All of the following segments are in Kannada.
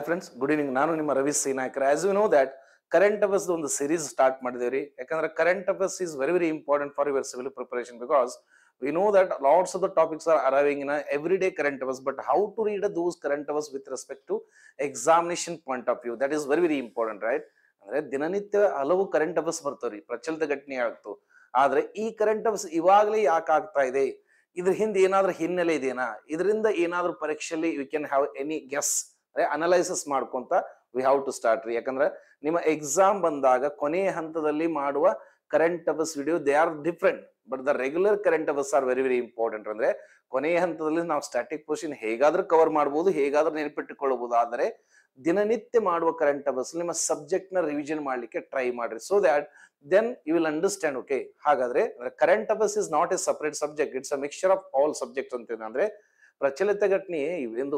Hi friends, good evening. ನಾನು ನಿಮ್ಮ Ravi C Naikar. As you know that current affairs ಒಂದು series start ಮಾಡಿದೇವ್ರಿ. ಯಾಕಂದ್ರೆ current affairs is very important for your civil preparation because we know that lots of the topics are arriving in a everyday current affairs, but how to read those current affairs with respect to examination point of view, that is very important, right? ಅಂದ್ರೆ ದಿನನಿತ್ಯ ಹಲವು ಕರೆಂಟ್ ಅಫೇರ್ಸ್ ಬರ್ತಾವ್ರಿ, ಪ್ರಚಲಿತ ಘಟನೆ ಆಗ್ತು. ಆದ್ರೆ ಈ ಕರೆಂಟ್ ಅಫೇರ್ಸ್ ಇವಾಗಲೇ ಯಾಕೆ ಆಗ್ತಾ ಇದೆ, ಇದ್ರ ಹಿಂದೆ ಏನಾದ್ರೂ ಹಿನ್ನೆಲೆ ಇದೆಯಾ, ಇದರಿಂದ ಏನಾದ್ರೂ ಪರೀಕ್ಷೆಯಲ್ಲಿ we can have any guess analysis ಮಾಡ್ಕೊಂತ ವಿ ಹ್ಯಾವ್ ಟು ಸ್ಟಾರ್ಟ್ ರೀ. ಯಾಕಂದ್ರೆ ನಿಮ್ಮ ಎಕ್ಸಾಮ್ ಬಂದಾಗ ಕೊನೆಯ ಹಂತದಲ್ಲಿ ಮಾಡುವ current affairs video they are different, but the regular current affairs are very important. ಅಂದ್ರೆ ಕೊನೆಯ ಹಂತದಲ್ಲಿ ನಾವು ಸ್ಟಾಟಿಕ್ ಪೋರ್ಷನ್ ಹೇಗಾದ್ರೂ ಕವರ್ ಮಾಡಬಹುದು, ಹೇಗಾದ್ರೂ ನೆನಪಿಟ್ಟುಕೊಳ್ಳಬಹುದು. ಆದರೆ ದಿನನಿತ್ಯ ಮಾಡುವ ಕರೆಂಟ್ ಅಫೇರ್ಸ್ ನಿಮ್ಮ ಸಬ್ಜೆಕ್ಟ್ ನ ರಿವಿಷನ್ ಮಾಡ್ಲಿಕ್ಕೆ ಟ್ರೈ ಮಾಡ್ರಿ, so that then you will understand. Okay, ಹಾಗಾದ್ರೆ current affairs is not a separate subject, it's a mixture of all subjects ಅಂತ. ಅಂದ್ರೆ ಪ್ರಚಲಿತ ಘಟನೆ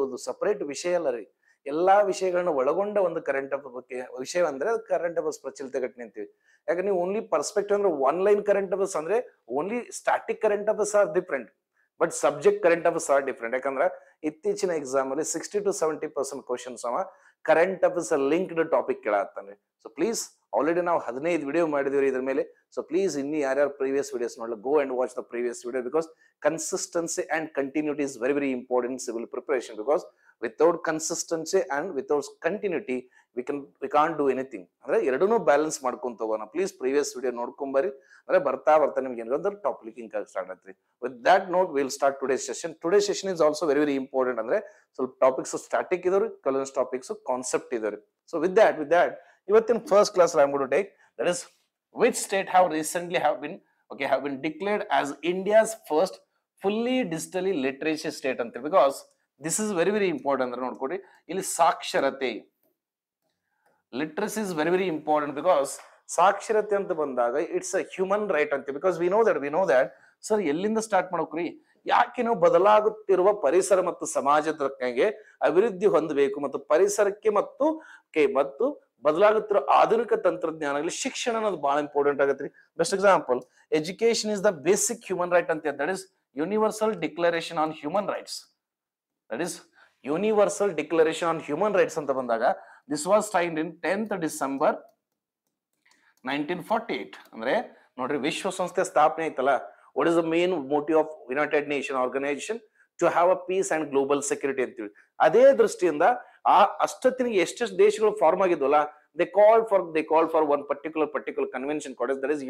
ಒಂದು ಸಪರೇಟ್ ವಿಷಯ ಅಲ್ಲ ರೀ, ಎಲ್ಲಾ ವಿಷಯಗಳನ್ನ ಒಳಗೊಂಡ ಒಂದು ಕರೆಂಟ್ ಅಫೇರ್ಸ್ ವಿಷಯ ಅಂದ್ರೆ ಕರೆಂಟ್ ಅಫೇರ್ಸ್ ಪ್ರಚಲಿತ ಘಟನೆ ಅಂತೀವಿ. ಯಾಕಂದ್ರೆ ನೀವು ಓನ್ಲಿ ಪರ್ಸ್ಪೆಕ್ಟಿವ್ ಅಂದ್ರೆ ಒನ್ ಲೈನ್ ಕರೆಂಟ್ ಅಫೇರ್ಸ್ ಅಂದ್ರೆ only static current affairs are different, but subject current affairs are different. ಯಾಕಂದ್ರೆ ಇತ್ತೀಚಿನ ಎಕ್ಸಾಮ್ ಅಲ್ಲಿ 60 to 70% ಕ್ವಶನ್ಸ್ ಅವ ಕರೆಂಟ್ ಅಫೇರ್ಸ್ ಲಿಂಕ್ಡ್ ಟಾಪಿಕ್ ಕೇಳತ್ತಾನೆ. ಸೊ ಪ್ಲೀಸ್, ಆಲ್ರೆಡಿ ನಾವು 15 ವಿಡಿಯೋ ಮಾಡಿದೀವಿ ಇದ್ರ ಮೇಲೆ. ಸೊ ಪ್ಲೀಸ್ ಇನ್ನು ಯಾರ್ಯಾರು ಪ್ರೀವಿಯಸ್ ವಿಡಿಯೋಸ್ ನೋಡಲ್ಲ, ಗೋ and watch the previous video, because consistency and continuity is very important civil preparation. Because without consistency and without continuity we can't do anything. ಅಂದ್ರೆ ಎರಡನ್ನೂ ಬ್ಯಾಲೆನ್ಸ್ ಮಾಡ್ಕೊಂತ ಹೋಗೋಣ. ಪ್ಲೀಸ್ ಪ್ರೀವಿಯಸ್ ವಿಡಿಯೋ ನೋಡ್ಕೊಂಬರಿ, ಅಂದ್ರೆ ಬರ್ತಾ ನಿಮ್ಗೆ ಏನಾದ್ರು ಟಾಪಿಕ್ ಸ್ಟಾರ್ಟ್ ಆಗ್ತದೆ. With that note will start today's session. Today's session is also very important. ಅಂದ್ರೆ ಸ್ವಲ್ಪ ಟಾಪಿಕ್ಸ್ ಸ್ಟಾಟಿಕ್ ಇದಾವ್ರಿ, ಕೆಲವೊಂದು ಟಾಪಿಕ್ಸ್ ಕಾನ್ಸೆಪ್ಟ್ ಇದಾವ್ರಿ. ಸೊ ವಿತ್ ದಟ್ ಇವತ್ತಿನ first class I am going to take that is which state have recently have been declared as India's first fully digitally literacy state ಅಂತ. Because this is very important. ಅಂದ್ರೆ ನೋಡ್ಕೊಡಿ, ಇಲ್ಲಿ ಸಾಕ್ಷರತೆ, literacy is very important. Because ಸಾಕ್ಷರತೆ ಅಂತ ಬಂದಾಗ ಇಟ್ಸ್ ಅ ಹ್ಯೂಮನ್ ರೈಟ್ ಅಂತ. Because we know that sir ಎಲ್ಲಿಂದ ಸ್ಟಾರ್ಟ್ ಮಾಡೋಕ್ರಿ, ಯಾಕೆ ನಾವು ಬದಲಾಗುತ್ತಿರುವ ಪರಿಸರ ಮತ್ತು ಸಮಾಜಕ್ಕೆ ಅಭಿವೃದ್ಧಿ ಹೊಂದಬೇಕು ಮತ್ತು ಪರಿಸರಕ್ಕೆ ಮತ್ತು ಬದಲಾಗುತ್ತಿರುವ ಆಧುನಿಕ ತಂತ್ರಜ್ಞಾನಗಳಲ್ಲಿ ಶಿಕ್ಷಣ ಅನ್ನೋದು ಬಹಳ ಇಂಪಾರ್ಟೆಂಟ್ ಆಗತ್ತೆ ರೀ. Best example, education is the basic human right ಅಂತ. That is universal declaration on human rights. That is universal declaration on human rights ಅಂತ ಬಂದಾಗ this was signed in 10th December 1948. ಅಂದ್ರೆ ನೋಡ್ರಿ, ವಿಶ್ವಸಂಸ್ಥೆ ಸ್ಥಾಪನೆ ಐತಲ್ಲ, what is the main motive of United Nations organization? To have a peace and global security ಅಂತೀವಿ. ಅದೇ ದೃಷ್ಟಿಯಿಂದ ಅಷ್ಟೊತ್ತಿನಿಗೆ ಎಷ್ಟೆಷ್ಟು ದೇಶಗಳು form ಆಗಿದ್ವಲ್ಲ, they called for one particular convention called that is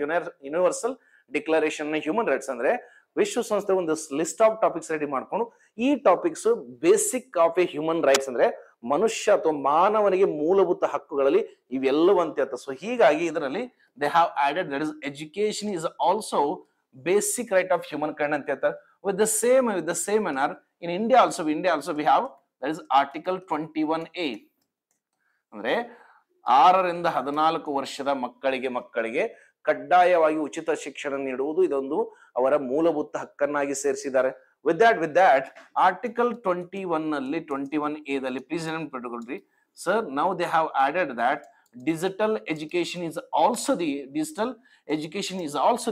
Universal Declaration on Human Rights. ಅಂದ್ರೆ ವಿಶ್ವಸಂಸ್ಥೆ ಒಂದು ಲಿಸ್ಟ್ ಆಫ್ ಟಾಪಿಕ್ಸ್ ರೆಡಿ ಮಾಡ್ಕೊಂಡು ಈ topics basic of A human rights ಅಂದ್ರೆ ಮನುಷ್ಯ ಅಥವಾ ಮಾನವನಿಗೆ ಮೂಲಭೂತ ಹಕ್ಕುಗಳಲ್ಲಿ ಇವೆಲ್ಲವೂ ಅಂತ ಹೇಳ್ತಾರೆ. ಸೊ ಹೀಗಾಗಿ ಇದರಲ್ಲಿ they have added that is education is also basic right of human kind ಅಂತ ಹೇಳ್ತಾರೆ. with the same manner in India also we have that is Article 21A. ಅಂದ್ರೆ 6ರಿಂದ 14 ವರ್ಷದ ಮಕ್ಕಳಿಗೆ ಕಡ್ಡಾಯವಾಗಿ ಉಚಿತ ಶಿಕ್ಷಣ ನೀಡುವುದು ಇದೊಂದು ಅವರ ಮೂಲಭೂತ ಹಕ್ಕನ್ನಾಗಿ ಸೇರಿಸಿದ್ದಾರೆ. with that Article 21 ನಲ್ಲಿ 21A ದಲ್ಲಿ ಪ್ಲೀಸ್ ನೆನಪಿಟ್ಟುಕೊಳ್ಳ್ರಿ sir, now they have added that digital education is also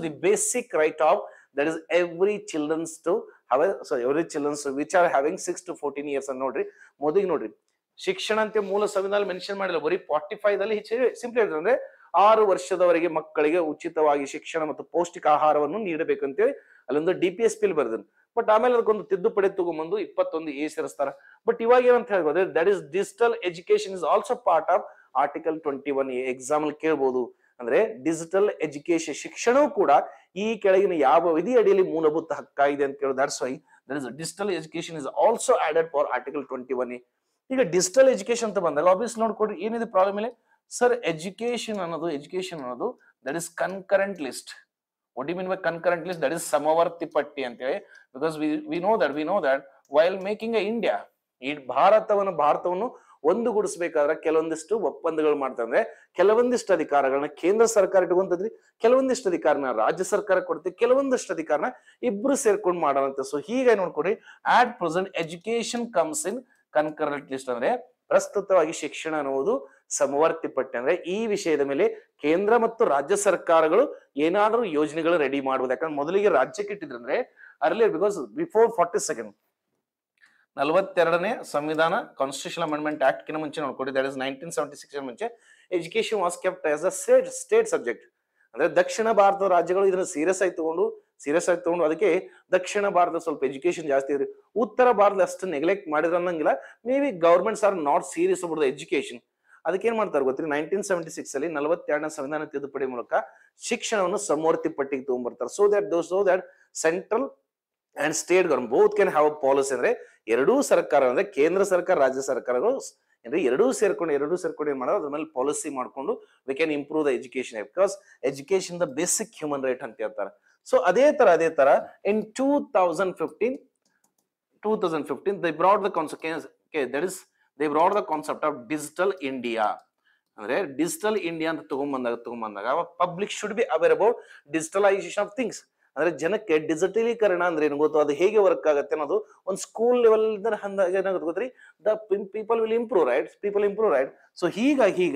the basic right of that is every children's to have every children's which are having 6 to 14 years ಅಂತ. ನೋಡ್ರಿ, ಮೊದಲಿಗೆ ನೋಡ್ರಿ, ಶಿಕ್ಷಣ ಅಂತ ಮೂಲ ಸಂವಿಧಾನ ಮೆನ್ಷನ್ ಮಾಡಿಲ್ಲ, ಬರೀ 45 ದಲ್ಲಿ ಸಿಂಪ್ಲಿ ಅಂದ್ರೆ 6 ವರ್ಷದವರೆಗೆ ಮಕ್ಕಳಿಗೆ ಉಚಿತವಾಗಿ ಶಿಕ್ಷಣ ಮತ್ತು ಪೌಷ್ಟಿಕ ಆಹಾರವನ್ನು ನೀಡಬೇಕಂತೇಳಿ ಅಲ್ಲೊಂದು DPSP ಬರೆದನು. ಬಟ್ ಆಮೇಲೆ ಅದಕ್ಕೊಂದು ತಿದ್ದುಪಡಿ ತಗೊಂಡ್ಬಂದು 21A ಸೇರಿಸ್ತಾರ. ಬಟ್ ಇವಾಗ ಏನಂತ ಹೇಳ್ಬೋದು, that is digital education is also part of Article 21A. Exam ಅಲ್ಲಿ ಕೇಳ್ಬೋದು. ಅಂದ್ರೆ ಡಿಜಿಟಲ್ ಎಜುಕೇಶನ್ ಶಿಕ್ಷಣವೂ ಕೂಡ ಈ ಕೆಳಗಿನ ಯಾವ ವಿಧಿ ಅಡಿಯಲ್ಲಿ ಮೂಲಭೂತ ಹಕ್ಕಾಗಿದೆ ಅಂತ ಹೇಳೋದು. That's why that is digital education is also added for Article 21A. ಈಗ ಡಿಜಿಟಲ್ ಎಜುಕೇಶನ್ ಅಂತ ಬಂದಾಗ ಆಬ್ವಿಯಸ್ ನೋಡ್ಕೊಡ್ರಿ ಏನಿದೆ ಪ್ರಾಬ್ಲಮ್ ಇಲ್ಲ ಸರ್. ಎಜುಕೇಶನ್ ಅನ್ನೋದು that is concurrent list. what do you mean by concurrent list? that is ಸಮವರ್ತಿ ಪಟ್ಟಿ ಅಂತೇಳಿ. Because we know that while making a India, ಈ ಭಾರತವನ್ನು ಒಂದುಗೂಡಿಸಬೇಕಾದ್ರೆ ಕೆಲವೊಂದಿಷ್ಟು ಒಪ್ಪಂದಗಳು ಮಾಡ್ತಾರೆ. ಅಂದ್ರೆ ಕೆಲವೊಂದಿಷ್ಟು ಅಧಿಕಾರಗಳನ್ನ ಕೇಂದ್ರ ಸರ್ಕಾರ ಇಟ್ಕೊಂತದ್ರಿ, ಕೆಲವೊಂದಿಷ್ಟು ಅಧಿಕಾರನ ರಾಜ್ಯ ಸರ್ಕಾರ ಕೊಡ್ತೀವಿ, ಕೆಲವೊಂದಿಷ್ಟು ಅಧಿಕಾರನ ಇಬ್ರು ಸೇರ್ಕೊಂಡು ಮಾಡೋರಂತೆ. ಸೊ ಹೀಗೆ ನೋಡ್ಕೊಡ್ರಿ, at present education comes in concurrent list. ಅಂದ್ರೆ ಪ್ರಸ್ತುತವಾಗಿ ಶಿಕ್ಷಣ ಅನ್ನುವುದು ಸಮವರ್ತಿ ಪಟ್ಟಿ. ಅಂದ್ರೆ ಈ ವಿಷಯದ ಮೇಲೆ ಕೇಂದ್ರ ಮತ್ತು ರಾಜ್ಯ ಸರ್ಕಾರಗಳು ಏನಾದ್ರೂ ಯೋಜನೆಗಳು ರೆಡಿ ಮಾಡುವುದು. ಯಾಕಂದ್ರೆ ಮೊದಲಿಗೆ ರಾಜ್ಯಕ್ಕೆ ಇಟ್ಟಿದ್ರಂದ್ರೆ ಅರ್ಲಿಯರ್, ಬಿಕಾಸ್ ಬಿಫೋರ್ 42nd 42ನೇ ಸಂವಿಧಾನ ಕಾನ್ಸ್ಟಿಟ್ಯೂಷನ್ ಅಮೆಂಡ್ಮೆಂಟ್ ಆಕ್ಟ್ ಕಿಂತ ಮುಂಚೆ ನೋಡ್ಕೊಡಿ, ದಟ್ ಇಸ್ 1976 ಮುಂಚೆ education was kept as a state subject. ಅಂದ್ರೆ ದಕ್ಷಿಣ ಭಾರತದ ರಾಜ್ಯಗಳು ಇದನ್ನ ಸೀರಿಯಸ್ ಆಗಿ ತಗೊಂಡು ಅದಕ್ಕೆ ದಕ್ಷಿಣ ಭಾರತ ಸ್ವಲ್ಪ ಎಜುಕೇಶನ್ ಜಾಸ್ತಿ ಇದ್ರಿ, ಉತ್ತರ ಭಾರತ ಅಷ್ಟು ನೆಗ್ಲೆಕ್ಟ್ ಮಾಡಿದ್ರ ಅನ್ನಂಗಿಲ್ಲ. Maybe governments are not serious about the education. ಅದಕ್ಕೆ ಏನ್ ಮಾಡ್ತಾರೆ ಗೊತ್ತ್ರಿ, 1976 ಅಲ್ಲಿ 42ನೇ ಸಂವಿಧಾನ ತಿದ್ದುಪಡಿ ಮೂಲಕ ಶಿಕ್ಷಣವನ್ನು ಸಮವರ್ತಿ ಪಟ್ಟಿಗೆ ತಗೊಂಡ್ಬರ್ತಾರೆ. So that central and state government both can have a policy. ಅಂದ್ರೆ ಎರಡೂ ಸರ್ಕಾರ ಅಂದ್ರೆ ಕೇಂದ್ರ ಸರ್ಕಾರ ರಾಜ್ಯ ಸರ್ಕಾರಗಳು ಅಂದ್ರೆ ಎರಡೂ ಸೇರ್ಕೊಂಡು ಏನ್ ಮಾಡೋದು, ಅದ್ರ ಮೇಲೆ ಪಾಲಿಸಿ ಮಾಡ್ಕೊಂಡು we can improve the education, because education the basic human right ಅಂತ ಹೇಳ್ತಾರೆ. ಸೊ ಅದೇ ತರ ಇನ್ 2015 they brought the concept, okay, that is they brought the concept of digital India. ಅಂದ್ರೆ ಡಿಜಿಟಲ್ ಇಂಡಿಯಾ ಅಂತ ತಗೊಂಡ್ಬಂದಾಗ public should be aware about digitalisation of things. ಅಂದ್ರೆ ಜನಕ್ಕೆ ಡಿಜಿಟಲೀಕರಣ ಅಂದ್ರೆ ಏನು ಗೊತ್ತು, ಅದು ಹೇಗೆ ವರ್ಕ್ ಆಗುತ್ತೆ ಅನ್ನೋದು ಒಂದು ಸ್ಕೂಲ್ ಲೆವೆಲ್ ಏನಾಗುತ್ತೆ ಗೊತ್ತ್ರಿ, the people will improve right. So ಹೀಗಾಗಿ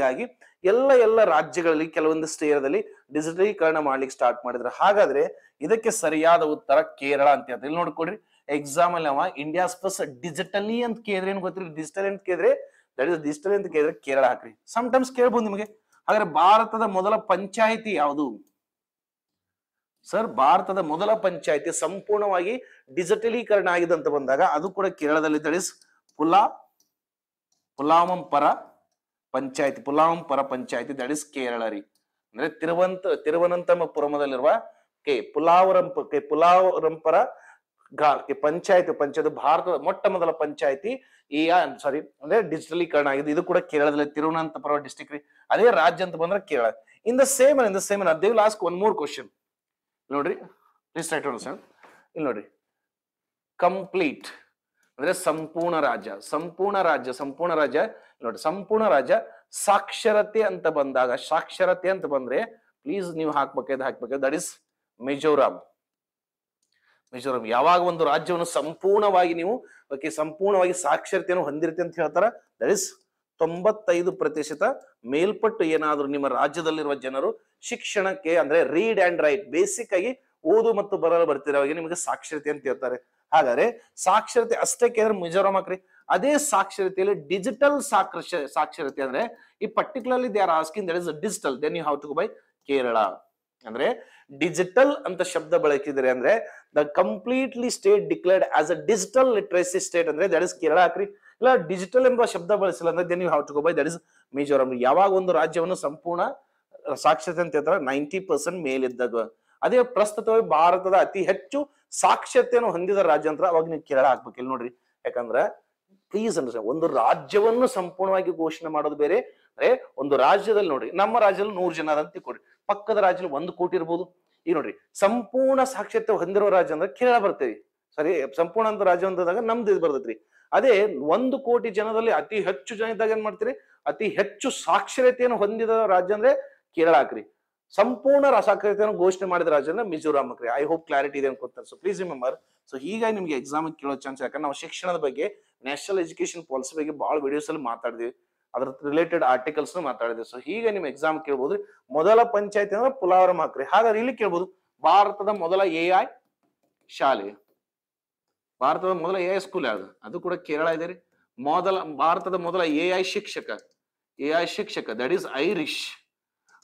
ಎಲ್ಲ ರಾಜ್ಯಗಳಲ್ಲಿ ಕೆಲವೊಂದಿಷ್ಟು ಏರಿಯಾದಲ್ಲಿ ಡಿಜಿಟಲೀಕರಣ ಮಾಡ್ಲಿಕ್ಕೆ ಸ್ಟಾರ್ಟ್ ಮಾಡಿದ್ರೆ. ಹಾಗಾದ್ರೆ ಇದಕ್ಕೆ ಸರಿಯಾದ ಉತ್ತರ ಕೇರಳ ಅಂತ ಹೇಳ್ತಾರೆ. ಇಲ್ಲಿ ನೋಡ್ಕೊಡ್ರಿ, ಎಕ್ಸಾಮ್ ಅಲ್ಲಿ ಅವ ಇಂಡಿಯಾಸ್ ಫಸ್ಟ್ ಡಿಜಿಟಲಿ ಅಂತ ಕೇಳಿದ್ರೆ ಏನು ಗೊತ್ತಿರಿ, ಡಿಜಿಟಲ್ ಅಂತ ಕೇಳಿದ್ರೆ ದಟ್ ಇಸ್ ಡಿಜಿಟಲ್ ಅಂತ ಕೇಳಿದ್ರೆ ಕೇರಳ ಹಾಕ್ರಿ. ಸಮ್ಟೈಮ್ಸ್ ಕೇಳ್ಬೋದು ನಿಮಗೆ. ಹಾಗಾದ್ರೆ ಭಾರತದ ಮೊದಲ ಪಂಚಾಯಿತಿ ಯಾವುದು ಸರ್? ಭಾರತದ ಮೊದಲ ಪಂಚಾಯಿತಿ ಸಂಪೂರ್ಣವಾಗಿ ಡಿಜಿಟಲೀಕರಣ ಆಗಿದೆ ಅಂತ ಬಂದಾಗ ಅದು ಕೂಡ ಕೇರಳದಲ್ಲಿ, that is Pullampara panchayat, that is Kerala ರೀ. ಅಂದ್ರೆ ತಿರುವನಂತಪುರಮದಲ್ಲಿರುವ ಪುಲಾವರಂಪರ ಪಂಚಾಯತ್ ಭಾರತದ ಮೊಟ್ಟ ಮೊದಲ ಪಂಚಾಯತಿ ಅಂದ್ರೆ ಡಿಜಿಟಲೀಕರಣ ಆಗಿದೆ. ಇದು ಕೂಡ ಕೇರಳದಲ್ಲಿ ತಿರುವನಂತಪುರ ಡಿಸ್ಟ್ರಿಕ್ಟ್ ರೀ. ಅದೇ ರಾಜ್ಯ ಅಂತ ಬಂದ್ರೆ Kerala. In the same they will ask one more question. ನೋಡ್ರಿ, ಪ್ಲೀಸ್ ಟ್ರೈ ಟು ಅಂಡರ್ಸ್ಟ್ಯಾಂಡ್. ಇಲ್ಲಿ ನೋಡ್ರಿ, ಕಂಪ್ಲೀಟ್ ಅಂದ್ರೆ ಸಂಪೂರ್ಣ ರಾಜ್ಯ ನೋಡಿ, ಸಂಪೂರ್ಣ ರಾಜ್ಯ ಸಾಕ್ಷರತೆ ಅಂತ ಬಂದ್ರೆ ಪ್ಲೀಸ್ ನೀವು ಹಾಕ್ಬೇಕು, ದಟ್ ಇಸ್ ಮಿಜೋರಾಂ. ಯಾವಾಗ ಒಂದು ರಾಜ್ಯವನ್ನು ಸಂಪೂರ್ಣವಾಗಿ ಸಾಕ್ಷರತೆಯನ್ನು ಹೊಂದಿರುತ್ತೆ ಅಂತ ಹೇಳ್ತಾರ, ದಟ್ ಇಸ್ 95% ಮೇಲ್ಪಟ್ಟು ಏನಾದ್ರು ನಿಮ್ಮ ರಾಜ್ಯದಲ್ಲಿರುವ ಜನರು ಶಿಕ್ಷಣಕ್ಕೆ ಅಂದ್ರೆ ರೀಡ್ ಅಂಡ್ ರೈಟ್ ಬೇಸಿಕ್ ಆಗಿ ಓದು ಮತ್ತು ಬರಲು ಬರ್ತಿರೋವಾಗ ನಿಮಗೆ ಸಾಕ್ಷರತೆ ಅಂತ ಹೇಳ್ತಾರೆ. ಹಾಗಾದ್ರೆ ಸಾಕ್ಷರತೆ ಅಷ್ಟೇ ಕೇಳಿದ್ರೆ ಮಿಜೋರಾಂ ಹಾಕ್ರಿ. ಅದೇ ಸಾಕ್ಷರತೆಯಲ್ಲಿ ಡಿಜಿಟಲ್ ಸಾಕ್ಷರತೆ ಅಂದ್ರೆ ಈ particularly they are asking that is digital, then you have to go by Kerala. ಅಂದ್ರೆ ಡಿಜಿಟಲ್ ಅಂತ ಶಬ್ದ ಬಳಸಿದ್ರೆ ಅಂದ್ರೆ the completely state declared as a digital literacy state ಅಂದ್ರೆ ದಟ್ ಇಸ್ ಕೇರಳ ಹಾಕ್ರಿ. ಇಲ್ಲ ಡಿಜಿಟಲ್ ಎಂಬ ಶಬ್ದ ಬಳಸಿಲ್ಲ ಅಂದ್ರೆ then you have to go by that is Mizoram. ಯಾವಾಗ ಒಂದು ರಾಜ್ಯವನ್ನು ಸಂಪೂರ್ಣ ಸಾಕ್ಷರತೆ ಅಂತ ಹೇಳ್ತಾರೆ 90% ಮೇಲಿದ್ದಾಗ, ಅದೇ ಪ್ರಸ್ತುತವಾಗಿ ಭಾರತದ ಅತಿ ಹೆಚ್ಚು ಸಾಕ್ಷರತೆಯನ್ನು ಹೊಂದಿದ ರಾಜ್ಯ ಅಂತ ಅವಾಗ ನೀವು ಕೇರಳ ಹಾಕ್ಬೇಕು. ಇಲ್ಲಿ ನೋಡ್ರಿ, ಯಾಕಂದ್ರೆ ಪ್ಲೀಸ್ ಅಂಡರ್ಸ್ಟ್ಯಾಂಡ್, ಒಂದು ರಾಜ್ಯವನ್ನು ಸಂಪೂರ್ಣವಾಗಿ ಘೋಷಣೆ ಮಾಡೋದು ಬೇರೆ. ಅಂದ್ರೆ ಒಂದು ರಾಜ್ಯದಲ್ಲಿ ನೋಡ್ರಿ, ನಮ್ಮ ರಾಜ್ಯದಲ್ಲಿ 100 ಜನ ಅಂತ ತಿಳ್ಕೊಡ್ರಿ, ಪಕ್ಕದ ರಾಜ್ಯದಲ್ಲಿ 1 ಕೋಟಿ ಇರ್ಬೋದು. ಈಗ ನೋಡ್ರಿ, ಸಂಪೂರ್ಣ ಸಾಕ್ಷರತೆ ಹೊಂದಿರೋ ರಾಜ್ಯ ಅಂದ್ರೆ ಕೇರಳ ಬರ್ತೇವಿ, ಸರಿ. ಸಂಪೂರ್ಣ ಅಂತ ರಾಜ್ಯ ಅಂದಾಗ ನಮ್ದು ಇದು ಬರ್ತೈತ್ರಿ. ಅದೇ 1 ಕೋಟಿ ಜನದಲ್ಲಿ ಅತಿ ಹೆಚ್ಚು ಜನ ಇದ್ದಾಗ ಏನ್ ಮಾಡ್ತೀರಿ, ಅತಿ ಹೆಚ್ಚು ಸಾಕ್ಷರತೆಯನ್ನು ಹೊಂದಿದ ರಾಜ್ಯ ಅಂದ್ರೆ ಕೇರಳ ಹಾಕ್ರಿ. ಸಂಪೂರ್ಣ ಸಾಕ್ಷರತೆಯನ್ನು ಘೋಷಣೆ ಮಾಡಿದ ರಾಜ್ಯ ಅಂದ್ರೆ ಮಿಜೋರಾಂ ಹಾಕ್ರಿ. ಐ ಹೋಪ್ ಕ್ಲಾರಿಟಿ ಇದೆ ಅನ್ಕೊತಾರೆ. So please remember. ಸೊ ಹೀಗಾಗಿ ನಿಮ್ಗೆ ಎಕ್ಸಾಮ್ ಕೇಳೋ ಚಾನ್ಸ್, ಯಾಕಂದ್ರೆ ನಾವು ಶಿಕ್ಷಣದ ಬಗ್ಗೆ, ನ್ಯಾಷನಲ್ ಎಜುಕೇಶನ್ ಪಾಲಿಸಿ ಬಗ್ಗೆ ಬಹಳ ವಿಡಿಯೋಸ್ ಅಲ್ಲಿ ಮಾತಾಡಿದ್ವಿ, ಅದ್ರ ರಿಲೇಟೆಡ್ ಆರ್ಟಿಕಲ್ಸ್ ಮಾತಾಡಿದ್ವಿ. ಸೊ ಹೀಗೆ ನಿಮ್ ಎಕ್ಸಾಮ್ ಕೇಳ್ಬೋದು, ಮೊದಲ ಪಂಚಾಯತಿ ಅಂದ್ರೆ ಪುಲಾವರಂ ಹಾಕ್ರಿ. ಹಾಗಾದ್ರೆ ಇಲ್ಲಿ ಕೇಳ್ಬೋದು, ಭಾರತದ ಮೊದಲ AI ಶಾಲೆ, ಭಾರತದ ಮೊದಲ AI ಸ್ಕೂಲ್ ಯಾವ್ದು? ಅದು ಕೂಡ ಕೇರಳ ಇದೆ ರೀ. ಭಾರತದ ಮೊದಲ AI ಶಿಕ್ಷಕ ದಟ್ ಈಸ್ ಐರಿಷ್,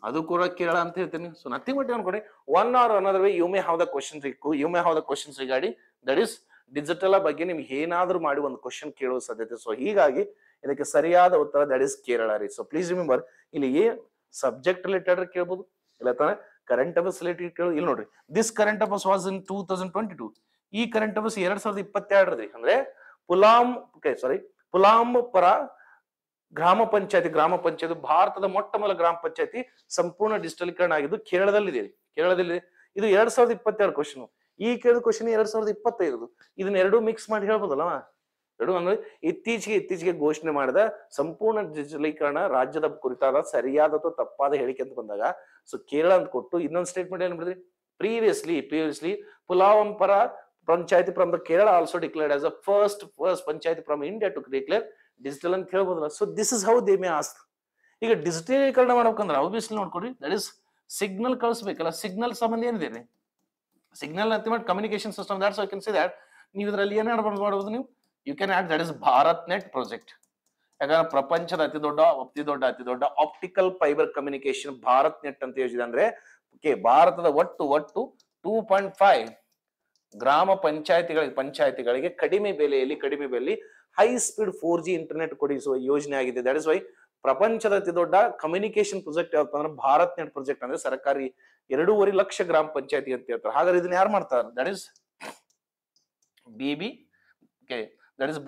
ಅದು ಕೂಡ ಕೇರಳ ಅಂತ ಹೇಳ್ತೀನಿ. ಸೊ ನಥಿಂಗ್ ಬಟ್ ಅನ್ಕೊಡಿ, one or another way you may have the questions regarding that is digital ಬಗ್ಗೆ ನಿಮ್ಗೆ ಏನಾದ್ರೂ ಮಾಡಿ ಒಂದು ಕ್ವಶನ್ ಕೇಳೋ ಸಾಧ್ಯತೆ. ಸೊ ಹೀಗಾಗಿ ಇದಕ್ಕೆ ಸರಿಯಾದ ಉತ್ತರ ದಟ್ ಈಸ್ ಕೇರಳ ರೀ. ಸೊ ಪ್ಲೀಸ್ ರಿಮೆಂಬರ್, ಇಲ್ಲಿ ಸಬ್ಜೆಕ್ಟ್ ರಿಲೇಟೆಡ್ ಕೇಳ್ಬೋದು, ಇಲ್ಲ ತಾನೆ ಕರೆಂಟ್ ಅಫೇರ್ಸ್ ರಿಲೇಟೆಡ್ ಕೇಳೋದು. ಇಲ್ಲಿ ನೋಡ್ರಿ, this current affairs was in 2022. ಈ ಕರೆಂಟ್ ಅಫೇರ್ಸ್ 2022 ರೀ. ಅಂದ್ರೆ ಪುಲಾಂಪರ ಗ್ರಾಮ ಪಂಚಾಯತಿ ಭಾರತದ ಮೊಟ್ಟ ಮೊದಲ ಗ್ರಾಮ ಪಂಚಾಯತಿ ಸಂಪೂರ್ಣ ಡಿಜಿಟಲೀಕರಣ ಆಗಿದ್ದು ಕೇರಳದಲ್ಲಿದೆ. ಇದು 2022 ಕ್ವಶನ್. ಈ ಕೇಳಿದ ಕ್ವಶನ್ 2025. ಇದನ್ನ ಎರಡೂ ಮಿಕ್ಸ್ ಮಾಡಿ ಹೇಳ್ಬೋದಲ್ಲ. ಎರಡು ಅಂದ್ರೆ ಇತ್ತೀಚೆಗೆ ಘೋಷಣೆ ಮಾಡಿದ ಸಂಪೂರ್ಣ ಡಿಜಿಟಲೀಕರಣ ರಾಜ್ಯದ ಕುರಿತಾದ ಸರಿಯಾದ ಅಥವಾ ತಪ್ಪಾದ ಹೇಳಿಕೆ ಅಂತ ಬಂದಾಗ ಸೊ ಕೇರಳ ಅಂತ ಕೊಟ್ಟು ಇನ್ನೊಂದು ಸ್ಟೇಟ್ಮೆಂಟ್ ಏನ್ ಮಾಡಿದ್ರಿ, previously Pullampara panchayat from the Kerala also declared as a first panchayat from India to declare digital ಅಂತ ಹೇಳ್ಬೋದಲ್ಲ. So this is how they may ask. ಈಗ ಡಿಜಿಟಲೀಕರಣ ಮಾಡ್ಬೇಕಂದ್ರೆ ಆಬ್ವಿಯಸ್ಲಿ ನೋಡ್ಕೊಡ್ರಿ, ದಟ್ ಇಸ್ ಸಿಗ್ನಲ್ ಕಳಿಸ್ಬೇಕಲ್ಲ. ಸಿಗ್ನಲ್ ಸಂಬಂಧ ಏನಿದೆ, ಸಿಗ್ನಲ್ ಅಂತ ಮಾಡಿ communication system. That's I can say that ನೀವು ಇದರಲ್ಲಿ ಏನ್ ಮಾಡಬಹುದು, ನೀವು you can add that is Bharat net project. ಯಾಕಂದ್ರೆ ಪ್ರಪಂಚದ ಅತಿ ದೊಡ್ಡ optical fibre communication Bharat net ಅಂತ ಯೋಜನೆ. ಅಂದ್ರೆ ಓಕೆ, ಭಾರತದ ಒಟ್ಟು 2.5 ಗ್ರಾಮ ಪಂಚಾಯತಿಗಳಿಗೆ ಕಡಿಮೆ ಬೆಲೆಯಲ್ಲಿ ಹೈ ಸ್ಪೀಡ್ 4G ಇಂಟರ್ನೆಟ್ ಕೊಡಿಸುವ ಯೋಜನೆ ಆಗಿದೆ. ದಟ್ ಇಸ್ ವೈ ಪ್ರಪಂಚದ ಅತಿ ದೊಡ್ಡ ಕಮ್ಯುನಿಕೇಶನ್ ಪ್ರಾಜೆಕ್ಟ್ ಯಾವಪ್ಪ ಅಂದ್ರೆ ಭಾರತ್ ನೆಟ್ ಪ್ರಾಜೆಕ್ಟ್. ಅಂದ್ರೆ ಸರ್ಕಾರಿ 2.5 ಲಕ್ಷ ಗ್ರಾಮ ಪಂಚಾಯತಿ ಅಂತ ಹೇಳ್ತಾರೆ. ಹಾಗಾದ್ರೆ ಇದನ್ನ ಯಾರು ಮಾಡ್ತಾರೆ? That is BB, okay, that is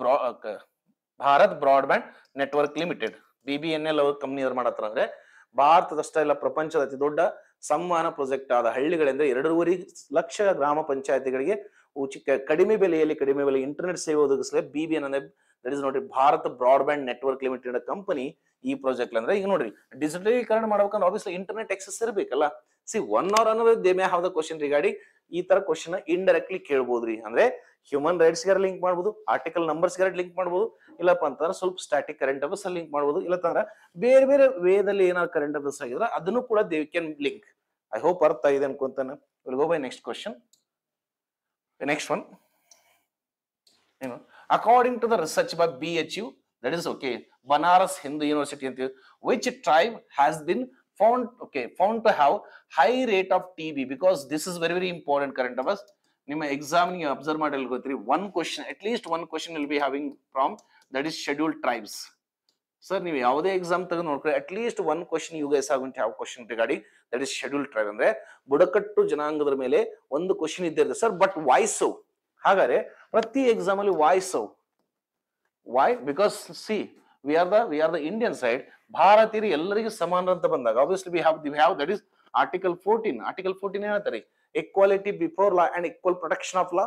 Bharat broadband network limited, BBNL ಅವ್ರ ಕಂಪನಿ ಅವ್ರು ಮಾಡತ್ತಾರ. ಅಂದ್ರೆ ಭಾರತದಷ್ಟೇ ಇಲ್ಲ, ಪ್ರಪಂಚದ ಅತಿ ದೊಡ್ಡ ಸಂವಹನ ಪ್ರಾಜೆಕ್ಟ್ ಆದ ಹಳ್ಳಿಗಳಿಂದ 2.5 ಲಕ್ಷ ಗ್ರಾಮ ಪಂಚಾಯತಿಗಳಿಗೆ ಕಡಿಮೆ ಬೆಲೆ ಇಂಟರ್ನೆಟ್ ಸೇವೆ ಒದಗಿಸಲೇ BBN ಅಂದ್ರೆ ದಟ್ ಇಸ್ ನೋಡ್ರಿ Bharat broadband network limited company ಈ ಪ್ರಾಜೆಕ್ಟ್. ಅಂದ್ರೆ ಈಗ ನೋಡ್ರಿ ಡಿಜಿಟಲೀಕರಣ ಮಾಡ್ಬೇಕಂದ್ರೆ ಆಬ್ವಿಯಸ್ಲಿ ಇಂಟರ್ನೆಟ್ ಆಕ್ಸೆಸ್ ಇರಬೇಕಲ್ಲ. ಸಿ 1 hour ಅನ್ನೋದು they may have the question regarding ಈ ತರ ಕ್ವಶನ್ ಇಂಡೈರೆಕ್ಟ್ಲಿ ಕೇಳ್ಬೋದ್ರಿ. ಅಂದ್ರೆ ಹ್ಯೂಮನ್ ರೈಟ್ಸ್ ಗಾರ ಲಿಂಕ್ ಮಾಡ್ಬೋದು, ಆರ್ಟಿಕಲ್ ನಂಬರ್ಸ್ ಗಾರ ಲಿಂಕ್ ಮಾಡ್ಬೋದು, ಇಲ್ಲಪ್ಪ ಅಂತಂದ್ರೆ ಸ್ವಲ್ಪ ಸ್ಟಾಟಿಕ್ ಕರೆಂಟ್ ಅಫೇರ್ಸ್ ಲಿಂಕ್ ಮಾಡ್ಬೋದು, ಇಲ್ಲಂದ್ರೆ ಬೇರೆ ವೇದಲ್ಲಿ ಏನಾದ್ರು ಕರೆಂಟ್ ಅಫೇರ್ಸ್ ಆಗಿದ್ರೆ ಅದನ್ನು ಕೂಡ they can link. I hope ಅರ್ಥ ಇದೆ ಅನ್ಕೊಂತಾನೆ. Will go by next question. Next one, according to the research by BHU, that is okay, Banaras Hindu University ಅಂತ, which tribe has been found to have high rate of TB, because this is very important current affairs. ನಿಮ್ಮ ಎಕ್ಸಾಮ್ ಗೆ ಅಬ್ಸರ್ವ್ ಮಾಡಿ ಗೊತ್ತ್ರಿ, at least one question will be having from that is scheduled tribes. Sir ನೀವು ಯಾವುದೇ ಎಕ್ಸಾಮ್ ತೆಗೆದು ನೋಡ್ಕೊಳ್ಳಿ, at least 1 question you guys are going to have question regarding that is scheduled tribe. ಅಂದ್ರೆ ಬುಡಕಟ್ಟು ಜನಾಂಗದ ಮೇಲೆ ಒಂದು ಕ್ವಶನ್ ಇದ್ದಿರುತ್ತೆ ಸರ್. But why so? ಹಾಗಾದ್ರೆ ಪ್ರತಿ ಎಕ್ಸಾಮ್ ಅಲ್ಲಿ why so? Why? Because see we are the Indian side, ಭಾರತೀಯರು ಎಲ್ಲರಿಗೂ ಸಮಾನ ಅಂತ ಬಂದಾಗ obviously we have that is article 14 ಏನಂತಾರೆ? equality before law and equal protection of law.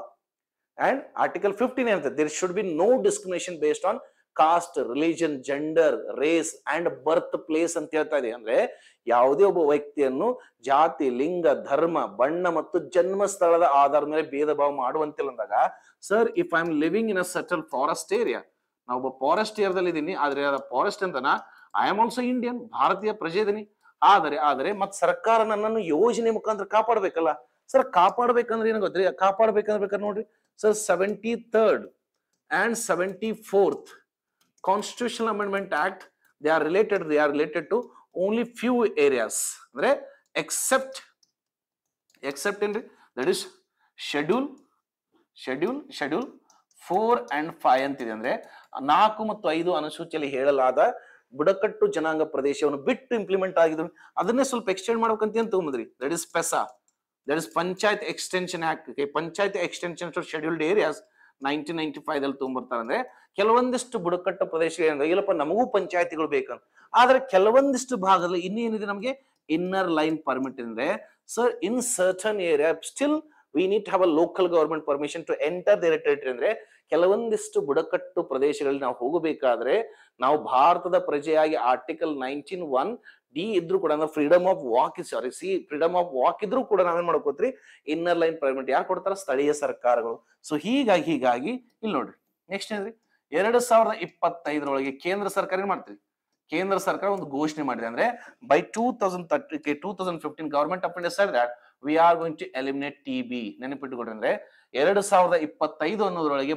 And article 15 ಏನಂತ? there should be no discrimination based on caste, religion, gender, race and birth place ಅಂತ ಹೇಳ್ತಾ ಇದೆ. ಅಂದ್ರೆ ಯಾವುದೇ ಒಬ್ಬ ವ್ಯಕ್ತಿಯನ್ನು ಜಾತಿ, ಲಿಂಗ, ಧರ್ಮ, ಬಣ್ಣ ಮತ್ತು ಜನ್ಮ ಸ್ಥಳದ ಆಧಾರದ ಮೇಲೆ ಭೇದ ಭಾವ ಮಾಡುವಂತಿಲ್ಲ ಅಂದಾಗ, sir if I am living in a certain forest area, ನಾವು ಒಬ್ಬ ಫಾರೆಸ್ಟ್ ಏರಿಯಾದಲ್ಲಿ ಇದ್ದೀನಿ, ಆದ್ರೆ ಫಾರೆಸ್ಟ್ ಅಂತನ ಐ ಆಮ್ ಆಲ್ಸೋ ಇಂಡಿಯನ್, ಭಾರತೀಯ ಪ್ರಜೆ ಇದೀನಿ. ಆದರೆ ಮತ್ ಸರ್ಕಾರ ನನ್ನನ್ನು ಯೋಜನೆ ಮುಖಾಂತರ ಕಾಪಾಡ್ಬೇಕಲ್ಲ. ಸರ್ ಕಾಪಾಡ್ಬೇಕಂದ್ರೆ ಏನ ಗೊತ್ತ್ರಿ? ಕಾಪಾಡ್ಬೇಕಂದ್ರೆ ನೋಡ್ರಿ sir, 73rd and 74th Constitutional Amendment Act, they are related to only few areas. ಅಂದ್ರೆ except ಏನ್ರಿ? that is schedule 4 and 5 ಅಂತಿದೆ. ಅಂದ್ರೆ 4 ಮತ್ತು 5 ಅನುಸೂಚಿಯಲ್ಲಿ ಹೇಳಲಾದ ಬುಡಕಟ್ಟು ಜನಾಂಗ ಪ್ರದೇಶವನ್ನು ಬಿಟ್ಟು ಇಂಪ್ಲಿಮೆಂಟ್ ಆಗಿದ್ರು. ಅದನ್ನೇ ಸ್ವಲ್ಪ ಎಕ್ಸ್ಟೆಂಡ್ ಮಾಡ್ಬೇಕಂತ ಏನ್ ತಗೊಂಡ್ರಿ? That is PESA, that is panchayat extension act. Panchayat extension to scheduled areas 1995 ಅಲ್ಲಿ ತಗೊಂಡ್ಬರ್ತಾರೆ. ಅಂದ್ರೆ ಕೆಲವೊಂದಿಷ್ಟು ಬುಡಕಟ್ಟು ಪ್ರದೇಶಗಳು ಇಲ್ಲಪ್ಪ ನಮಗೂ ಪಂಚಾಯತಿಗಳು ಬೇಕಂತ, ಆದ್ರೆ ಕೆಲವೊಂದಿಷ್ಟು ಭಾಗದಲ್ಲಿ ಇನ್ನೇನಿದೆ ನಮಗೆ ಇನ್ನರ್ ಲೈನ್ ಪರ್ಮಿಟ್. ಅಂದ್ರೆ sir in certain area still we need to have a local government permission to enter their territory. ಅಂದ್ರೆ ಕೆಲವೊಂದಿಷ್ಟು ಬುಡಕಟ್ಟು ಪ್ರದೇಶಗಳಲ್ಲಿ ನಾವು ಹೋಗಬೇಕಾದ್ರೆ ನಾವು ಭಾರತದ ಪ್ರಜೆಯಾಗಿ ಆರ್ಟಿಕಲ್ 19(1)D ಇದ್ರು ಕೂಡ ಫ್ರೀಡಮ್ ಆಫ್ ವಾಕ್ ಇದ್ರು ಕೂಡ ನಾವೇನ್ ಮಾಡ್ಕೋತ್ರಿ? ಇನ್ನರ್ ಲೈನ್ ಪರ್ಮಿಟ್ ಯಾರು ಕೊಡ್ತಾರ? ಸ್ಥಳೀಯ ಸರ್ಕಾರಗಳು. ಸೊ ಹೀಗಾಗಿ ಇಲ್ಲಿ ನೋಡ್ರಿ ನೆಕ್ಸ್ಟ್ ಏನ್ರಿ, 2025 ಕೇಂದ್ರ ಸರ್ಕಾರ ಏನ್ ಮಾಡ್ತೀರಿ? ಕೇಂದ್ರ ಸರ್ಕಾರ ಒಂದು ಘೋಷಣೆ ಮಾಡಿದೆ. ಅಂದ್ರೆ by 2015 government of India said that we are going to eliminate TB. ನೆನಪಿಟ್ಟುಕೊಡ್ರಿ, ಅಂದ್ರೆ 2025 ಅನ್ನೋದ್ರೊಳಗೆ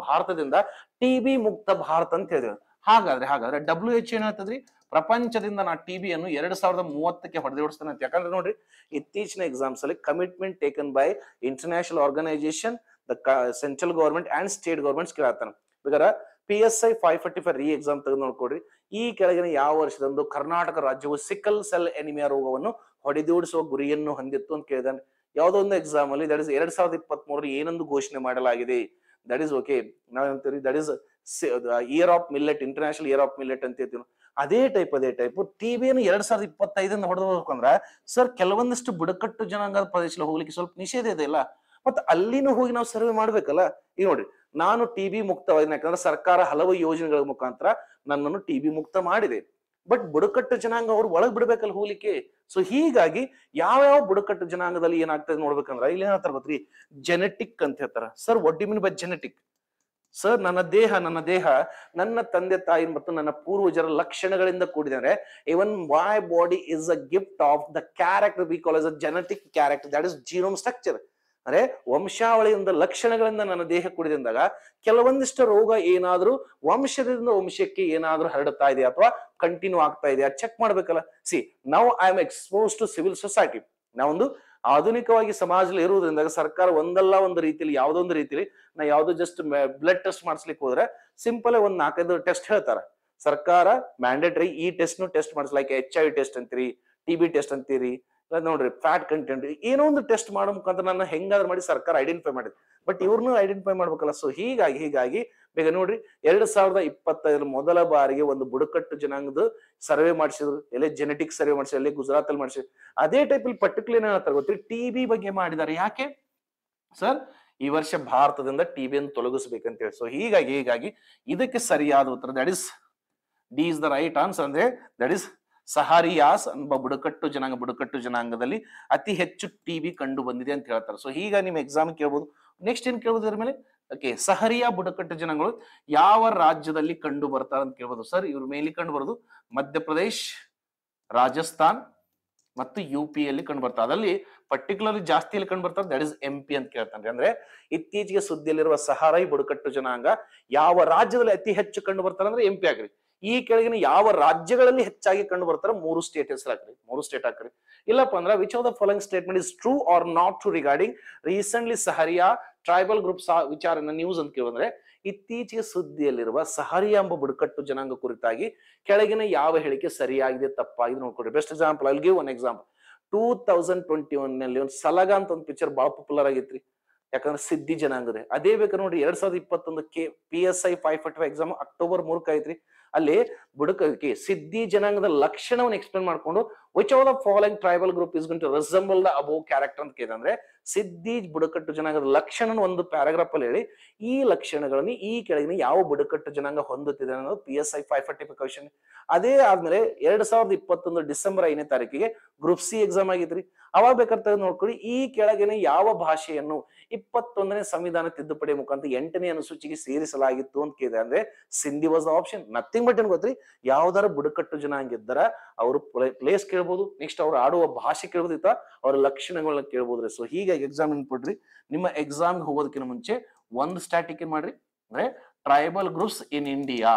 ಭಾರತದಿಂದ TB ಮುಕ್ತ ಭಾರತ ಅಂತ ಹೇಳಿದ್ರು. ಹಾಗಾದ್ರೆ WHO ಏನ್ ಹೇಳ್ತದ್ರಿ? ಪ್ರಪಂಚದಿಂದ ನಾ TB ಅನ್ನು 2030ಕ್ಕೆ ಹೊಡೆದೋಡಿಸ್ತಾನೆ ಅಂತ. ಯಾಕಂದ್ರೆ ನೋಡ್ರಿ ಇತ್ತೀಚಿನ ಎಕ್ಸಾಮ್ಸ್ ಅಲ್ಲಿ commitment taken by international organisation, the central government and state governments ಕೇಳತ್ತಾನ. ಬೇಕಾದ್ರೆ PSI 545 ರೀ ಎಕ್ಸಾಮ್ ತೆಗೆದು ನೋಡ್ಕೊಡ್ರಿ. ಈ ಕೆಳಗಿನ ಯಾವ ವರ್ಷದಂದು ಕರ್ನಾಟಕ ರಾಜ್ಯವು ಸಿಕಲ್ ಸೆಲ್ ಎನಿಮಿಯಾ ರೋಗವನ್ನು ಹೊಡೆದೋಡಿಸುವ ಗುರಿಯನ್ನು ಹೊಂದಿತ್ತು ಅಂತ ಕೇಳಿದಾನೆ. ಯಾವುದೋ ಒಂದು ಎಕ್ಸಾಮ್ ಅಲ್ಲಿ ದಟ್ ಇಸ್ 2023 ಏನೊಂದು ಘೋಷಣೆ ಮಾಡಲಾಗಿದೆ? ದಟ್ ಇಸ್ ಓಕೆ, ನಾವೇಂತೀವಿ that is year of millet, international year of millet ಅಂತ ಹೇಳ್ತೀವಿ. ಅದೇ ಟೈಪ್ TB ಅನ್ನು 2025 ಹೊಡೆದೋಡ್ಕೊಂಡ್ರ ಸರ್ ಕೆಲವೊಂದಿಷ್ಟು ಬುಡಕಟ್ಟು ಜನಾಂಗದ ಪ್ರದೇಶದಲ್ಲಿ ಹೋಗ್ಲಿಕ್ಕೆ ಸ್ವಲ್ಪ ನಿಷೇಧ ಇದೆ ಇಲ್ಲ, ಮತ್ತೆ ಅಲ್ಲಿನೂ ಹೋಗಿ ನಾವು ಸರ್ವೆ ಮಾಡ್ಬೇಕಲ್ಲ. ಈಗ ನೋಡ್ರಿ ನಾನು TB ಮುಕ್ತವಾಗಿ, ಯಾಕಂದ್ರೆ ಸರ್ಕಾರ ಹಲವು ಯೋಜನೆಗಳ ಮುಖಾಂತರ ನನ್ನನ್ನು TB ಮುಕ್ತ ಮಾಡಿದೆ. ಬಟ್ ಬುಡಕಟ್ಟು ಜನಾಂಗ ಅವ್ರು ಒಳಗ್ ಬಿಡ್ಬೇಕಲ್ಲ ಹೋಗ್ಲಿಕ್ಕೆ. ಸೊ ಹೀಗಾಗಿ ಯಾವ ಬುಡಕಟ್ಟು ಜನಾಂಗದಲ್ಲಿ ಏನಾಗ್ತದೆ ನೋಡ್ಬೇಕಂದ್ರ ಇಲ್ಲಿ ಏನಾಗ್ತಾರ ಗೊತ್ತ್ರಿ? ಜೆನೆಟಿಕ್ ಅಂತ ಹೇಳ್ತಾರ. Sir what do you mean by genetic? Sir ನನ್ನ ದೇಹ ನನ್ನ ತಂದೆ ತಾಯಿ ಮತ್ತು ನನ್ನ ಪೂರ್ವಜರ ಲಕ್ಷಣಗಳಿಂದ ಕೂಡಿದೆ. ಅಂದ್ರೆ even my body is a gift of the character we call as a genetic character, that is genome structure. ಅಂದ್ರೆ ವಂಶಾವಳಿಯಿಂದ ಲಕ್ಷಣಗಳಿಂದ ನನ್ನ ದೇಹ ಕುಡಿದಿಂದಾಗ ಕೆಲವೊಂದಿಷ್ಟು ರೋಗ ಏನಾದ್ರೂ ವಂಶದಿಂದ ವಂಶಕ್ಕೆ ಏನಾದ್ರೂ ಹರಡುತ್ತಾ ಇದೆಯಾ ಅಥವಾ ಕಂಟಿನ್ಯೂ ಆಗ್ತಾ ಇದೆಯಾ ಚೆಕ್ ಮಾಡ್ಬೇಕಲ್ಲ. See now I am expose to civil society. ನಾವೊಂದು ಆಧುನಿಕವಾಗಿ ಸಮಾಜದಲ್ಲಿ ಇರುವುದರಿಂದ ಸರ್ಕಾರ ಒಂದಲ್ಲ ಒಂದು ರೀತಿಯಲ್ಲಿ ಯಾವುದೋ ಒಂದು ರೀತಿಯಲ್ಲಿ ನಾ ಯಾವ್ದೋ ಜಸ್ಟ್ ಬ್ಲಡ್ ಟೆಸ್ಟ್ ಮಾಡಿಸ್ಲಿಕ್ಕೆ ಹೋದ್ರೆ ಸಿಂಪಲ್ ಒಂದ್ 4-5 ಟೆಸ್ಟ್ ಹೇಳ್ತಾರ. ಸರ್ಕಾರ ಮ್ಯಾಂಡೇಟರಿ ಈ ಟೆಸ್ಟ್ ಮಾಡಿಸ್ಲೈಕ್ HIV ಟೆಸ್ಟ್ ಅಂತೀರಿ, TB ಟೆಸ್ಟ್ ಅಂತೀರಿ, ನೋಡ್ರಿ ಫ್ಯಾಟ್ ಕಂಟೆಂಟ್ ಏನೋ ಒಂದು ಟೆಸ್ಟ್ ಮಾಡೋ ಮುಖಾಂತರ ನನ್ನ ಹೆಂಗಾದ್ರೂ ಮಾಡಿ ಸರ್ಕಾರ ಐಡೆಂಟಿಫೈ ಮಾಡಿದೆ. ಬಟ್ ಇವ್ರನ್ನೂ ಐಡೆಂಟಿಫೈ ಮಾಡ್ಬೇಕಲ್ಲ. ಸೊ ಹೀಗಾಗಿ ಬೇಗ ನೋಡ್ರಿ 2025 ಮೊದಲ ಬಾರಿಗೆ ಒಂದು ಬುಡಕಟ್ಟು ಜನಾಂಗದ ಸರ್ವೆ ಮಾಡಿಸಿದ್ರು. ಎಲ್ಲೇ ಜೆನೆಟಿಕ್ ಸರ್ವೆ ಮಾಡಿಸಿದ್ರು, ಎಲ್ಲೇ ಗುಜರಾತ್ ಅಲ್ಲಿ ಮಾಡಿಸಿದ್ರು. ಅದೇ ಟೈಪ್ ಇಲ್ಲಿ ಪರ್ಟಿಕ್ಯುಲರ್ ಏನ್ ಹೇಳ್ತಾರೆ ಗೊತ್ತಿ, TB ಬಗ್ಗೆ ಮಾಡಿದ್ದಾರೆ. ಯಾಕೆ ಸರ್? ಈ ವರ್ಷ ಭಾರತದಿಂದ TB ಅನ್ನು ತೊಲಗಿಸ್ಬೇಕಂತ ಹೇಳಿ. ಸೊ ಹೀಗಾಗಿ ಇದಕ್ಕೆ ಸರಿಯಾದ ಉತ್ತರ that is D is the right answer. ಅಂದ್ರೆ ದಟ್ ಇಸ್ ಸಹಾರಿಯಾಸ್ ಎಂಬ ಬುಡಕಟ್ಟು ಜನಾಂಗದಲ್ಲಿ ಅತಿ ಹೆಚ್ಚು TB ಕಂಡು ಬಂದಿದೆ ಅಂತ ಹೇಳ್ತಾರೆ. ಸೊ ಈಗ ನಿಮ್ ಎಕ್ಸಾಮ್ ಕೇಳ್ಬೋದು. ನೆಕ್ಸ್ಟ್ ಏನ್ ಕೇಳ್ಬೋದು ಇದ್ರ ಮೇಲೆ? ಓಕೆ, ಸಹರಿಯಾ ಬುಡಕಟ್ಟು ಜನಾಂಗಗಳು ಯಾವ ರಾಜ್ಯದಲ್ಲಿ ಕಂಡು ಬರ್ತಾರೆ ಅಂತ ಕೇಳ್ಬೋದು. ಸರ್ ಇವ್ರ ಮೇಲೆ ಕಂಡು ಬರೋದು ಮಧ್ಯಪ್ರದೇಶ್, ರಾಜಸ್ಥಾನ್ ಮತ್ತು UP ಯಲ್ಲಿ ಕಂಡು ಬರ್ತಾರೆ. ಅದಲ್ಲಿ ಪರ್ಟಿಕ್ಯುಲರ್ಲಿ ಜಾಸ್ತಿಯಲ್ಲಿ ಕಂಡು ಬರ್ತಾರೆ ದಟ್ ಇಸ್ MP ಅಂತ ಕೇಳ್ತಾನೆ. ಅಂದ್ರೆ ಇತ್ತೀಚೆಗೆ ಸುದ್ದಿಯಲ್ಲಿರುವ ಸಹಾರಾಯಿ ಬುಡಕಟ್ಟು ಜನಾಂಗ ಯಾವ ರಾಜ್ಯದಲ್ಲಿ ಅತಿ ಹೆಚ್ಚು ಕಂಡು ಬರ್ತಾರೆ ಅಂದ್ರೆ MP ಆಗ್ರಿ. ಈ ಕೆಳಗಿನ ಯಾವ ರಾಜ್ಯಗಳಲ್ಲಿ ಹೆಚ್ಚಾಗಿ ಕಂಡು ಬರ್ತಾರೆ 3 ಸ್ಟೇಟ್ ಹೆಸರು ಹಾಕ್ರಿ. 3 ಸ್ಟೇಟ್ ಹಾಕ್ರಿ. ಇಲ್ಲಪ್ಪ ಅಂದ್ರೆ which of the following statement is true or not true regarding recently Sahariya tribal groups ವಿಚಾರನ ನ್ಯೂಸ್ ಅಂತ ಕೇಳಿದ್ರೆ ಇತ್ತೀಚೆಗೆ ಸುದ್ದಿಯಲ್ಲಿರುವ ಸಹರಿಯಾ ಎಂಬ ಬುಡಕಟ್ಟು ಜನಾಂಗ ಕುರಿತಾಗಿ ಕೆಳಗಿನ ಯಾವ ಹೇಳಿಕೆ ಸರಿಯಾಗಿದೆ ತಪ್ಪಾಗಿದೆ ನೋಡ್ಕೊಡ್ರಿ. Best example I will give one example. 2021 ನಲ್ಲಿ ಒಂದು ಸಲಗ ಅಂತ ಒಂದು ಪಿಕ್ಚರ್ ಬಹಳ ಪಾಪ್ಯುಲರ್ ಆಗಿತ್ರಿ. ಯಾಕಂದ್ರೆ ಸಿದ್ಧಿ ಜನಾಂಗದ ಅದೇ ಬೇಕು ನೋಡ್ರಿ. 2021 PSI 545 ಎಕ್ಸಾಮ್ ಅಕ್ಟೋಬರ್ 3 ಐತ್ರಿ. ಅಲ್ಲಿ ಬುಡಕಕ್ಕೆ ಸಿದ್ಧಿ ಜನಾಂಗದ ಲಕ್ಷಣವನ್ನು ಎಕ್ಸ್ಪ್ಲೇನ್ ಮಾಡ್ಕೊಂಡು which of the following tribal group is going to resemble the above character ಅಂತ ಕೇಳಿದ್ರೆ ಅಂದ್ರೆ ಸಿದ್ಧಿ ಬುಡಕಟ್ಟು ಜನಾಂಗದ ಲಕ್ಷಣ ಒಂದು ಪ್ಯಾರಾಗ್ರಾಫ್ ಅಲ್ಲಿ ಹೇಳಿ ಈ ಲಕ್ಷಣಗಳನ್ನು ಈ ಕೆಳಗಿನ ಯಾವ ಬುಡಕಟ್ಟು ಜನಾಂಗ ಹೊಂದುತ್ತಿದೆ ಅನ್ನೋದು PSI 545 ಕ್ವಶನ್. ಅದೇ ಆದ್ಮೇಲೆ 2021 ಡಿಸೆಂಬರ್ 5ನೇ ತಾರೀಕಿಗೆ ಗ್ರೂಪ್ C ಎಕ್ಸಾಮ್ ಆಗಿದ್ರಿ. ಅವಾಗ ಬೇಕಾದ್ರೆ ನೋಡ್ಕೊಳ್ಳಿ ಈ ಕೆಳಗಿನ ಯಾವ ಭಾಷೆಯನ್ನು 21ನೇ ಸಂವಿಧಾನ ತಿದ್ದುಪಡಿ ಮುಖಾಂತರ 8ನೇ ಅನುಸೂಚಿಗೆ ಸೇರಿಸಲಾಗಿತ್ತು ಅಂತ ಕೇಳಿದೆ. ಅಂದ್ರೆ Sindhi was the option. Nothing but ಏನ್ ಗೊತ್ತ್ರಿ, ಯಾವ್ದಾರ ಬುಡಕಟ್ಟು ಜನಾಂಗ ಇದ್ದಾರ ಅವ್ರ ಪ್ಲೇಸ್ ಕೇಳ್ಬೋದು, ನೆಕ್ಸ್ಟ್ ಅವ್ರು ಆಡುವ ಭಾಷೆ ಕೇಳ್ಬೋದು, ಇತ್ತ ಅವ್ರ ಲಕ್ಷಣಗಳನ್ನ ಕೇಳ್ಬೋದ್ರಿ. ಸೊ ಹೀಗಾಗಿ ಎಕ್ಸಾಮ್ ಕೊಡ್ರಿ. ನಿಮ್ಮ ಎಕ್ಸಾಮ್ ಹೋಗೋದಕ್ಕಿಂತ ಮುಂಚೆ ಒಂದು ಸ್ಟ್ಯಾಟಿಕ್ ಏನ್ ಮಾಡ್ರಿ ಅಂದ್ರೆ ಟ್ರೈಬಲ್ ಗ್ರೂಪ್ಸ್ ಇನ್ ಇಂಡಿಯಾ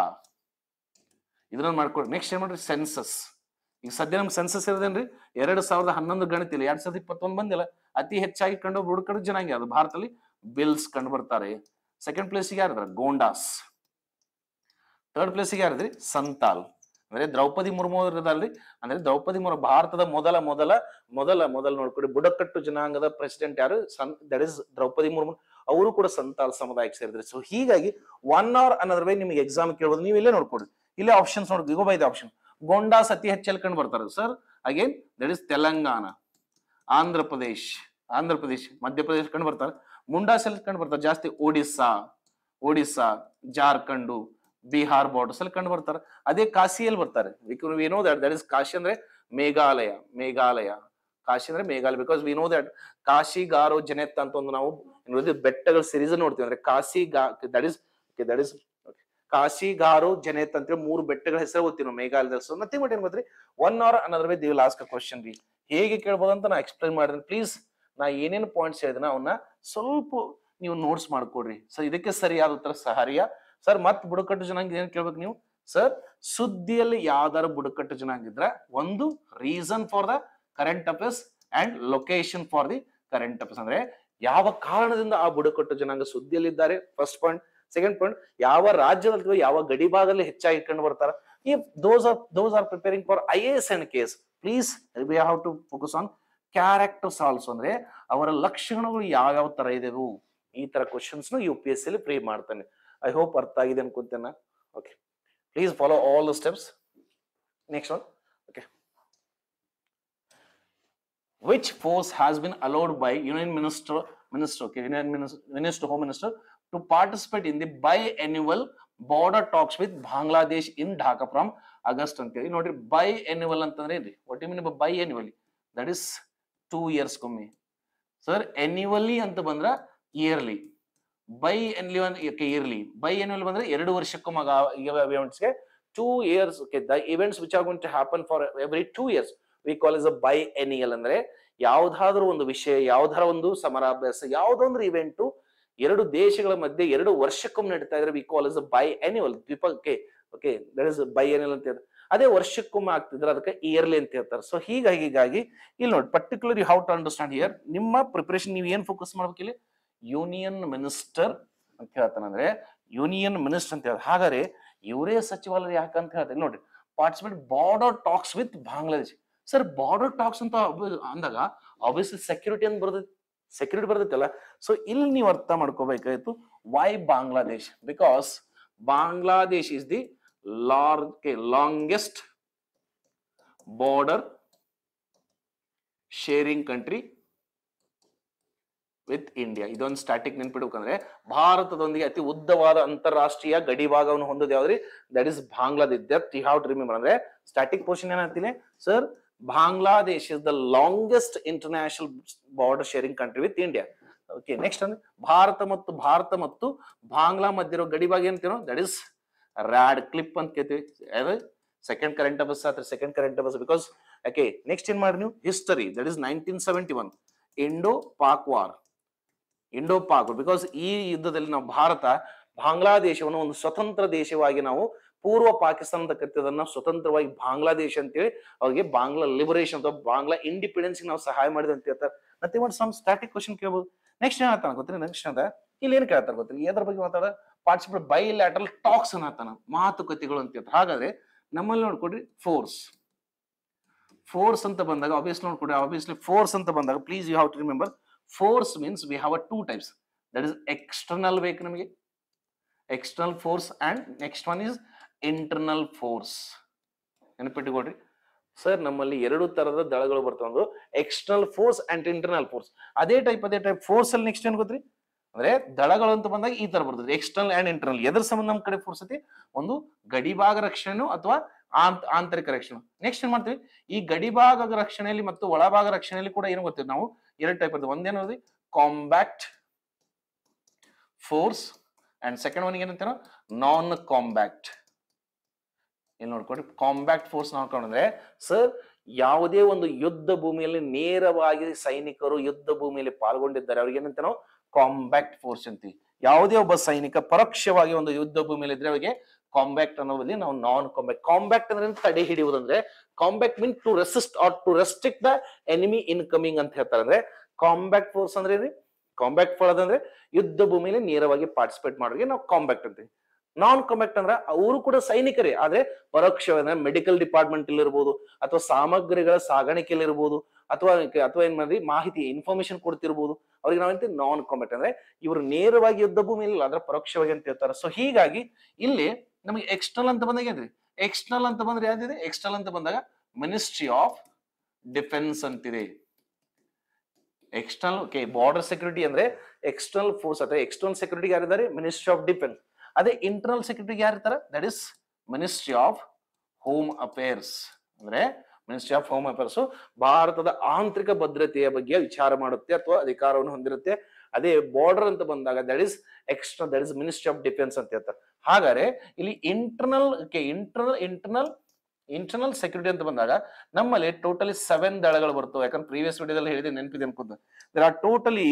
ಇದನ್ನ ಮಾಡ್ಕೊಡ್ರಿ. ನೆಕ್ಸ್ಟ್ ಏನ್ ಮಾಡ್ರಿ ಸೆನ್ಸಸ್. ಈಗ ಸದ್ಯ ನಮ್ ಸೆನ್ಸಸ್ ಇರೋದೇನ್ರಿ 2011 ಗಣಿತ ಇಲ್ಲ, 2021 ಬಂದಿಲ್ಲ. ಅತಿ ಹೆಚ್ಚಾಗಿ ಕಂಡು ಬುಡಕಟ್ಟು ಜನಾಂಗ ಅದು ಭಾರತದಲ್ಲಿ ಬಿಲ್ಸ್ ಕಂಡು ಬರ್ತಾರೆ. ಸೆಕೆಂಡ್ ಪ್ಲೇಸ್ಗೆ ಯಾರಿದಾರ? ಗೋಂಡಾಸ್. ಥರ್ಡ್ ಪ್ಲೇಸ್ಗೆ ಯಾರಿದ್ರಿ? ಸಂತಾಲ್. ಅಂದ್ರೆ ದ್ರೌಪದಿ ಮುರ್ಮು ಇರೋದಲ್ರಿ. ಅಂದ್ರೆ ದ್ರೌಪದಿ ಮುರ್ಮು ಭಾರತದ ಮೊದಲ ನೋಡ್ಕೊಡಿ ಬುಡಕಟ್ಟು ಜನಾಂಗದ ಪ್ರೆಸಿಡೆಂಟ್ ಯಾರು? That is Draupadi Murmu. ಅವರು ಕೂಡ ಸಂತಾಲ್ ಸಮುದಾಯಕ್ಕೆ ಸೇರಿದ್ರಿ. ಸೊ ಹೀಗಾಗಿ 1 ಅವರ್ ಅನ್ನೋದ್ರ ಬಗ್ಗೆ ನಿಮ್ಗೆ ಎಕ್ಸಾಮ್ ಕೇಳ್ಬೋದು. ನೀವು ಇಲ್ಲೇ ನೋಡ್ಕೊಡಿ, ಇಲ್ಲೇ ಆಪ್ಷನ್ಸ್ ನೋಡಿ. Go by the option. Gonds ಅತಿ ಹೆಚ್ಚಲ್ಲಿ ಕಂಡು ಬರ್ತಾರೆ sir. Again that is Telangana, Andhra Pradesh, Madhya Pradesh ಕಂಡು ಬರ್ತಾರೆ. ಮುಂಡಾಸ್ ಎಲ್ಲಿ ಕಂಡು ಬರ್ತಾರೆ ಜಾಸ್ತಿ? ಒಡಿಸ್ಸಾ, ಜಾರ್ಖಂಡ್, ಬಿಹಾರ್ ಬಾರ್ಡರ್ಸ್ ಅಲ್ಲಿ ಕಂಡು ಬರ್ತಾರೆ. ಅದೇ ಕಾಶಿಯಲ್ಲಿ ಬರ್ತಾರೆ. We know that is Khasi ಅಂದ್ರೆ ಮೇಘಾಲಯ. ಕಾಶಿ ಅಂದ್ರೆ Meghalaya. Because we know that Khasi, Garo, Jaintia ಅಂತ ಒಂದು ನಾವು ಬೆಟ್ಟಗಳ ಸಿರೀಸ್ ನೋಡ್ತೀವಿ. ಅಂದ್ರೆ ದಟ್ ಇಸ್ ಕಾಶಿ, ಗಾರೋ, ಜನೆತ್ ಅಂತ 3 ಬೆಟ್ಟಗಳ ಹೆಸರು ಓದ್ತೀವಿ ನಾವು ಮೇಘಾಲಯದಲ್ಲಿ. ಸೊ ನಥಿಂಗ್ ಬಟ್ ಏನ್ ಗೊತ್ತ್ರಿ 1 ಅವರ್ ಅನ್ನೋದ್ರ ಬಗ್ಗೆ ದಿವ್ ಲಾಸ್ಟ್ ಕ್ವಶನ್ ರೀ. ಹೇಗೆ ಕೇಳ್ಬೋದು ಅಂತ ನಾ ಎಕ್ಸ್ಪ್ಲೈನ್ ಮಾಡಿದ್ರೆ ಪ್ಲೀಸ್ ನಾ ಏನೇನು ಪಾಯಿಂಟ್ಸ್ ಹೇಳಿದ್ರೆ ಅವನ್ನ ಸ್ವಲ್ಪ ನೀವು ನೋಟ್ಸ್ ಮಾಡ್ಕೊಡ್ರಿ. ಸೊ ಇದಕ್ಕೆ ಸರಿಯಾದ ಉತ್ತರ ಸಹರಿಯಾ. ಸರ್ ಮತ್ ಬುಡಕಟ್ಟು ಜನಾಂಗ ಏನ್ ಕೇಳ್ಬೇಕು ನೀವು? ಸರ್ ಸುದ್ದಿಯಲ್ಲಿ ಯಾವ್ದಾರ ಬುಡಕಟ್ಟು ಜನಾಂಗ ಇದ್ರೆ ಒಂದು reason for the current affairs and location for the current affairs. ಅಂದ್ರೆ ಯಾವ ಕಾರಣದಿಂದ ಆ ಬುಡಕಟ್ಟು ಜನಾಂಗ ಸುದ್ದಿಯಲ್ಲಿದ್ದಾರೆ ಫಸ್ಟ್ ಪಾಯಿಂಟ್. ಸೆಕೆಂಡ್ ಪಾಯಿಂಟ್, ಯಾವ ರಾಜ್ಯದಲ್ಲಿ ಅಥವಾ ಯಾವ ಗಡಿ ಭಾಗದಲ್ಲಿ ಹೆಚ್ಚಾಗಿ ಕಂಡು ಬರ್ತಾರ. If those are preparing for IAS and KS, please we have to focus on characters also. ಅಂದ್ರೆ ಅವರ ಲಕ್ಷಣಗಳು ಯಾವ ತರ ಇದೆವು, ಈ ತರ ಕ್ವಶನ್ಸ್ UPSC ಅಲ್ಲಿ ಫ್ರೀ ಮಾಡ್ತಾನೆ. ಐ ಹೋಪ್ ಅರ್ಥ ಆಗಿದೆ ಅನ್ಕೊಂತೇನೆ. Okay, please follow all the steps. Next one. Okay, which force has been allowed by Union Minister, Home Minister to participate in the biannual border talks with Bangladesh in Dhaka from August ಅಂತೇಳಿ ನೋಡ್ರಿ. biannual ಅಂತಂದ್ರೆ ಏನ್ರಿ? What you mean by biannually? That is 2 years ಕೊಮ್ಮೆ. ಸರ್ annually ಅಂತ ಬಂದ್ರ ಇಯರ್ಲಿ, ಇಯರ್ಲಿ. biannual ಬಂದ್ರೆ 2 ವರ್ಷಕ್ಕೊಮ್ಮೆ events ಗೆ 2 years. Okay, the events which are going to happen for every 2 years we call is a biennial. ಅಂದ್ರೆ ಯಾವ್ದಾದ್ರು ಒಂದು ವಿಷಯ, ಯಾವ್ದಾರ ಒಂದು ಸಮರಾಭ್ಯಾಸ, ಯಾವ್ದೊಂದು ಇವೆಂಟು ಎರಡು ದೇಶಗಳ ಮಧ್ಯೆ 2 ವರ್ಷಕ್ಕೊಮ್ಮೆ ನಡೀತಾ ಇದ್ರೆ we call is a biennial. Okay okay, that is biennial ಅಂತ ಹೇಳ್ತಾರೆ. ಅದೇ ವರ್ಷಕ್ಕೊಮ್ಮೆ ಆಗ್ತಿದ್ರೆ ಅದಕ್ಕೆ ಇಯರ್ಲಿ ಅಂತ ಹೇಳ್ತಾರೆ. ಸೊ ಹೀಗಾಗಿ ಇಲ್ಲಿ ನೋಡಿ particular how to understand here. ನಿಮ್ಮ ಪ್ರಿಪರೇಷನ್ ನೀವು ಏನ್ ಫೋಕಸ್ ಮಾಡ್ಬೇಕು ಇಲ್ಲಿ, ಯೂನಿಯನ್ ಮಿನಿಸ್ಟರ್ ಅಂತ ಹೇಳ್ತಾನಂದ್ರೆ ಯೂನಿಯನ್ ಮಿನಿಸ್ಟರ್ ಅಂತ ಹೇಳ. ಹಾಗಾದ್ರೆ ಇವರೇ ಸಚಿವಾಲಯ ಯಾಕಂತ ಹೇಳ್ತಾರೆ ನೋಡ್ರಿ, participate border talks with Bangladesh. Sir border talks ಅಂತ ಅಂದಾಗ ಆಬ್ವಿಯಸ್ಲಿ ಸೆಕ್ಯೂರಿಟಿ ಅಂತ ಬರ್ತೈತಿ, ಸೆಕ್ಯೂರಿಟಿ ಬರ್ತೈತಲ್ಲ. ಸೊ ಇಲ್ಲಿ ನೀವು ಅರ್ಥ ಮಾಡ್ಕೋಬೇಕಾಯ್ತು why Bangladesh, because Bangladesh is the longest border sharing country with India. ಇದೊಂದು ಸ್ಟಾಟಿಕ್ ನೆನ್ಪಿಡ್ಬೇಕಂದ್ರೆ ಭಾರತದೊಂದಿಗೆ ಅತಿ ಉದ್ದವಾದ ಅಂತಾರಾಷ್ಟ್ರೀಯ ಗಡಿ ಭಾಗವನ್ನು ಹೊಂದೋದು ಯಾವ್ದ್ರಿ, that is Bangladesh. That you have to remember. ಅಂದ್ರೆ ಸ್ಟಾಟಿಕ್ ಪೋರ್ಷನ್ ಏನಾಗ್ತಿದೆ sir, Bangladesh is the longest international border sharing country with India. Okay, next ಅಂದ್ರೆ ಭಾರತ ಮತ್ತು ಬಾಂಗ್ಲಾ ಮಧ್ಯೆ ಇರೋ ಗಡಿ ಭಾಗ ಏನಂತೀನೋ ದಟ್ ಇಸ್ ರಾಡ್ ಕ್ಲಿಪ್ ಅಂತ ಕೇಳ್ತೀವಿ. ಸೆಕೆಂಡ್ ಕರೆಂಟ್ ಅಫೇರ್ಸ್ ಆದ್ರೆ second current affairs because okay. Next ಏನ್ ಮಾಡಿ ನೀವು history, that is 1971 Indo Pak war. Indo Pak, because ಈ ಯುದ್ಧದಲ್ಲಿ ನಾವು ಭಾರತ ಬಾಂಗ್ಲಾದೇಶವನ್ನು ಒಂದು ಸ್ವತಂತ್ರ ದೇಶವಾಗಿ ನಾವು ಪೂರ್ವ ಪಾಕಿಸ್ತಾನದ ಕತ್ತಿದನ್ನ ಸ್ವತಂತ್ರವಾಗಿ ಬಾಂಗ್ಲಾದೇಶ ಅಂತೇಳಿ ಅವ್ರಿಗೆ ಬಾಂಗ್ಲಾ ಲಿಬರೇಷನ್ ಅಥವಾ ಬಾಂಗ್ಲಾ ಇಂಡಿಪೆಂಡೆನ್ಸ್ ನಾವು ಸಹಾಯ ಮಾಡಿದೆ ಅಂತ ಹೇಳ್ತಾರೆ. ಮತ್ತೆ ಮಾಡಿ ಸಮ್ ಸ್ಟಾಟಿಕ್ ಕ್ವಶನ್ ಕೇಳ್ಬೋದು. ನೆಕ್ಸ್ಟ್ ಏನ್ ಹೇಳ್ತಾನ ಗೊತ್ತೀನಿ, ನೆಕ್ಸ್ಟ್ ಅಂತ ಇಲ್ಲಿ ಏನ್ ಕೇಳ್ತಾರೆ ಗೊತ್ತೀನಿ, ಎದ್ರ ಬಗ್ಗೆ ಮಾತಾಡ, ಪಾರ್ಟಿಸಿಪೇಟ್ ಬೈಲ್ಯಾಟರಲ್ ಟಾಕ್ಸ್ ಅನ್ನ ಹೇಳ್ತಾನ, ಮಾತುಕತೆಗಳು ಅಂತ ಹೇಳ್ತಾರೆ. ಹಾಗಾದ್ರೆ ನಮ್ಮಲ್ಲಿ ನೋಡ್ಕೊಡ್ರಿ ಫೋರ್ಸ್ ಅಂತ ಬಂದಾಗ ಆಬ್ವಿಯಸ್ಲಿ ಫೋರ್ಸ್ ಅಂತ ಬಂದಾಗ please you have to remember force means we have a two types, that is external ಬೇಕು ನಮಗೆ external force and next one is internal force. ನೆನಪಿಟ್ಟುಕೊಳ್ಳ್ರಿ ಸರ್, ನಮ್ಮಲ್ಲಿ 2 ತರದ ದಳಗಳು ಬರ್ತವೆ, ಒಂದು external force and internal force. ಅದೇ ಟೈಪ್ ಫೋರ್ಸ್ ಅಲ್ಲಿ ನೆಕ್ಸ್ಟ್ ಏನ್ ಗೊತ್ತ್ರಿ, ಅಂದ್ರೆ ದಳಗಳು ಅಂತ ಬಂದಾಗ ಈ ತರ ಬರ್ತದೆ ಎಕ್ಸ್ಟರ್ನಲ್ ಅಂಡ್ ಇಂಟರ್ನಲ್. ಎದ್ರ ಸಂಬಂಧ ನಮ್ಮ ಕಡೆ ಫೋರ್ಸ್ ಐತಿ, ಒಂದು ಗಡಿಭಾಗ ರಕ್ಷಣೆ ಅಥವಾ ಆಂತರಿಕ ರಕ್ಷಣೆ. ನೆಕ್ಸ್ಟ್ ಏನ್ ಮಾಡ್ತೀವಿ, ಈ ಗಡಿಭಾಗ ರಕ್ಷಣೆಯಲ್ಲಿ ಮತ್ತು ಒಳಭಾಗ ರಕ್ಷಣೆಯಲ್ಲಿ ಕೂಡ ಏನು ಗೊತ್ತಿದೆ ನಾವು 2 ಟೈಪ್ ಇರ್ತದೆ. ಒಂದೇನೋದಿ combat force and second one ಏನಂತೀರ ನಾನ್ ಕಾಂಬ್ಯಾಕ್ಟ್. ಇಲ್ಲಿ ನೋಡ್ಕೊಡಿ, ಕಾಂಬ್ಯಾಕ್ಟ್ ಫೋರ್ಸ್ ನೋಡ್ಕೊಂಡ್ರೆ ಸರ್ ಯಾವುದೇ ಒಂದು ಯುದ್ಧ ಭೂಮಿಯಲ್ಲಿ ನೇರವಾಗಿ ಸೈನಿಕರು ಯುದ್ಧ ಭೂಮಿಯಲ್ಲಿ ಪಾಲ್ಗೊಂಡಿದ್ದಾರೆ ಅವ್ರಿಗೆ ಏನಂತ ನಾವು ಕಾಂಬ್ಯಾಕ್ಟ್ ಫೋರ್ಸ್ ಅಂತೀವಿ. ಯಾವುದೇ ಒಬ್ಬ ಸೈನಿಕ ಪರೋಕ್ಷವಾಗಿ ಒಂದು ಯುದ್ಧ ಭೂಮಿಯಲ್ಲಿ ಇದ್ರೆ ಅವರಿಗೆ ಕಾಂಬ್ಯಾಕ್ಟ್ ಅನ್ನೋದಲ್ಲಿ ನಾವು ನಾನ್ ಕಾಂಬ್ಯಾಕ್ಟ್. ಕಾಂಬ್ಯಾಕ್ಟ್ ಅಂದ್ರೆ ತಡೆ ಹಿಡಿಯುವುದಂದ್ರೆ, combat mean to resist or to restrict the enemy incoming ಅಂತ ಹೇಳ್ತಾರೆ. ಅಂದ್ರೆ ಕಾಂಬ್ಯಾಕ್ಟ್ ಫೋರ್ಸ್ ಅಂದ್ರೆ ಕಾಂಬ್ಯಾಕ್ಟ್ ಫೋರ್ಸ್ ಅಂದ್ರೆ ಯುದ್ಧ ಭೂಮಿಯಲ್ಲಿ ನೇರವಾಗಿ ಪಾರ್ಟಿಸಿಪೇಟ್ ಮಾಡೋರಿಗೆ ನಾವು ಕಾಂಬ್ಯಾಕ್ಟ್ ಅಂತೀವಿ. ನಾನ್ ಕಾಂಬ್ಯಾಕ್ಟ್ ಅಂದ್ರೆ ಅವರು ಕೂಡ ಸೈನಿಕರೇ, ಆದ್ರೆ ಪರೋಕ್ಷವಾಗಿ ಮೆಡಿಕಲ್ ಡಿಪಾರ್ಟ್ಮೆಂಟ್ ಅಲ್ಲಿ ಇರ್ಬೋದು, ಅಥವಾ ಸಾಮಗ್ರಿಗಳ ಸಾಗಾಣಿಕೆಯಲ್ಲಿ ಇರ್ಬೋದು, ಅಥವಾ ಏನ್ ಮಾಡಿ ಮಾಹಿತಿ ಇನ್ಫಾರ್ಮೇಶನ್ ಕೊಡ್ತಿರ್ಬೋದು, ಅವ್ರಿಗೆ ನಾವಂತ ನಾನ್ ಕಾಂಬ್ಯಾಕ್ಟ್. ಅಂದ್ರೆ ಇವರು ನೇರವಾಗಿ ಯುದ್ಧ ಭೂಮಿಯಲ್ಲಿ ಆದ್ರೆ ಪರೋಕ್ಷವಾಗಿ ಅಂತ ಹೇಳ್ತಾರೆ. ಸೊ ಹೀಗಾಗಿ ಇಲ್ಲಿ ನಮಗೆ ಎಕ್ಸ್ಟರ್ನಲ್ ಅಂತ ಬಂದಾಗ ಏನ್ರಿ, ಎಕ್ಸ್ಟರ್ನಲ್ ಅಂತ ಬಂದ್ರೆ ಯಾವ್ದಿದೆ, ಎಕ್ಸ್ಟರ್ನಲ್ ಅಂತ ಬಂದಾಗ ಮಿನಿಸ್ಟ್ರಿ ಆಫ್ ಡಿಫೆನ್ಸ್ ಅಂತಿದೆ. ಎಕ್ಸ್ಟರ್ನಲ್ ಓಕೆ, ಬಾರ್ಡರ್ ಸೆಕ್ಯೂರಿಟಿ ಅಂದ್ರೆ ಎಕ್ಸ್ಟರ್ನಲ್ ಫೋರ್ಸ್ ಅಥವಾ ಎಕ್ಸ್ಟರ್ನಲ್ ಸೆಕ್ಯೂರಿಟಿ ಯಾರಿದ್ದಾರೆ, ಮಿನಿಸ್ಟ್ರಿ ಆಫ್ ಡಿಫೆನ್ಸ್. ಅದೇ ಇಂಟರ್ನಲ್ ಸೆಕ್ಯೂರಿಟಿ ಯಾರಿರ್ತಾರೆ, that is ministry of home affairs. ಅಂದ್ರೆ ಮಿನಿಸ್ಟ್ರಿ ಆಫ್ ಹೋಮ್ ಅಫೇರ್ಸ್ ಭಾರತದ ಆಂತರಿಕ ಭದ್ರತೆಯ ಬಗ್ಗೆ ವಿಚಾರ ಮಾಡುತ್ತೆ ಅಥವಾ ಅಧಿಕಾರವನ್ನು ಹೊಂದಿರುತ್ತೆ. ಅದೇ ಬಾರ್ಡರ್ ಅಂತ ಬಂದಾಗ that is external, that is ministry of defence ಅಂತ ಹೇಳ್ತಾರೆ. ಹಾಗಾದ್ರೆ ಇಲ್ಲಿ ಇಂಟರ್ನಲ್ ಸೆಕ್ಯೂರಿಟಿ ಅಂತ ಬಂದಾಗ ನಮ್ಮಲ್ಲಿ ಟೋಟಲಿ 7 ದಳಗಳು ಬರ್ತವೆ. ಯಾಕಂದ್ರೆ ಪ್ರೀವಿಯಸ್ ವಿಡಿಯೋದಲ್ಲಿ ಹೇಳಿದೆ, ನೆನಪಿದೆ ಅನ್ಕೊಂತ. There are totally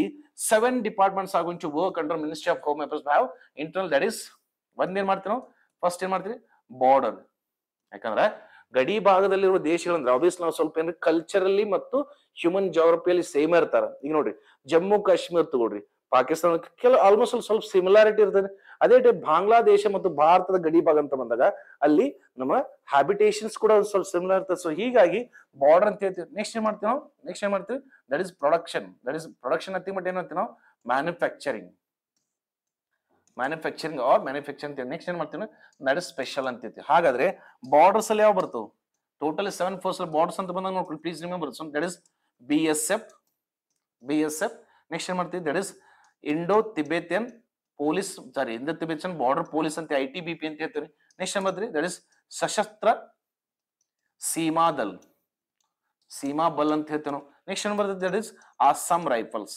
7 departments are going to work under ministry of home affairs. Have internal, that is ಒಂದೇನ್ ಮಾಡ್ತೀವಿ ನಾವು, ಫಸ್ಟ್ ಏನ್ ಮಾಡ್ತೀವಿ ಬಾರ್ಡರ್. ಯಾಕಂದ್ರೆ ಗಡಿ ಭಾಗದಲ್ಲಿರುವ ದೇಶಗಳಂದ್ರೆ ಆಬ್ವಿಯಸ್ ನಾವು ಸ್ವಲ್ಪ ಏನ್ರಿ ಕಲ್ಚರಲಿ ಮತ್ತು ಹ್ಯೂಮನ್ ಜಾಗ್ರಫಿಯಲ್ಲಿ ಸೇಮ್ ಇರ್ತಾರ. ಈಗ ನೋಡ್ರಿ ಜಮ್ಮು ಕಾಶ್ಮೀರ್ ತಗೊಳ್ರಿ, ಪಾಕಿಸ್ತಾನ ಕೆಲವು ಆಲ್ಮೋಸ್ಟ್ ಸ್ವಲ್ಪ ಸಿಮಿಲಾರಿಟಿ ಇರ್ತದೆ. ಅದೇ ಟೈಪ್ ಬಾಂಗ್ಲಾದೇಶ ಮತ್ತು ಭಾರತದ ಗಡಿ ಭಾಗ ಅಂತ ಬಂದಾಗ ಅಲ್ಲಿ ನಮ್ಮ ಹ್ಯಾಬಿಟೇಷನ್ಸ್ ಕೂಡ ಸ್ವಲ್ಪ ಸಿಮಿಲರ್ ಇರ್ತದೆ. ಸೊ ಹೀಗಾಗಿ ಬಾರ್ಡರ್ ಅಂತ ಹೇಳ್ತೀವಿ. ನೆಕ್ಸ್ಟ್ ಏನ್ ಮಾಡ್ತೀವಿ ನಾವು, ದಟ್ ಇಸ್ ಪ್ರೊಡಕ್ಷನ್. ಅಂತೀವಿ. ಬಟ್ ಏನಂತೀವಿ ನಾವು ಮ್ಯಾನುಫ್ಯಾಕ್ಚರಿಂಗ್ ಅಂತ. ನೆಕ್ಸ್ಟ್ ಏನ್ ಮಾಡ್ತೀವಿ, ದಟ್ ಇಸ್ ಸ್ಪೆಷಲ್ ಅಂತ ಹೇಳ್ತೀವಿ. ಹಾಗಾದ್ರೆ ಬಾರ್ಡರ್ಸ್ ಅಲ್ಲಿ ಯಾವ ಬರ್ತವೆ, ಟೋಟಲಿ 7 ಫೋರ್ಸ್ ಬಾರ್ಡರ್ಸ್ ಅಂತ ಬಂದಾಗ ನೋಡ್ಕೊಳ್ಳಿ, please remember. That is BSF. Next ಏನ್ ಮಾಡ್ತೀವಿ, that is Indo Tibetan border police ಅಂತ ITBP ಅಂತ ಹೇಳ್ತೀವಿ. ನೆಕ್ಸ್ಟ್ ಏನ್ ಮಾಡ್ತೀವಿ, ದಟ್ ಇಸ್ ಸಶಸ್ತ್ರ ಸೀಮಾ ಬಲ್ ಅಂತ ಹೇಳ್ತೇವೆ ನಾವು. ನೆಕ್ಸ್ಟ್ ಏನ್ ಬರ್ತದೆ, ದಟ್ ಇಸ್ ಅಸ್ಸಾಂ ರೈಫಲ್ಸ್.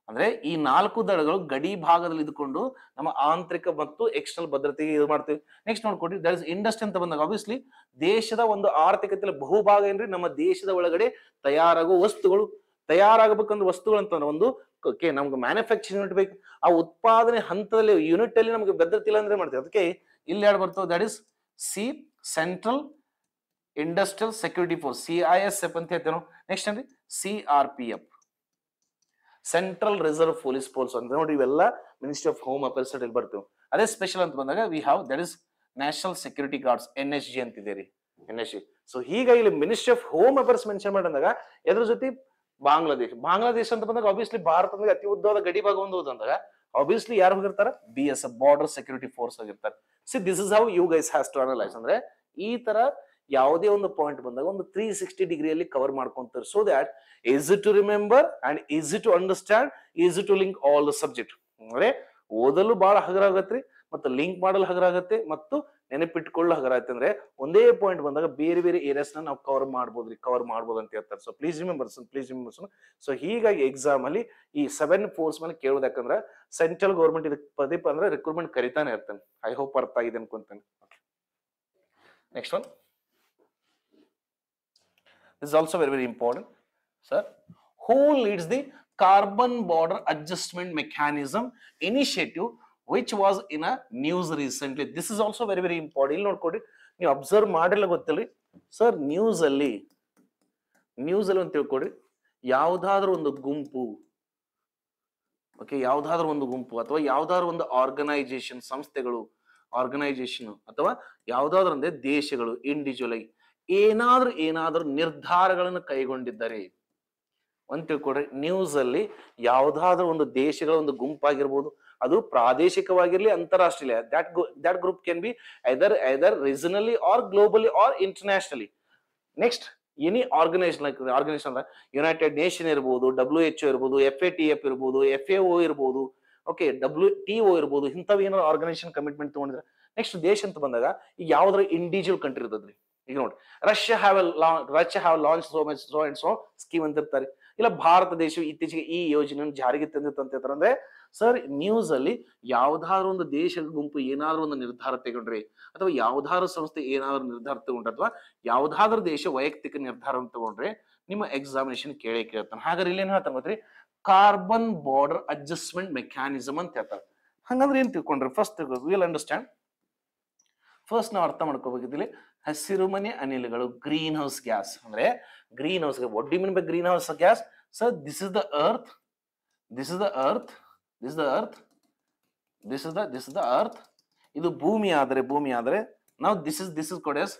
ಅಂದ್ರೆ ಈ 4 ದಳಗಳು ಗಡಿ ಭಾಗದಲ್ಲಿ ಇದ್ಕೊಂಡು ನಮ್ಮ ಆಂತರಿಕ ಮತ್ತು ಎಕ್ಸ್ಟರ್ನಲ್ ಭದ್ರತೆಗೆ ಇದು ಮಾಡ್ತೀವಿ. ನೆಕ್ಸ್ಟ್ ನೋಡ್ಕೊಡ್ರಿ, ದಟ್ ಇಸ್ ಇಂಡಸ್ಟ್ರಿ ಅಂತ ಬಂದಾಗ ಆಬ್ವಿಯಸ್ಲಿ ದೇಶದ ಒಂದು ಆರ್ಥಿಕತೆಯಲ್ಲಿ ಬಹುಭಾಗ ಏನ್ರಿ ನಮ್ಮ ದೇಶದ ಒಳಗಡೆ ತಯಾರಾಗುವ ವಸ್ತುಗಳು. ತಯಾರಾಗಬೇಕಂದ್ರೆ ವಸ್ತುಗಳು ಅಂತಂದ್ರೆ ಒಂದು ನಮ್ಗೆ ಮ್ಯಾನುಫ್ಯಾಕ್ಚರಿಂಗ್ ಯೂನಿಟ್ ಬೇಕು. ಆ ಉತ್ಪಾದನೆ ಹಂತದಲ್ಲಿ ಯೂನಿಟ್ ಅಲ್ಲಿ ನಮ್ಗೆ ಭದ್ರತೆ ಇಲ್ಲ ಅಂದ್ರೆ ಮಾಡ್ತೀವಿ. ಅದಕ್ಕೆ ಇಲ್ಲಿ ಎರಡು ಬರ್ತವೆ, that is C central industrial security force, CISF ಅಂತ ಹೇಳ್ತೇವೆ ನಾವು. ನೆಕ್ಸ್ಟ್ ಏನ್ರಿ CRPF, central reserve police force ಅಂತ ನೋಡಿ. ಇವೆಲ್ಲ ಮಿನಿಸ್ಟ್ರಿ ಆಫ್ ಹೋಮ್ ಅಫೇರ್ಸ್ ಅಲ್ಲಿ ಬರ್ತೇವೆ. ಅದೇ ಸ್ಪೆಷಲ್ ಅಂತ ಬಂದಾಗ we have that is national security guards, NSG ಅಂತಿದೆ ರೀ, NSG. ಸೊ ಹೀಗಾಗಿ ಇಲ್ಲಿ ministry of home affairs mention ಮಾಡಿದಾಗ ಎದ್ರ ಜೊತೆ ಬಾಂಗ್ಲಾದೇಶ ಅಂತ ಬಂದಾಗ ಆಬ್ವಿಯಸ್ಲಿ ಭಾರತದ ಅತಿ ಉದ್ದವಾದ ಗಡಿ ಭಾಗ ಒಂದು ಅಂದಾಗ ಆಬ್ವಿಯಸ್ಲಿ ಯಾರು ಹೋಗಿರ್ತಾರ, BSF ಬಾರ್ಡರ್ ಸೆಕ್ಯೂರಿಟಿ ಫೋರ್ಸ್ ಆಗಿರ್ತಾರೆ. See this is how you guys has to analyse. ಅಂದ್ರೆ ಈ ತರ ಯಾವುದೇ ಒಂದು ಪಾಯಿಂಟ್ ಬಂದಾಗ ಒಂದು 360 ಡಿಗ್ರಿಯಲ್ಲಿ ಕವರ್ ಮಾಡ್ಕೊಂತಾರೆ. So that easy to remember and easy to understand, easy to link all the subject. ಅಂದ್ರೆ ಓದಲು ಬಹಳ ಹಗರ ಆಗತ್ರಿ, ಮತ್ತು ಲಿಂಕ್ ಮಾಡಲು ಹಗರ ಆಗತ್ತೆ, ಮತ್ತು ನೆನಪಿಟ್ಕೊಳ್ಳೋ ಹಗರ ಆಯ್ತು. ಅಂದ್ರೆ ಒಂದೇ ಪಾಯಿಂಟ್ ಬಂದಾಗ ಬೇರೆ ಬೇರೆ ಏರಿಯಾಸ್ ನಾವು ಕವರ್ ಮಾಡ್ಬೋದು ಅಂತ ಹೇಳ್ತಾರೆ. So please remember. ಸೊ ಹೀಗಾಗಿ ಎಕ್ಸಾಮ್ ಅಲ್ಲಿ ಈ 7 ಫೋರ್ಸ್ ಮೇಲೆ ಕೇಳೋದು. ಯಾಕಂದ್ರೆ ಸೆಂಟ್ರಲ್ ಗೌರ್ಮೆಂಟ್ ಇದಕ್ಕೆ ಪದೇ ಅಂದ್ರೆ ರಿಕ್ರೂಟ್ಮೆಂಟ್ ಕರಿತಾನೆ ಇರ್ತಾನೆ. ಐ ಹೋಪ್ ಅರ್ಥ ಆಗಿದೆ ಅನ್ಕೊಂತಾನೆ. Next one, this is also very very important, sir. Who leads the carbon border adjustment mechanism initiative which was in a news recently? This is also very very important. ಇಲ್ಲಿ ನೋಡ್ಕೊಡಿ, ನೀವು ಅಬ್ಸರ್ವ್ ಮಾಡಿಲ್ಲ ಗೊತ್ತಿಲ್ಲ ಸರ್, ನ್ಯೂಸ್ ಅಲ್ಲಿ ಅಂತ ತಿಳ್ಕೊಡ್ರಿ, ಯಾವ್ದಾದ್ರು ಒಂದು ಗುಂಪು, ಓಕೆ, ಯಾವ್ದಾದ್ರು ಒಂದು ಗುಂಪು ಅಥವಾ ಯಾವ್ದಾದ್ರು ಒಂದು ಆರ್ಗನೈಸೇಷನ್, ಸಂಸ್ಥೆಗಳು, ಆರ್ಗನೈಸೇಷನ್ ಅಥವಾ ಯಾವ್ದಾದ್ರು ಅಂದ್ರೆ ದೇಶಗಳು ಇಂಡಿವಿಜುವಲ್ ಆಗಿ ಏನಾದ್ರೂ ನಿರ್ಧಾರಗಳನ್ನು ಕೈಗೊಂಡಿದ್ದಾರೆ ಅಂತ ತಿಳ್ಕೊಡ್ರಿ. ನ್ಯೂಸ್ ಅಲ್ಲಿ ಯಾವ್ದಾದ್ರು ಒಂದು ದೇಶಗಳ ಒಂದು ಗುಂಪಾಗಿರ್ಬೋದು, ಅದು ಪ್ರಾದೇಶಿಕವಾಗಿರ್ಲಿ ಅಂತಾರಾಷ್ಟ್ರೀಯ, that group can be either regionally or globally or internationally. Next any organisation ಅಂದ್ರೆ ಯುನೈಟೆಡ್ ನೇಷನ್ ಇರ್ಬೋದು, WHO ಇರ್ಬೋದು, FATF ಇರ್ಬೋದು, FAO ಇರ್ಬೋದು, ಓಕೆ, WTO ಇರ್ಬೋದು, ಇಂಥವ್ ಏನಾದ್ರು ಆರ್ಗನೈಸೇಷನ್ ಕಮಿಟ್ಮೆಂಟ್ ತಗೊಂಡಿದ್ರೆ. ನೆಕ್ಸ್ಟ್ ದೇಶ ಅಂತ ಬಂದಾಗ ಈಗ ಯಾವ್ದಾರ ಇಂಡಿವಿಜುವಲ್ ಕಂಟ್ರಿ ಇರ್ತದ್ರಿ. ಈಗ ನೋಡಿ, Russia have launch so and so scheme ಅಂತ ಇರ್ತಾರೆ. ಇಲ್ಲ ಭಾರತ ದೇಶವು ಇತ್ತೀಚೆಗೆ ಈ ಯೋಜನೆಯನ್ನು ಜಾರಿಗೆ ತಂದಿತ್ತು ಅಂತ ಹೇಳ್ತಾರೆ. ಅಂದ್ರೆ ಸರ್, ನ್ಯೂಸ್ ಅಲ್ಲಿ ಯಾವ್ದಾದ್ರು ಒಂದು ದೇಶದ ಗುಂಪು ಏನಾದ್ರು ಒಂದು ನಿರ್ಧಾರ ತಗೊಂಡ್ರೆ, ಅಥವಾ ಯಾವ್ದಾದ್ರು ಸಂಸ್ಥೆ ಏನಾದ್ರು ನಿರ್ಧಾರ ತಗೊಂಡ್ರೆ, ಅಥವಾ ಯಾವ್ದಾದ್ರು ದೇಶ ವೈಯಕ್ತಿಕ ನಿರ್ಧಾರ ತಗೊಂಡ್ರೆ ನಿಮ್ಮ ಎಕ್ಸಾಮಿನೇಷನ್ ಕೇಳ್ತಾನೆ. ಹಾಗಾದ್ರೆ ಇಲ್ಲಿ ಏನ್ ಹೇಳ್ತಾನೆ ಗೊತ್ತ್ರಿ, ಕಾರ್ಬನ್ ಬಾರ್ಡರ್ ಅಡ್ಜಸ್ಟ್ಮೆಂಟ್ ಮೆಕ್ಯಾನಿಸಮ್ ಅಂತ ಹೇಳ್ತಾರೆ. ಹಂಗಂದ್ರೆ ಏನ್ ತಿಳ್ಕೊಂಡ್ರಿ, ಫಸ್ಟ್ ವಿಲ್ ಅಂಡರ್ಸ್ಟ್ಯಾಂಡ್. ಫಸ್ಟ್ ನಾವು ಅರ್ಥ ಮಾಡ್ಕೋಬೇಕಿದ್ದಲ್ಲಿ ಹಸಿರುಮನೆ ಅನಿಲಗಳು, ಗ್ರೀನ್ ಹೌಸ್ ಗ್ಯಾಸ್. ಅಂದ್ರೆ green house, what do you mean by green house gas? Sir, this is the earth, ಇದು ಭೂಮಿ ಆದ್ರೆ ನಾವು this is called as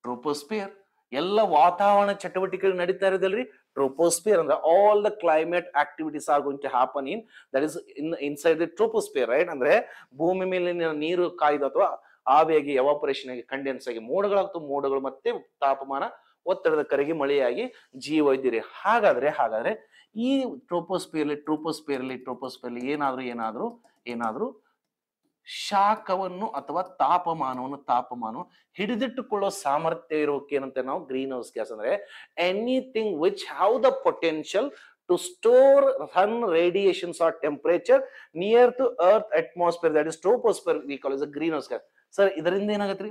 troposphere. ಎಲ್ಲ ವಾತಾವರಣ ಚಟುವಟಿಕೆಗಳು ನಡೀತಾ ಇರೋದಲ್ರಿ ಟ್ರೋಪೋಸ್ಪಿಯರ್. ಅಂದ್ರೆ all the climate activities are going to happen that is inside the troposphere, right? ಅಂದ್ರೆ ಭೂಮಿ ಮೇಲಿನ ನೀರು ಕಾಯ್ದು ಅಥವಾ ಆವಿಯಾಗಿ ಎವಾಪರೇಷನ್ ಆಗಿ ಕಂಡೆನ್ಸ್ ಆಗಿ ಮೋಡಗಳಾಗ್ತವೆ, ಮೋಡಗಳು ಮತ್ತೆ ತಾಪಮಾನ ಒತ್ತಡದ ಕರೆಗೆ ಮಳೆಯಾಗಿ ಜೀವ ಇದ್ದೀರಿ. ಹಾಗಾದ್ರೆ ಈ ಟ್ರೋಪೋಸ್ಪಿಯರ್ಲಿ ಏನಾದ್ರೂ ಶಾಖವನ್ನು ಅಥವಾ ತಾಪಮಾನವನ್ನು ಹಿಡಿದಿಟ್ಟುಕೊಳ್ಳೋ ಸಾಮರ್ಥ್ಯ ಇರೋಕೆ ಏನಂತ ನಾವು ಗ್ರೀನ್ ಹೌಸ್ ಗ್ಯಾಸ್. ಅಂದ್ರೆ anything which have the potential to store sun radiations or temperature near to earth atmosphere, that is troposphere, we call is green house gas. Sir, ಇದರಿಂದ ಏನಾಗತ್ರಿ?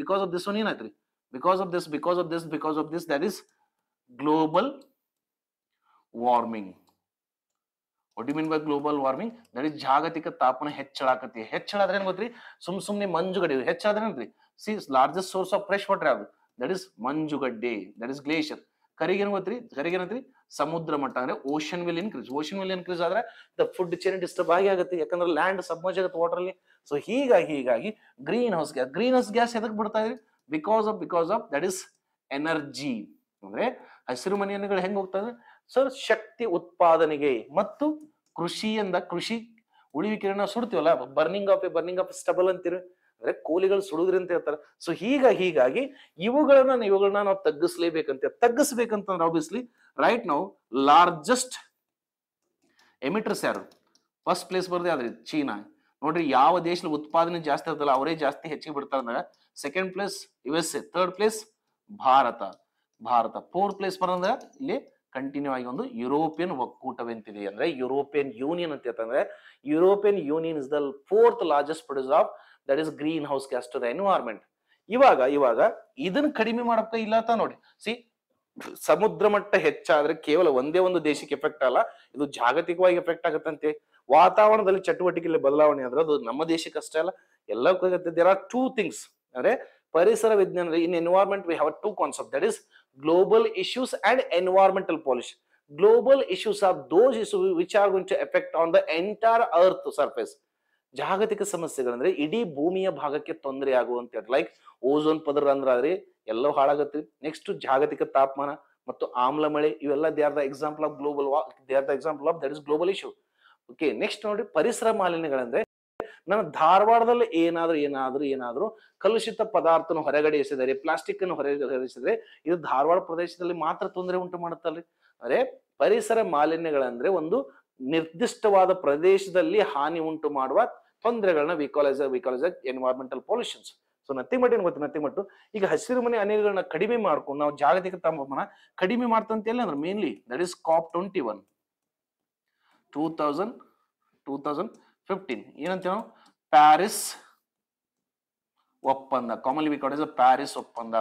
ಬಿಕಾಸ್ ಆಫ್ ದಿಸ್ ಒನ್ ಏನಾಯ್ತ್ರಿ? Because of this that is global warming. What do you mean by global warming? That is ಜಾಗತಿಕ ತಾಪಮಾನ ಹೆಚ್ಚಳಾಕತಿ. ಹೆಚ್ಚಳಾದ್ರೆ ಏನ್ ಗೊತ್ತ್ರಿ? ಸುಮ್ನೆ ಮಂಜುಗಡ್ಡೆ ಹೆಚ್ಚಾದ್ರೆ ಏನ್ರಿ? C largest source of fresh water ಯಾವುದು? ದಟ್ ಇಸ್ ಮಂಜುಗಡ್ಡೆ, ದಟ್ ಇಸ್ ಗ್ಲೇಷಿಯರ್. ಕರಿಗೆ ಏನ್ ಗೊತ್ತ್ರಿ? ಕರಿಗೆ ಏನಂತ್ರಿ? ಸಮುದ್ರ ಮಟ್ಟ. ಅಂದ್ರೆ ಓಷನ್ ವಿಲ್ ಇನ್ಕ್ರೀಸ್ ಆದ್ರೆ ದ ಫುಡ್ ಚೈನ್ ಡಿಸ್ಟರ್ಬ್ ಆಗುತ್ತೆ. ಯಾಕಂದ್ರೆ ಲ್ಯಾಂಡ್ ಸಬ್ಮರ್ಜ್ ಆಗುತ್ತೆ ವಾಟರ್ ಅಲ್ಲಿ. ಸೊ ಹೀಗಾಗಿ ಗ್ರೀನ್ ಹೌಸ್ ಗ್ಯಾಸ್ ಎದಕ್ ಬಿಡ್ತಾ ಇದ್ರಿ? Because of that is energy. ಅಂದ್ರೆ ಹಸಿರು ಮನೆಗಳು ಹೆಂಗ್ ಹೋಗ್ತದೆ ಸರ್? ಶಕ್ತಿ ಉತ್ಪಾದನೆಗೆ ಮತ್ತು ಕೃಷಿ ಉಳಿವಿಕೆಗಳನ್ನ ಸುಡ್ತೀವಲ್ಲ, ಬರ್ನಿಂಗ್ ಆಫ್ ಸ್ಟಬಲ್ ಅಂತೀರಿ. ಅಂದ್ರೆ ಕೂಲಿಗಳು ಸುಡುದ್ರಿ ಅಂತ ಹೇಳ್ತಾರೆ. ಸೊ ಹೀಗಾಗಿ ಇವುಗಳನ್ನ ನಾವು ತಗ್ಗಿಸ್ಬೇಕಂತಂದ್ರೆ ಆಬ್ವಿಯಸ್ಲಿ ರೈಟ್ ನಾವು ಲಾರ್ಜೆಸ್ಟ್ ಎಮಿಟರ್ಸ್ ಯಾರು? ಫಸ್ಟ್ ಪ್ಲೇಸ್ ಬರ್ದೆ ಆದ್ರಿ ಚೀನಾ. ನೋಡ್ರಿ, ಯಾವ ದೇಶದ ಉತ್ಪಾದನೆ ಜಾಸ್ತಿ ಇರ್ತಲ್ಲ ಅವರೇ ಜಾಸ್ತಿ ಹೆಚ್ಚಿಗೆ ಬಿಡ್ತಾರೆ ಅಂದಾಗ second place USA, third place Bharat. Fourth place ಬರೋದ ಇಲ್ಲಿ ಕಂಟಿನ್ಯೂ ಆಗಿ ಒಂದು ಯುರೋಪಿಯನ್ ಒಕ್ಕೂಟವೆಂತಿದೆ ಅಂದ್ರೆ ಯುರೋಪಿಯನ್ ಯೂನಿಯನ್ ಅಂತ ಹೇಳ್ತಂದ್ರೆ European union is the fourth largest producer of that is green house gas to the environment. ಇವಾಗ ಇದನ್ನ ಕಡಿಮೆ ಮಾಡಪ್ಪ ಇಲ್ಲ ಅಂತ ನೋಡಿ. ಸಿ, ಸಮುದ್ರ ಮಟ್ಟ ಹೆಚ್ಚಾದ್ರೆ ಕೇವಲ ಒಂದೇ ಒಂದು ದೇಶಕ್ಕೆ ಎಫೆಕ್ಟ್ ಅಲ್ಲ, ಇದು ಜಾಗತಿಕವಾಗಿ ಎಫೆಕ್ಟ್ ಆಗುತ್ತಂತೆ. ವಾತಾವರಣದಲ್ಲಿ ಚಟುವಟಿಕೆಯಲ್ಲಿ ಬದಲಾವಣೆ ಅಂದ್ರೆ ಅದು ನಮ್ಮ ದೇಶಕ್ಕೆ ಅಷ್ಟೇ ಅಲ್ಲ, ಎಲ್ಲಕ್ಕೂ ಆಗುತ್ತೆ. ದೇರ್ ಆರ್ ಟೂ ಥಿಂಗ್ಸ್ ಅಂದ್ರೆ ಪರಿಸರ ವಿಜ್ಞಾನದಲ್ಲಿ in environment we have two concept, that is global issues and environmental policy. Global issues are those issues which are going to affect on the entire earth surface. ಜಾಗತಿಕ ಸಮಸ್ಯೆಗಳಂದ್ರೆ ಇಡೀ ಭೂಮಿಯ ಭಾಗಕ್ಕೆ ತೊಂದರೆ ಆಗುವಂತ, ಲೈಕ್ ಓಝೋನ್ ಪದರ ಅಂದ್ರೆ ಎಲ್ಲವೂ ಹಾಳಾಗುತ್ತೆ. ನೆಕ್ಸ್ಟ್ ಜಾಗತಿಕ ತಾಪಮಾನ ಮತ್ತು ಆಮ್ಲ ಮಳೆ, ಇವೆಲ್ಲ they are the example of global they are the example of that is global issue. Okay, next ನೋಡಿ ಪರಿಸರ ಮಾಲಿನ್ಯಗಳಂದ್ರೆ ನನ್ನ ಧಾರವಾಡದಲ್ಲಿ ಏನಾದ್ರೂ ಕಲುಷಿತ ಪದಾರ್ಥನ ಹೊರಗಡೆ ಎಸೆದರೆ, ಪ್ಲಾಸ್ಟಿಕ್ ಅನ್ನು ಹೊರಗಡೆ ಎಸೆದರೆ ಇದು ಧಾರವಾಡ ಪ್ರದೇಶದಲ್ಲಿ ಮಾತ್ರ ತೊಂದರೆ ಉಂಟು ಮಾಡುತ್ತಲ್ರಿ. ಅಂದ್ರೆ ಪರಿಸರ ಮಾಲಿನ್ಯಗಳಂದ್ರೆ ಒಂದು ನಿರ್ದಿಷ್ಟವಾದ ಪ್ರದೇಶದಲ್ಲಿ ಹಾನಿ ಉಂಟು ಮಾಡುವ ತೊಂದರೆಗಳನ್ನ we call is environmental pollutions. So nothing but ಈಗ ಹಸಿರು ಮನೆ ಅನಿಲಗಳನ್ನ ಕಡಿಮೆ ಮಾಡ್ಕೊಂಡು ನಾವು ಜಾಗತಿಕ ತಾಪಮಾನ ಕಡಿಮೆ ಮಾಡ್ತಂತ ಹೇಳಿ ಅಂದ್ರೆ ಮೇನ್ಲಿ ದಟ್ ಇಸ್ COP21 2015 ಏನಂತ ನಾವು ಪ್ಯಾರಿಸ್ ಒಪ್ಪಂದ, commonly we call it Paris ಒಪ್ಪಂದ.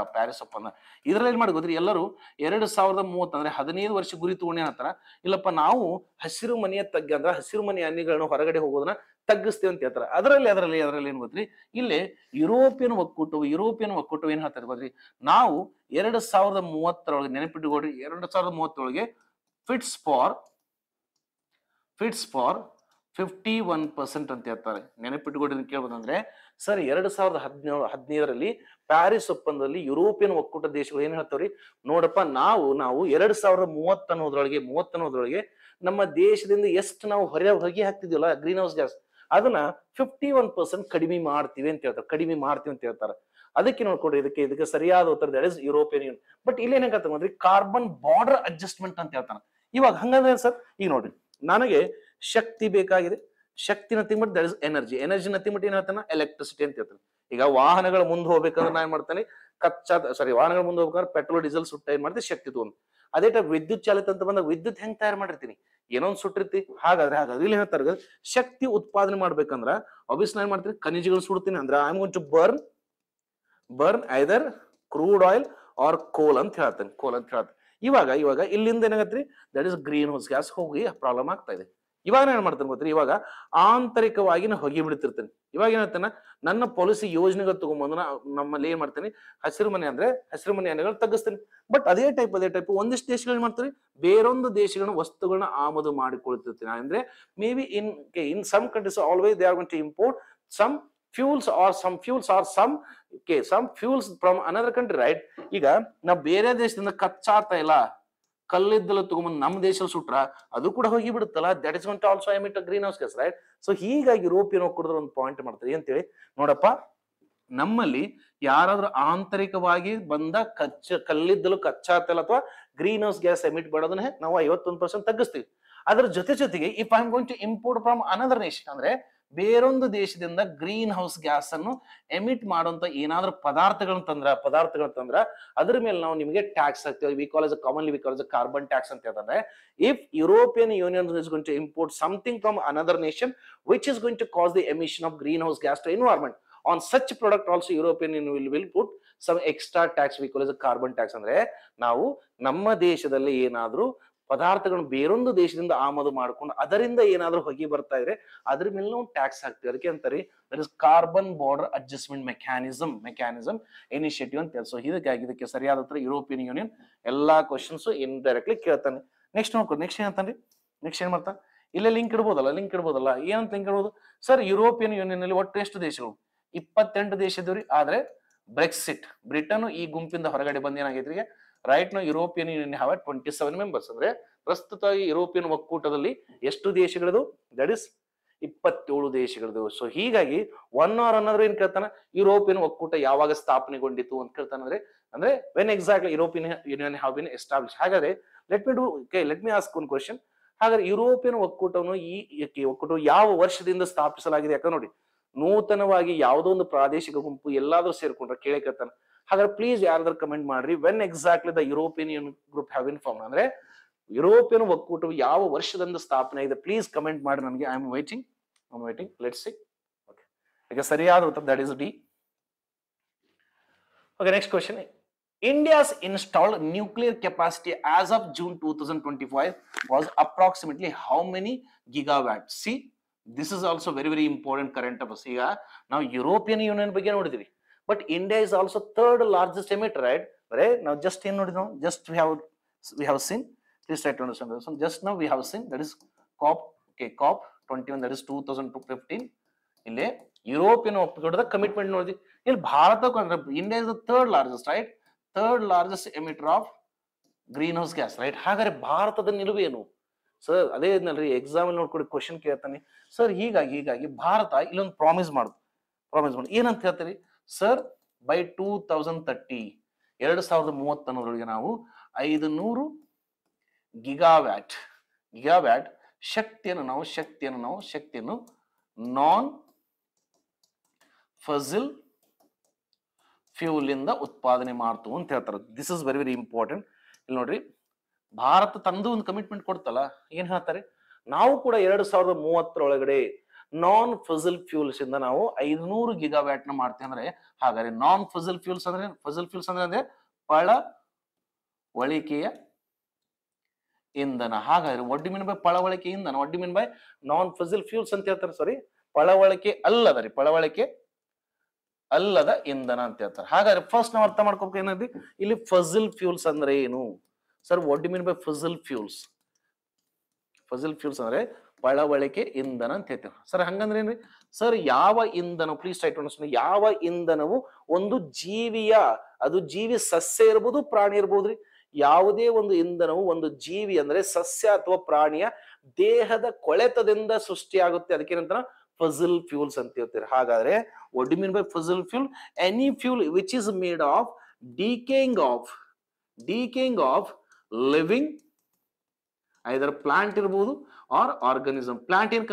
ಇದ್ರಲ್ಲಿ ಏನ್ ಮಾಡಿ ಗೊತ್ತ್ರಿ, ಎಲ್ಲರೂ 2030 ಅಂದ್ರೆ 15 ವರ್ಷ ಗುರಿ ತಗೊಂಡು ಏನಂತಾರ, ಇಲ್ಲಪ್ಪ ನಾವು ಹಸಿರು ಮನೆಯ ಅಂದ್ರೆ ಹಸಿರು ಮನೆಯ ಅನಿಲಗಳನ್ನು ಹೊರಗಡೆ ಹೋಗೋದನ್ನ ತಗ್ಗಿಸ್ತೇವೆ ಅಂತ ಹೇಳ್ತಾರ. ಅದರಲ್ಲಿ ಏನ್ ಗೊತ್ತ್ರಿ, ಇಲ್ಲಿ ಯುರೋಪಿಯನ್ ಒಕ್ಕೂಟವು ಏನ್ ಹೇಳ್ತಾರೆ ಗೊತ್ತ್ರಿ, ನಾವು 2030 ನೆನಪಿಟ್ಟುಕೊಡ್ರಿ, 2030 ಫಿಟ್ಸ್ ಫಾರ್ 51% ಅಂತ ಹೇಳ್ತಾರೆ. ನೆನಪಿಟ್ಟುಕೊಂಡು ಕೇಳ್ಬೋದಂದ್ರೆ ಸರ್ 2017 ಪ್ಯಾರಿಸ್ ಒಪ್ಪಂದದಲ್ಲಿ ಯುರೋಪಿಯನ್ ಒಕ್ಕೂಟ ದೇಶಗಳು ಏನ್ ಹೇಳ್ತಾವ್ರಿ, ನೋಡಪ್ಪ ನಾವು 2030 ಅನ್ನೋದ್ರೊಳಗೆ ನಮ್ಮ ದೇಶದಿಂದ ಎಷ್ಟು ನಾವು ಹೊಗೆ ಹಾಕ್ತಿದ್ವಲ್ಲ ಗ್ರೀನ್ ಹೌಸ್ ಗ್ಯಾಸ್, ಅದನ್ನ 51% ಕಡಿಮೆ ಮಾಡ್ತೀವಿ ಅಂತ ಹೇಳ್ತಾರೆ. ಅದಕ್ಕೆ ನೋಡ್ಕೊಡ್ರಿ, ಇದಕ್ಕೆ ಸರಿಯಾದ ಉತ್ತರ that is European union. But ಇಲ್ಲಿ ಏನಾಗತ್ತೆ ಅಂದ್ರೆ ಕಾರ್ಬನ್ ಬಾರ್ಡರ್ ಅಡ್ಜಸ್ಟ್ಮೆಂಟ್ ಅಂತ ಹೇಳ್ತಾನೆ. ಇವಾಗ ಹಂಗಂದ್ರೆ ಸರ್, ಈಗ ನೋಡ್ರಿ, ನನಗೆ ಶಕ್ತಿ ಬೇಕಾಗಿದೆ, ಶಕ್ತಿ nothing but that is energy nothing but ಏನ್ ಹೇಳ್ತಾನೆ, ಎಲೆಕ್ಟ್ರಿಸಿಟಿ ಅಂತ ಹೇಳ್ತಾನೆ. ಈಗ ವಾಹನಗಳ ಮುಂದೆ ಹೋಗ್ಬೇಕಂದ್ರೆ ನಾ ಏನ್ ಮಾಡ್ತಾನೆ, ವಾಹನಗಳ ಮುಂದೆ ಹೋಗ್ಬೇಕಾದ್ರೆ ಪೆಟ್ರೋಲ್ ಡೀಸೆಲ್ ಸುಟ್ಟ ಏನ್ ಮಾಡ್ತೀವಿ, ಶಕ್ತಿ ತಗೊಂಡು. ಅದೇ ಟೈಪ್ ವಿದ್ಯುತ್ ಚಾಲಿತ ಅಂತ ಬಂದಾಗ ವಿದ್ಯುತ್ ಹೆಂಗ್ ತಯಾರು ಮಾಡಿರ್ತೀನಿ, ಏನೋ ಒಂದು ಸುಟ್ಟಿರ್ತಿ. ಹಾಗಾದ್ರೆ ಇಲ್ಲಿ ಹೇಳ್ತಾರೆ ಶಕ್ತಿ ಉತ್ಪಾದನೆ ಮಾಡ್ಬೇಕಂದ್ರ ಆಬ್ವಿಯಸ್ಲಿ ಏನ್ ಮಾಡ್ತೀನಿ, ಖನಿಜಗಳು ಸುಡ್ತೀನಿ. ಅಂದ್ರೆ I am going to burn either crude oil or coal ಅಂತ ಹೇಳ್ತೇನೆ. ಇವಾಗ ಇಲ್ಲಿಂದ ಏನಾಗತ್ರಿ, that is green house gas ಹೋಗಿ ಪ್ರಾಬ್ಲಮ್ ಆಗ್ತಾ ಇದೆ. ಇವಾಗ ಏನ್ ಮಾಡ್ತಾನೆ ಗೊತ್ತ್ರಿ, ಇವಾಗ ಆಂತರಿಕವಾಗಿ ನಾ ಹೊಗೆ ಬಿಡ್ತಿರ್ತೇನೆ. ಇವಾಗ ಏನಾಗ್ತಾನೆ, ನನ್ನ ಪಾಲಿಸಿ ಯೋಜನೆಗಳು ತಗೊಂಡ್ಬಂದು ನಮ್ಮಲ್ಲಿ ಏನ್ ಮಾಡ್ತೇನೆ, ಹಸಿರು ಮನೆ ಅನಿಲಗಳು ತಗ್ಗಿಸ್ತೇನೆ. ಬಟ್ ಅದೇ ಟೈಪ್ ಒಂದಿಷ್ಟು ದೇಶಗಳು ಏನ್ ಮಾಡ್ತಾರೆ, ಬೇರೊಂದು ದೇಶಗಳನ್ನ ವಸ್ತುಗಳನ್ನ ಆಮದು ಮಾಡಿಕೊಳ್ತಿರ್ತೀನಿ. ಅಂದ್ರೆ maybe in some countries always they are going to import some fuels from another country, right? ಈಗ ನಾವು ಬೇರೆ ದೇಶದಿಂದ ಕಚ್ಚಾ ತೈಲ ಕಲ್ಲಿದ್ದಲು ತಗೊಂಡ್ಬಂದು ನಮ್ಮ ದೇಶದಲ್ಲಿ ಸುಟ್ರ ಅದು ಕೂಡ ಹೋಗಿ ಬಿಡುತ್ತಲ್ಲ, that is going to also emit green house gas, right? So ಹೀಗಾಗಿ ಯುರೋಪಿಯನ್ ಒಕ್ಕೂಟದ ಒಂದು ಪಾಯಿಂಟ್ ಮಾಡ್ತಾರೆ ಅಂತೇಳಿ, ನೋಡಪ್ಪ ನಮ್ಮಲ್ಲಿ ಯಾರಾದ್ರೂ ಆಂತರಿಕವಾಗಿ ಬಂದ ಕಲ್ಲಿದ್ದಲು ಕಚ್ಚಾ ತೈಲ ಅಥವಾ ಗ್ರೀನ್ ಹೌಸ್ ಗ್ಯಾಸ್ ಎಮಿಟ್ ಮಾಡೋದನ್ನ ನಾವು 51% ತಗ್ಗಿಸ್ತೀವಿ. ಅದ್ರ ಜೊತೆಗೆ if I am going to import from another nation, ಅಂದ್ರೆ ಬೇರೊಂದು ದೇಶದಿಂದ ಗ್ರೀನ್ ಹೌಸ್ ಗ್ಯಾಸ್ ಅನ್ನು ಎಮಿಟ್ ಮಾಡುವಂತ ಏನಾದ್ರೂ ಪದಾರ್ಥಗಳನ್ನ ತಂದ್ರ ಅದ್ರ ಮೇಲೆ ನಾವು ನಿಮಗೆ ಟ್ಯಾಕ್ಸ್ ಹಾಕ್ತೀವಿ. Commonly we call it carbon tax ಅಂತ ಹೇಳ್ತಾರೆ. If European union is going to import something from another nation which is going to cause the emission of green house gas to environment, on such product also European Union will put some extra tax, we call it carbon tax. ಅಂದ್ರೆ ನಾವು ನಮ್ಮ ದೇಶದಲ್ಲಿ ಏನಾದ್ರೂ ಪದಾರ್ಥಗಳನ್ನು ಬೇರೊಂದು ದೇಶದಿಂದ ಆಮದು ಮಾಡ್ಕೊಂಡು ಅದರಿಂದ ಏನಾದ್ರೂ ಹೊಗೆ ಬರ್ತಾ ಇದ್ರೆ ಅದ್ರ ಮೇಲೆ ನಾವು ಟ್ಯಾಕ್ಸ್ ಹಾಕ್ತೀವಿ. ಅದಕ್ಕೆ ಅಂತಾರೆ that is carbon border adjustment mechanism initiative ಅಂತ ಹೇಳಿ. ಸೊ ಇದಕ್ಕೆ ಸರಿಯಾದ ಉತ್ತರ ಯುರೋಪಿಯನ್ ಯೂನಿಯನ್. ಎಲ್ಲಾ ಕ್ವಶನ್ಸ್ ಇಂಡೈರೆಕ್ಟ್ಲಿ ಕೇಳ್ತಾನೆ. ನೆಕ್ಸ್ಟ್ ನೋಡ್ಕೊ, ನೆಕ್ಸ್ಟ್ ಏನ್ ಮಾಡ್ತಾ, ಇಲ್ಲೇ ಲಿಂಕ್ ಇಡ್ಬೋದಲ್ಲ ಏನಂತ ಲಿಂಕ್ ಇಡ್ಬೋದು ಸರ್? ಯುರೋಪಿಯನ್ ಯೂನಿಯನ್ ಅಲ್ಲಿ ಒಟ್ಟು ಎಷ್ಟು ದೇಶಗಳು? 28 ದೇಶ ಇದ್ರಿ. ಆದ್ರೆ ಬ್ರಿಟನ್ ಈ ಗುಂಪಿಂದ ಹೊರಗಡೆ ಬಂದ ಏನಾಗೈತ್ರಿ, ರೈಟ್ ನಾವು ಯುರೋಪಿಯನ್ ಯೂನಿಯನ್ ಹ್ಯಾವ್ 27 ಮೆಂಬರ್ಸ್. ಅಂದ್ರೆ ಪ್ರಸ್ತುತವಾಗಿ ಯುರೋಪಿಯನ್ ಒಕ್ಕೂಟದಲ್ಲಿ ಎಷ್ಟು ದೇಶಗಳದು? ದಟ್ ಇಸ್ 27 ದೇಶಗಳದು. ಸೊ ಹೀಗಾಗಿ ಒನ್ ಆರ್ ಅನ್ನೋರು ಏನ್ ಕೇಳ್ತಾನ, ಯುರೋಪಿಯನ್ ಒಕ್ಕೂಟ ಯಾವಾಗ ಸ್ಥಾಪನೆಗೊಂಡಿತು ಅಂತ ಕೇಳ್ತಾನೆ. ಅಂದ್ರೆ when exactly European union have been establish. ಹಾಗಾದ್ರೆ let me ask one question. ಹಾಗಾದ್ರೆ ಯುರೋಪಿಯನ್ ಒಕ್ಕೂಟವನ್ನು ಒಕ್ಕೂಟ ಯಾವ ವರ್ಷದಿಂದ ಸ್ಥಾಪಿಸಲಾಗಿದೆ? ಯಾಕಂದ್ರೆ ನೋಡಿ, ನೂತನವಾಗಿ ಯಾವುದೋ ಒಂದು ಪ್ರಾದೇಶಿಕ ಗುಂಪು ಎಲ್ಲಾದ್ರೂ ಸೇರ್ಕೊಂಡ್ರೆ ಕೇಳಕತ್ತಾನ. ಹಾಗಾದ್ರೆ ಪ್ಲೀಸ್ ಯಾರಾದ್ರೂ ಕಮೆಂಟ್ ಮಾಡ್ರಿ, when exactly the European group have been formed. ಅಂದ್ರೆ ಯುರೋಪಿಯನ್ ಒಕ್ಕೂಟವು ಯಾವ ವರ್ಷದಿಂದ ಸ್ಥಾಪನೆ ಆಗಿದೆ? ಪ್ಲೀಸ್ ಕಮೆಂಟ್ ಮಾಡಿ ನನಗೆ. I am waiting. Let's see. Okay, ಈಗ ಸರಿಯಾದ ಉತ್ತರ that is D. Okay, next question. India's installed nuclear capacity as of June 2025 was approximately how many gigawatts? See, this is also very important current affairs. ಈಗ ನಾವು ಯುರೋಪಿಯನ್ ಯೂನಿಯನ್ ಬಗ್ಗೆ ನೋಡಿದ್ವಿ, but India is also third largest emitter, right? ಬರೇ ನಾವು ಜಸ್ಟ್ ಏನ್ ನೋಡಿದ್ವಿ ನಾವು? Just we have seen, please try to understand this one. Just now we have seen that is COP, okay, COP 21, that is 2015. ಇಲ್ಲಿ ಯುರೋಪಿಯನ್ ಒಕ್ಕೂಟದ ಕಮಿಟ್ಮೆಂಟ್ ನೋಡಿದ್ವಿ. ಇಲ್ಲಿ Bharat, India is the third largest, right? Third largest emitter of green house gas, right? ಹಾಗಾದ್ರೆ ಭಾರತದ ನಿಲುವು ಏನು ಸರ್? ಅದೇ ಇದ್ನಲ್ರಿ, ಎಕ್ಸಾಮ್ ನೋಡ್ಕೊಡಿ ಕ್ವಶನ್ ಕೇಳ್ತಾನೆ ಸರ್. ಹೀಗಾಗಿ ಭಾರತ ಇಲ್ಲೊಂದು ಪ್ರಾಮಿಸ್ ಮಾಡಿ ಏನಂತ ಹೇಳ್ತೀರಿ ಸರ್? ಬೈ 2030, 2030 ನಾವು 500 ಗಿಗಾವ್ಯಾಟ್ ಶಕ್ತಿಯನ್ನು ನಾನ್ ಫಸಿಲ್ ಫ್ಯೂಲ್ ಇಂದ ಉತ್ಪಾದನೆ ಮಾಡ್ತು ಅಂತ ಹೇಳ್ತಾರೆ. This is very important. ಇಲ್ಲಿ ನೋಡ್ರಿ, ಭಾರತ ತಂದು ಒಂದು ಕಮಿಟ್ಮೆಂಟ್ ಕೊಡ್ತಲ್ಲ, ಏನ್ ಹೇಳ್ತಾರೆ? ನಾವು ಕೂಡ 2030 ಒಳಗಡೆ ನಾನ್ ಫಸಿಲ್ ಫ್ಯೂಲ್ಸ್ ಇಂದ ನಾವು 500 ಗಿಗಾವ್ಯಾಟ್ ನ ಮಾಡ್ತೇವೆ ಅಂದ್ರೆ, ಹಾಗಾದ್ರೆ ನಾನ್ ಫಸಿಲ್ ಫ್ಯೂಲ್ಸ್ ಅಂದ್ರೆ ಪಳವಳಿಕೆಯ ಇಂಧನ. ಹಾಗಾದ್ರೆ ವಾಟ್ ಡು ಮೀನ್ ಬೈ ಪಳವಳಿಕೆ ಇಂಧನ? What do mean by non fossil fuels ಅಂತ ಹೇಳ್ತಾರೆ? ಸಾರಿ, ಪಳವಳಿಕೆ ಅಲ್ಲದ ಇಂಧನ ಅಂತ ಹೇಳ್ತಾರೆ. ಹಾಗಾದ್ರೆ ಫಸ್ಟ್ ನಾವು ಅರ್ಥ ಮಾಡ್ಕೋಬೇಕು ಏನಂದ್ರೆ, ಇಲ್ಲಿ ಫಸಿಲ್ ಫ್ಯೂಲ್ಸ್ ಅಂದ್ರೆ ಏನು sir? What do mean by fossil fuels ಅಂದ್ರೆ ಪಳವಳಿಕೆ ಇಂಧನ ಅಂತ ಹೇಳ್ತೇವೆ ಸರ್. ಹಂಗಂದ್ರೆ ಏನ್ರಿ ಸರ್? ಯಾವ ಇಂಧನ, ಪ್ಲೀಸ್ ಟ್ರೈ ಟು ಅಂಡರ್ಸ್ಟ್ಯಾಂಡ್, ಯಾವ ಇಂಧನವು ಒಂದು ಜೀವಿಯ, ಅದು ಜೀವಿ ಸಸ್ಯ ಇರ್ಬೋದು, ಪ್ರಾಣಿ ಇರ್ಬೋದ್ರಿ, ಯಾವುದೇ ಒಂದು ಇಂಧನವು ಒಂದು ಜೀವಿ ಅಂದ್ರೆ ಸಸ್ಯ ಅಥವಾ ಪ್ರಾಣಿಯ ದೇಹದ ಕೊಳೆತದಿಂದ ಸೃಷ್ಟಿಯಾಗುತ್ತೆ, ಅದಕ್ಕೇನಂತ ಫಸಿಲ್ ಫ್ಯೂಲ್ಸ್ ಅಂತ ಹೇಳ್ತಾರೆ. ಹಾಗಾದ್ರೆ what do mean by fossil fuel? Any fuel which is made of decaying of living either plant ಇರ್ಬೋದು ಆರ್ ಆರ್ಗನಿಸಮ್. ಪ್ಲಾಂಟ್ ಏನ್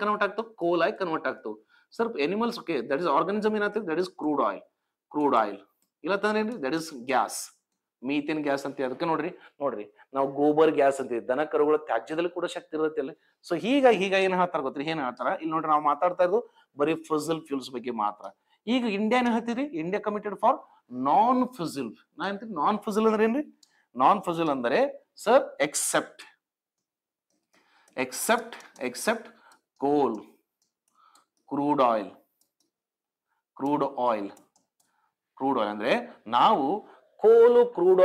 ಕನ್ವರ್ಟ್ ಆಗ್ತವೆ? ಕೋಲ್ ಆಗಿ ಕನ್ವರ್ಟ್ ಆಗ್ತವೆ sir. Animals, okay, that is organism ಏನಾಗ್ತದೆ? That is crude oil. ಇಲ್ಲ ತಂದ್ರೆ ಏನ್ರಿ? That is gas, methane gas ಅಂತ. ಅದಕ್ಕೆ ನೋಡ್ರಿ ನಾವು ಗೋಬರ್ ಗ್ಯಾಸ್ ಅಂತೀವಿ. ದನ ಕರುಗಳ ತ್ಯಾಜ್ಯದಲ್ಲಿ ಕೂಡ ಶಕ್ತಿ ಇರುತ್ತೆ ಅಲ್ಲಿ. ಸೊ ಈಗ ಏನ್ ಹೇಳ್ತಾರ ಗೊತ್ತ್ರಿ? ಏನ್ ಹೇಳ್ತಾರ ಇಲ್ಲಿ ನೋಡ್ರಿ, ನಾವು ಮಾತಾಡ್ತಾ ಇರೋದು ಬರೀ ಫಸಿಲ್ ಫ್ಯೂಲ್ಸ್ ಬಗ್ಗೆ ಮಾತ್ರ. ಈಗ ಇಂಡಿಯಾ ಏನ್ ಹೇಳ್ತೀರಿ? India committed for non fossil. ನಾ ಅಂತೀನಿ ನಾನ್ ಫಸಿಲ್ ಅಂದ್ರೆ ಏನ್ರಿ? ನಾನ್ ಫಸಿಲ್ ಅಂದ್ರೆ sir except coal, crude oil ಅಂದ್ರೆ ನಾವು ಕೋಲು, ಕ್ರೂಡ್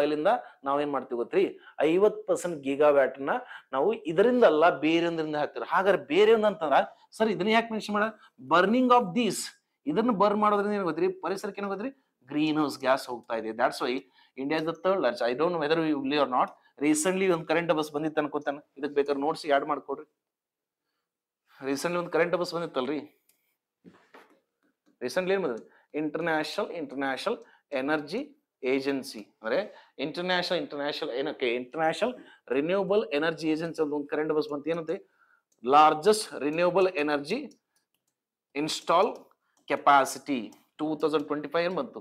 ಆಯಿಲ್ ಇಂದ ನಾವೇನ್ ಮಾಡ್ತೀವಿ ಗೊತ್ತ್ರಿ? 50% ಗಿಗಾವ್ಯಾಟ್ ನ ನಾವು ಇದರಿಂದ ಅಲ್ಲ ಬೇರೆಯೊಂದರಿಂದ ಹಾಕ್ತಿವಿ. ಹಾಗಾದ್ರೆ ಬೇರೆ ಅಂತಂದ್ರ ಸರ್ ಇದನ್ನ ಯಾಕೆ ಮೆನ್ಷನ್ ಮಾಡ? ಬರ್ನಿಂಗ್ ಆಫ್ ದೀಸ್, ಇದನ್ನ ಬರ್ನ್ ಮಾಡೋದ್ರಿಂದ ಏನ್ ಗೊತ್ತ್ರಿ? ಪರಿಸರಕ್ಕೆ ಏನ್ ಗೊತ್ತ್ರಿ? ಗ್ರೀನ್ ಹೌಸ್ ಗ್ಯಾಸ್ ಹೋಗ್ತಾ ಇದೆ. That's why India is the third largest. I don't know whether you believe or not. Recently ಒಂದು ಕರೆಂಟ್ ಅಫೇರ್ಸ್ ಬಂದಿತ್ತು ಅನ್ಕೋತಾನೆ, ಇದಕ್ಕೆ ಬೇಕಾದ್ರೆ ನೋಟ್ಸ್ ಆಡ್ ಮಾಡ್ಕೊಡ್ರಿ. ರೀಸೆಂಟ್ಲಿ ಒಂದು ಕರೆಂಟ್ ಅಫೇರ್ಸ್ ಬಂದಿತ್ತಲ್ರಿ. ರೀಸೆಂಟ್ಲಿ ಏನ್ ಬಂದಿದೆ? ಇಂಟರ್ನ್ಯಾಷನಲ್ ಎನರ್ಜಿ ಏಜೆನ್ಸಿ ಅಂದ್ರೆ ಇಂಟರ್ನ್ಯಾಷನಲ್ ರಿನ್ಯೂಬಲ್ ಎನರ್ಜಿ ಏಜೆನ್ಸಿ ಅಂತ ಒಂದು ಕರೆಂಟ್ ಅಫೇರ್ಸ್ ಬಂತು. ಏನಂತೆ? Largest renewable energy install capacity 2025 ಏನ್ ಬಂತು?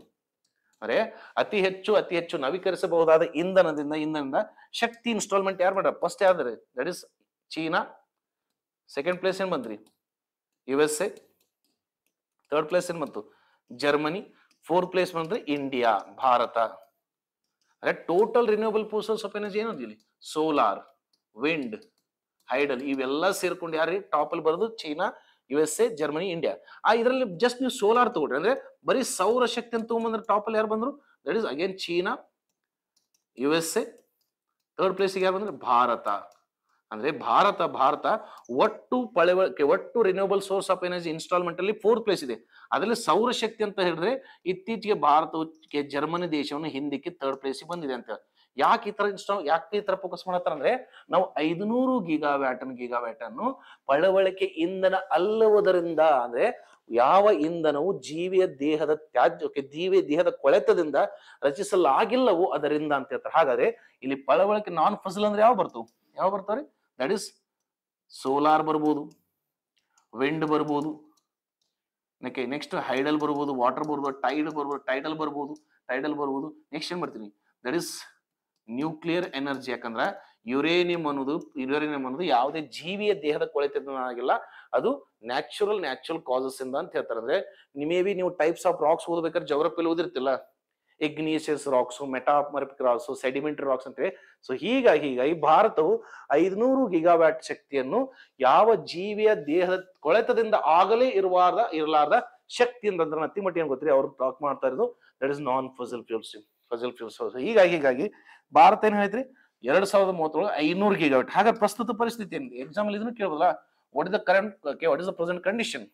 ಅಂದ್ರೆ ಅತಿ ಹೆಚ್ಚು ನವೀಕರಿಸಬಹುದಾದ ಇಂಧನದಿಂದ ಶಕ್ತಿ ಇನ್ಸ್ಟಾಲ್ಮೆಂಟ್ ಯಾರು ಮಾಡ್ಯಾರ? ಫಸ್ಟ್ ಯಾವ್ದಾರೆ? That is China. Second place ಏನ್ ಬಂದ್ರಿ? USA. ಥರ್ಡ್ ಪ್ಲೇಸ್ ಏನ್ ಬಂತು? ಜರ್ಮನಿ. ಫೋರ್ತ್ ಪ್ಲೇಸ್ ಬಂದ್ರೆ ಇಂಡಿಯಾ, ಭಾರತ. ಅಂದ್ರೆ total renewable source of energy ಏನಂತ ಇಲ್ಲಿ? ಸೋಲಾರ್, ವಿಂಡ್, ಹೈಡಲ್ ಇವೆಲ್ಲ ಸೇರ್ಕೊಂಡು ಯಾರು ಟಾಪ್ ಅಲ್ಲಿ ಬರೋದು? China, USA, Germany, India. ಇದರಲ್ಲಿ ಜಸ್ಟ್ ನೀವು ಸೋಲಾರ್ ತಗೊಳ್ರಿ ಅಂದ್ರೆ ಬರೀ ಸೌರ ಶಕ್ತಿ ಅಂತ ತಗೊಂಡ್ಬಂದ್ರೆ ಟಾಪ್ ಅಲ್ಲಿ ಯಾರು ಬಂದ್ರು? That is again China, USA. Third place ಯಾರು ಬಂದ್ರೆ? ಭಾರತ. ಅಂದ್ರೆ ಭಾರತ ಒಟ್ಟು renewable source of energy instalment ಅಲ್ಲಿ ಫೋರ್ತ್ ಪ್ಲೇಸ್ ಇದೆ. ಅದರಲ್ಲಿ ಸೌರ ಶಕ್ತಿ ಅಂತ ಹೇಳಿದ್ರೆ ಇತ್ತೀಚೆಗೆ ಭಾರತಕ್ಕೆ ಜರ್ಮನಿ ದೇಶವನ್ನು ಹಿಂದಕ್ಕೆ ಥರ್ಡ್ ಪ್ಲೇಸ್ ಬಂದಿದೆ ಅಂತ. ಯಾಕೆ ಈ ತರ ಫೋಕಸ್ ಮಾಡತ್ತಾರ ಅಂದ್ರೆ, ನಾವು 500 ಗಿಗಾವ್ಯಾಟ್ ಅನ್ನು ಪಳವಳಿಕೆ ಇಂಧನ ಅಲ್ಲವುದರಿಂದ, ಅಂದ್ರೆ ಯಾವ ಇಂಧನವು ಜೀವಿಯ ದೇಹದ ದೇಹದ ಕೊಳೆತದಿಂದ ರಚಿಸಲಾಗಿಲ್ಲವೋ ಅದರಿಂದ ಅಂತ ಹೇಳ್ತಾರೆ. ಹಾಗಾದ್ರೆ ಇಲ್ಲಿ ಪಳವಳಿಕೆ ನಾನ್ ಫಸಲ್ ಅಂದ್ರೆ ಯಾವ ಬರ್ತಾವ್ರಿ? ದಟ್ ಇಸ್ ಸೋಲಾರ್ ಬರ್ಬೋದು, ವಿಂಡ್ ಬರ್ಬೋದು, ನೆಕ್ಸ್ಟ್ ಹೈಡಲ್ ಬರ್ಬೋದು, ವಾಟರ್ ಬರ್ಬೋದು, ಟೈಡಲ್ ಬರ್ಬೋದು. ನೆಕ್ಸ್ಟ್ ಏನ್ ಬರ್ತೀನಿ? That is nuclear energy. ಯಾಕಂದ್ರ ಯುರೇನಿಯಂ ಅನ್ನೋದು ಯಾವುದೇ ಜೀವಿಯ ದೇಹದ ಕೊಳೆತದಿಂದ ಅದು ನ್ಯಾಚುರಲ್ ಕಾಸಸ್ ಇಂದ ಅಂತ ಹೇಳ್ತಾರೆ. ಅಂದ್ರೆ ಮೇ ಬಿ ನೀವು ಟೈಪ್ಸ್ ಆಫ್ ರಾಕ್ಸ್ ಓದಬೇಕಾದ್ರೆ ಜೋಗ್ರಫಿಯಲ್ಲಿ ಓದಿರ್ತಿಲ್ಲ, ಇಗ್ನಿಷಿಯಸ್ ರಾಕ್ಸ್, ಮೆಟಾಮರ್ಫಿಕ್ ರಾಕ್ಸ್, ಸೆಡಿಮೆಂಟರಿ ರಾಕ್ಸ್ ಅಂತ. ಸೊ ಹೀಗಾಗಿ ಭಾರತವು 500 ಗಿಗಾವ್ಯಾಟ್ ಶಕ್ತಿಯನ್ನು ಯಾವ ಜೀವಿಯ ದೇಹದ ಕೊಳೆತದಿಂದ ಆಗಲೇ ಇರಲಾರ್ದ ಶಕ್ತಿ ಅಂತಂದ್ರೆ ಅತಿ ಮಟ್ಟಿಗೆ ಗೊತ್ತಿರಿ ಅವ್ರು ಟಾಕ್ ಮಾಡ್ತಾ ಇರೋದು that is non Fasal fuels. ಹೀಗಾಗಿ ಭಾರತ ಏನ್ ಹೇಳಿದ್ರಿ 2030 500 ಗಿಗಾವ್ಯಾಟ್. ಹಾಗಾದ್ರೆ ಪ್ರಸ್ತುತ ಪರಿಸ್ಥಿತಿ ಏನಿದೆ ಎಕ್ಸಾಮ್ ಅಲ್ಲಿ ಇದನ್ನು ಕೇಳಬಹುದಲ್ಲ, what is the current, what is the present condition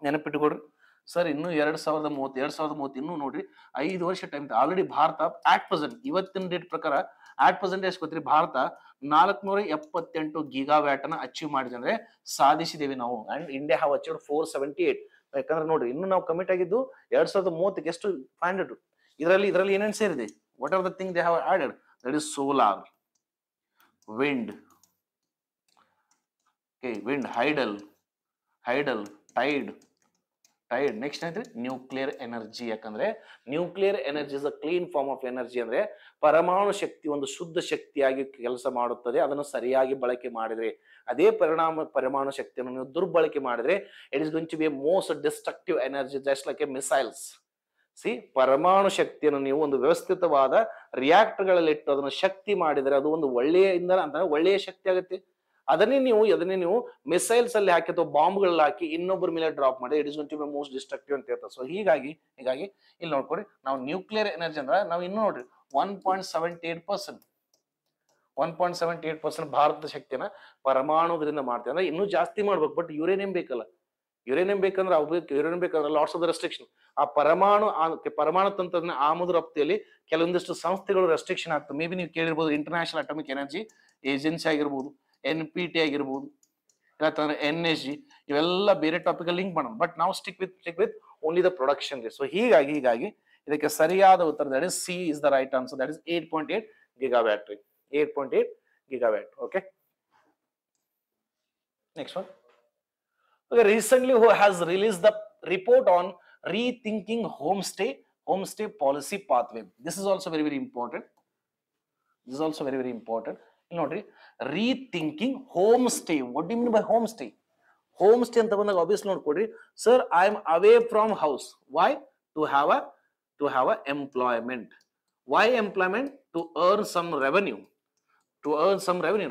ನೆನಪಿಟ್ಟುಕೊಡ್ರಿ ಸರ್. ಇನ್ನು 2030 ಇನ್ನೂ ನೋಡ್ರಿ 5 ವರ್ಷ time. Already Bharat at present ಇವತ್ತಿನ ಡೇಟ್ ಪ್ರಕಾರ ಆಟ್ ಪ್ರೆಸೆಂಟ್ ಎಷ್ಟು ಗೊತ್ತ್ರಿ, ಭಾರತ 478 ಗಿಗಾವ್ಯಾಟ್ ಅನ್ನ ಅಚೀವ್ ಮಾಡಿದೆ, ಅಂದ್ರೆ ಸಾಧಿಸಿದೇವೆ ನಾವು. And India have achieved 478. ಯಾಕಂದ್ರೆ ನೋಡ್ರಿ ಇನ್ನು ನಾವು ಕಮಿಟ್ ಆಗಿದ್ದು 2030 ಎಷ್ಟು 500. ಇದರಲ್ಲಿ ಏನೇನು ಸೇರಿದೆ, what are the thing they have added, that is solar, wind, hydel, tide. Next ಏನೈತ್ರಿ ನ್ಯೂಕ್ಲಿಯರ್ ಎನರ್ಜಿ. ಯಾಕಂದ್ರೆ nuclear energy is a clean form of energy. ಅಂದ್ರೆ ಪರಮಾಣು ಶಕ್ತಿ ಒಂದು ಶುದ್ಧ ಶಕ್ತಿಯಾಗಿ ಕೆಲಸ ಮಾಡುತ್ತದೆ. ಅದನ್ನು ಸರಿಯಾಗಿ ಬಳಕೆ ಮಾಡಿದ್ರೆ, ಅದೇ ಪರಮಾಣು ಶಕ್ತಿಯನ್ನು ನೀವು ದುರ್ಬಳಕೆ ಮಾಡಿದ್ರೆ it is going to be a most destructive energy just like a missiles. ಪರಮಾಣು ಶಕ್ತಿಯನ್ನು ನೀವು ಒಂದು ವ್ಯವಸ್ಥಿತವಾದ ರಿಯಾಕ್ಟರ್ ಗಳಲ್ಲಿ ಇಟ್ಟು ಅದನ್ನು ಶಕ್ತಿ ಮಾಡಿದರೆ ಅದು ಒಂದು ಒಳ್ಳೆಯ ಶಕ್ತಿ ಆಗುತ್ತೆ. ಅದನ್ನೇ ನೀವು ಮಿಸೈಲ್ಸ್ ಅಲ್ಲಿ ಹಾಕಿ ಅಥವಾ ಬಾಂಬ್ಗಳಲ್ಲಿ ಹಾಕಿ ಇನ್ನೊಬ್ಬರ ಮೇಲೆ ಡ್ರಾಪ್ ಮಾಡಿ it is going to be most destructive ಅಂತ ಹೇಳ್ತಾರೆ. ಸೊ ಹೀಗಾಗಿ ಇಲ್ಲಿ ನೋಡ್ಕೊಡಿ, ನಾವು ನ್ಯೂಕ್ಲಿಯರ್ ಎನರ್ಜಿ ಅಂದ್ರೆ ನಾವು ಇನ್ನು ನೋಡ್ರಿ 1.78% ಭಾರತದ ಶಕ್ತಿಯನ್ನ ಪರಮಾಣುದಿಂದ ಮಾಡ್ತೀವಿ. ಅಂದ್ರೆ ಇನ್ನೂ ಜಾಸ್ತಿ ಮಾಡ್ಬೇಕು, ಬಟ್ ಯುರೇನಿಯಂ ಬೇಕಲ್ಲ. ಯುರೇನಿಯಂ ಬೇಕಂದ್ರೆ ಲಾಟ್ಸ್ ಆಫ್ ದ ರೆಸ್ಟ್ರಿಕ್ಷನ್. ಆ ಪರಮಾಣು ತಂತ್ರಜ್ಞಾನ ಆಮದು ರಫ್ತಿಯಲ್ಲಿ ಕೆಲವೊಂದಿಷ್ಟು ಸಂಸ್ಥೆಗಳು ರೆಸ್ಟ್ರಿಕ್ಷನ್ ಆಗ್ತವೆ. ಮೇ ಬಿ ನೀವು ಕೇಳಿರ್ಬೋದು, ಇಂಟರ್ನ್ಯಾಷನಲ್ ಅಟಾಮಿಕ್ ಎನರ್ಜಿ ಏಜೆನ್ಸಿ ಆಗಿರ್ಬೋದು, NPT ಆಗಿರ್ಬೋದು, ಇಲ್ಲ NSG, ಇವೆಲ್ಲ ಬೇರೆ ಟಾಪಿಕ್ ಲಿಂಕ್ ಮಾಡೋಣ. ಬಟ್ ನಾವು stick with only the production. So ಹೀಗಾಗಿ ಇದಕ್ಕೆ ಸರಿಯಾದ ಉತ್ತರ that is C is the right answer, that is 8.8 gigawatt. 8.8 gigawatt. Okay, next one. Okay, recently who has released the report on rethinking homestay policy pathway. This is also very important. ನೋಡ್ರಿ, rethinking home stay. What do you mean by home stay? Home stay ಅಂತ ಬಂದಾಗ ಆಬ್ವಿಯಸ್ಲಿ ನೋಡ್ಕೊಡ್ರಿ, sir I am away from house. Why? To have a employment. Why employment? To earn some revenue.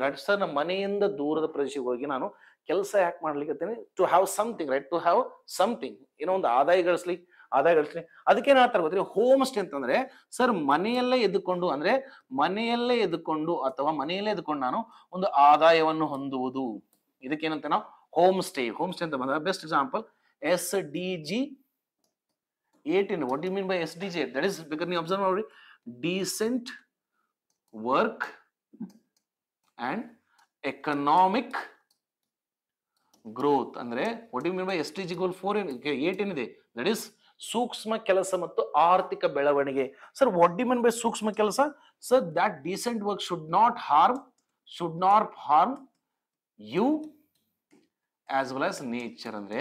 Right sir, ನಮ್ಮ ಮನೆಯಿಂದ ದೂರದ ಪ್ರದೇಶಕ್ಕೆ ಹೋಗಿ ನಾನು ಕೆಲಸ ಯಾಕೆ ಮಾಡ್ಲಿಕ್ಕೆ, to have something, right, to have something, ಏನೋ ಒಂದು ಆದಾಯ ಗಳಿಸ್ಲಿ. ಅದಕ್ಕೇನ್ ಹೇಳ್ತಾರೆ ಗೊತ್ತ್ರಿ, ಹೋಮ್ ಸ್ಟೇ ಅಂತಂದ್ರೆ ಸರ್ ಮನೆಯಲ್ಲೇ ಎದ್ದುಕೊಂಡು ಅಥವಾ ಮನೆಯಲ್ಲೇ ಎದ್ದುಕೊಂಡು ನಾನು ಒಂದು ಆದಾಯವನ್ನು ಹೊಂದುವುದು. ಇದಕ್ಕೇನಂತ ನಾವು ಹೋಮ್ ಸ್ಟೇ ಅಂತ ಬಂದಾಗ best example SDG 18. What you mean by SDG? That is ಬೇಕಾದ್ರೆ ನೀವು ಅಬ್ಸರ್ವ್ ಮಾಡಿ, decent work and economic growth. ಅಂದ್ರೆ what you mean by SDG goal 18 ಇದೆ, ದಟ್ ಇಸ್ ಸೂಕ್ಷ್ಮ ಕೆಲಸ ಮತ್ತು ಆರ್ಥಿಕ ಬೆಳವಣಿಗೆ. Sir what do you mean by ಸೂಕ್ಷ್ಮ ಕೆಲಸ? Sir that decent work should not harm you as well as nature. ಅಂದ್ರೆ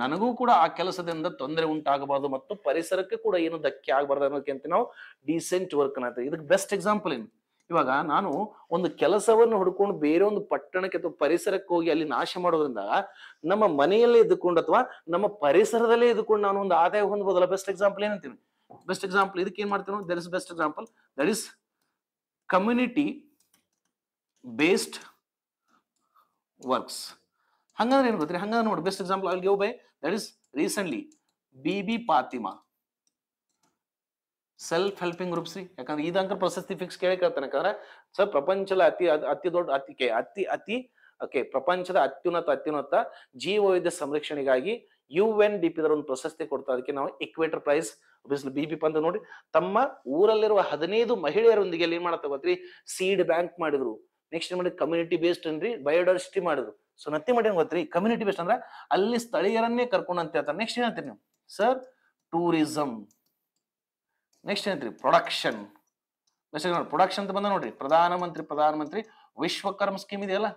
ನನಗೂ ಕೂಡ ಆ ಕೆಲಸದಿಂದ ತೊಂದರೆ ಉಂಟಾಗಬಾರದು ಮತ್ತು ಪರಿಸರಕ್ಕೆ ಕೂಡ ಏನು ಧಕ್ಕೆ ಆಗಬಾರ್ದು ಅನ್ನೋದಕ್ಕೆ ನಾವು ಡೀಸೆಂಟ್ ವರ್ಕ್ ಅನ್ನತ್ತೆ. ಇದಕ್ಕೆ ಬೆಸ್ಟ್ ಎಕ್ಸಾಂಪಲ್ ಏನು, ಇವಾಗ ನಾನು ಒಂದು ಕೆಲಸವನ್ನು ಹುಡ್ಕೊಂಡು ಬೇರೆ ಒಂದು ಪಟ್ಟಣಕ್ಕೆ ಅಥವಾ ಪರಿಸರಕ್ಕೆ ಹೋಗಿ ಅಲ್ಲಿ ನಾಶ ಮಾಡೋದ್ರಿಂದ ನಮ್ಮ ಮನೆಯಲ್ಲೇ ಇದ್ದುಕೊಂಡು ಅಥವಾ ನಮ್ಮ ಪರಿಸರದಲ್ಲೇ ಇದ್ದುಕೊಂಡು ನಾನು ಒಂದು ಆದಾಯ ಹೊಂದಬಹುದಲ್ಲ. ಬೆಸ್ಟ್ ಎಕ್ಸಾಂಪಲ್ ಏನಂತೀನಿ? ಬೆಸ್ಟ್ ಎಕ್ಸಾಂಪಲ್ ಇದಕ್ಕೆ ಏನ್ ಮಾಡ್ತೀವಿ? That is best example, that is community based works. ಹಂಗಂದ್ರೆ ಏನ್ ಗೊತ್ತ್ರಿ? ಹಂಗಂದ್ರೆ ನೋಡಿ, best example I will give by that is recently BB Fatima self helping groups ರೀ. ಯಾಕಂದ್ರೆ ಇದಂಕ ಪ್ರಶಸ್ತಿ ಫಿಕ್ಸ್ ಕೇಳ್ತಾನೆ. ಯಾಕಂದ್ರೆ ಸರ್ ಪ್ರಪಂಚದ ಅತಿ ದೊಡ್ಡ ಪ್ರಪಂಚದ ಅತ್ಯುನ್ನತ ಜೀವವೈದ್ಯ ಸಂರಕ್ಷಣೆಗಾಗಿ UNDP ಒಂದು ಪ್ರಶಸ್ತಿ ಕೊಡ್ತಾ. ಅದಕ್ಕೆ ನಾವು ಇಕ್ವೇಟರ್ ಪ್ರೈಸ್. BB ಅಂತ ನೋಡಿ, ತಮ್ಮ ಊರಲ್ಲಿರುವ 15 ಮಹಿಳೆಯರೊಂದಿಗೆ ಏನ್ ಮಾಡತ್ತ ಗೊತ್ತ್ರಿ? ಸೀಡ್ ಬ್ಯಾಂಕ್ ಮಾಡಿದ್ರು. ನೆಕ್ಸ್ಟ್ ಏನ್ ಮಾಡಿ? ಕಮ್ಯುನಿಟಿ ಬೇಸ್ಡ್ ಏನ್ರಿ ಬಯೋಡೈವರ್ಸಿಟಿ ಮಾಡಿದ್ರು. ಸೊ ನತ್ತಿ ಮಾಡಿ ಗೊತ್ತ್ರಿ, ಕಮ್ಯುನಿಟಿ ಬೇಸ್ಡ್ ಅಂದ್ರೆ ಅಲ್ಲಿ ಸ್ಥಳೀಯರನ್ನೇ ಕರ್ಕೊಂಡು ಅಂತ ಹೇಳ್ತಾರೆ. ನೆಕ್ಸ್ಟ್ ಏನಂತೀರಿ ನೀವು? Sir tourism. ನೆಕ್ಸ್ಟ್ ಏನಂತ್ರಿ? ಪ್ರೊಡಕ್ಷನ್. ಪ್ರೊಡಕ್ಷನ್ ಅಂತ ಬಂದ ನೋಡ್ರಿ, ಪ್ರಧಾನಮಂತ್ರಿ ವಿಶ್ವಕರ್ಮ ಸ್ಕೀಮ್ ಇದೆಯಲ್ಲ,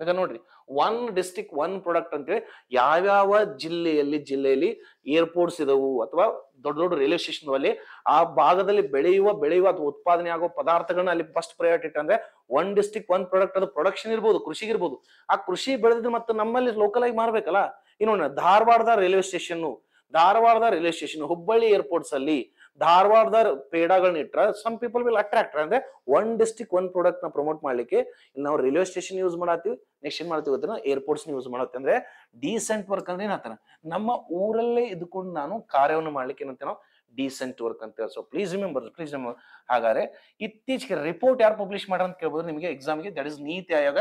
ಈಗ ನೋಡ್ರಿ, ಒನ್ ಡಿಸ್ಟ್ರಿಕ್ಟ್ ಒನ್ ಪ್ರಾಡಕ್ಟ್ ಅಂತೇಳಿ ಯಾವ್ಯಾವ ಜಿಲ್ಲೆಯಲ್ಲಿ ಏರ್ಪೋರ್ಟ್ಸ್ ಇದಾವು ಅಥವಾ ದೊಡ್ಡ ದೊಡ್ಡ ರೈಲ್ವೆ ಸ್ಟೇಷನ್ ಅಲ್ಲಿ ಆ ಭಾಗದಲ್ಲಿ ಬೆಳೆಯುವ ಅಥವಾ ಉತ್ಪಾದನೆ ಆಗೋ ಪದಾರ್ಥಗಳನ್ನ ಅಲ್ಲಿ ಫಸ್ಟ್ ಪ್ರಯಾರಿಟಿ ಇಟ್ಟಂದ್ರೆ ಒನ್ ಡಿಸ್ಟ್ರಿಕ್ಟ್ ಒನ್ ಪ್ರಾಡಕ್ಟ್, ಅದು ಪ್ರೊಡಕ್ಷನ್ ಇರ್ಬೋದು, ಕೃಷಿಗಿರ್ಬೋದು. ಆ ಕೃಷಿ ಬೆಳೆದಿದ್ರೆ ಮತ್ತೆ ನಮ್ಮಲ್ಲಿ ಲೋಕಲ್ ಆಗಿ ಮಾರ್ಬೇಕಲ್ಲ. ಇನ್ನು ಧಾರವಾಡದ ರೈಲ್ವೆ ಸ್ಟೇಷನ್, ಹುಬ್ಬಳ್ಳಿ ಏರ್ಪೋರ್ಟ್ಸ್ ಅಲ್ಲಿ ಧಾರವಾಡದ ಪೇಡಾಗಳನ್ನ ಇಟ್ರ ಸಮ್ ಪೀಪಲ್ ವಿಲ್ ಅಟ್ರಾಕ್ಟ್. ಅಂದ್ರೆ ಒನ್ ಡಿಸ್ಟ್ರಿಕ್ಟ್ ಒನ್ ಪ್ರಾಡಕ್ಟ್ ನ ಪ್ರಮೋಟ್ ಮಾಡ್ಲಿಕ್ಕೆ ಇಲ್ಲಿ ನಾವು ರೈಲ್ವೆ ಸ್ಟೇಷನ್ ಯೂಸ್ ಮಾಡತ್ತೀವಿ. ನೆಕ್ಸ್ಟ್ ಏನ್ ಮಾಡ್ತೀವಿ ಗೊತ್ತಾ, ಏರ್ಪೋರ್ಟ್ಸ್ ಯೂಸ್ ಮಾಡತ್ತೀವಿ. ಅಂದ್ರೆ ಡೀಸೆಂಟ್ ವರ್ಕ್ ಅಂದ್ರೆ ಏನಾಗ್ತಾನೆ, ನಮ್ಮ ಊರಲ್ಲೇ ಇದ್ಕೊಂಡು ನಾನು ಕಾರ್ಯವನ್ನು ಮಾಡ್ಲಿಕ್ಕೆ ಏನಂತ ನಾವು ಡೀಸೆಂಟ್ ವರ್ಕ್ ಅಂತ. So please remember. ಹಾಗಾದ್ರೆ ಇತ್ತೀಚೆಗೆ ರಿಪೋರ್ಟ್ ಯಾರು ಪಬ್ಲಿಷ್ ಮಾಡ್ರ ಅಂತ ಕೇಳ್ಬೋದು ನಿಮಗೆ ಎಕ್ಸಾಮ್ಗೆ. That is NITI Aayog.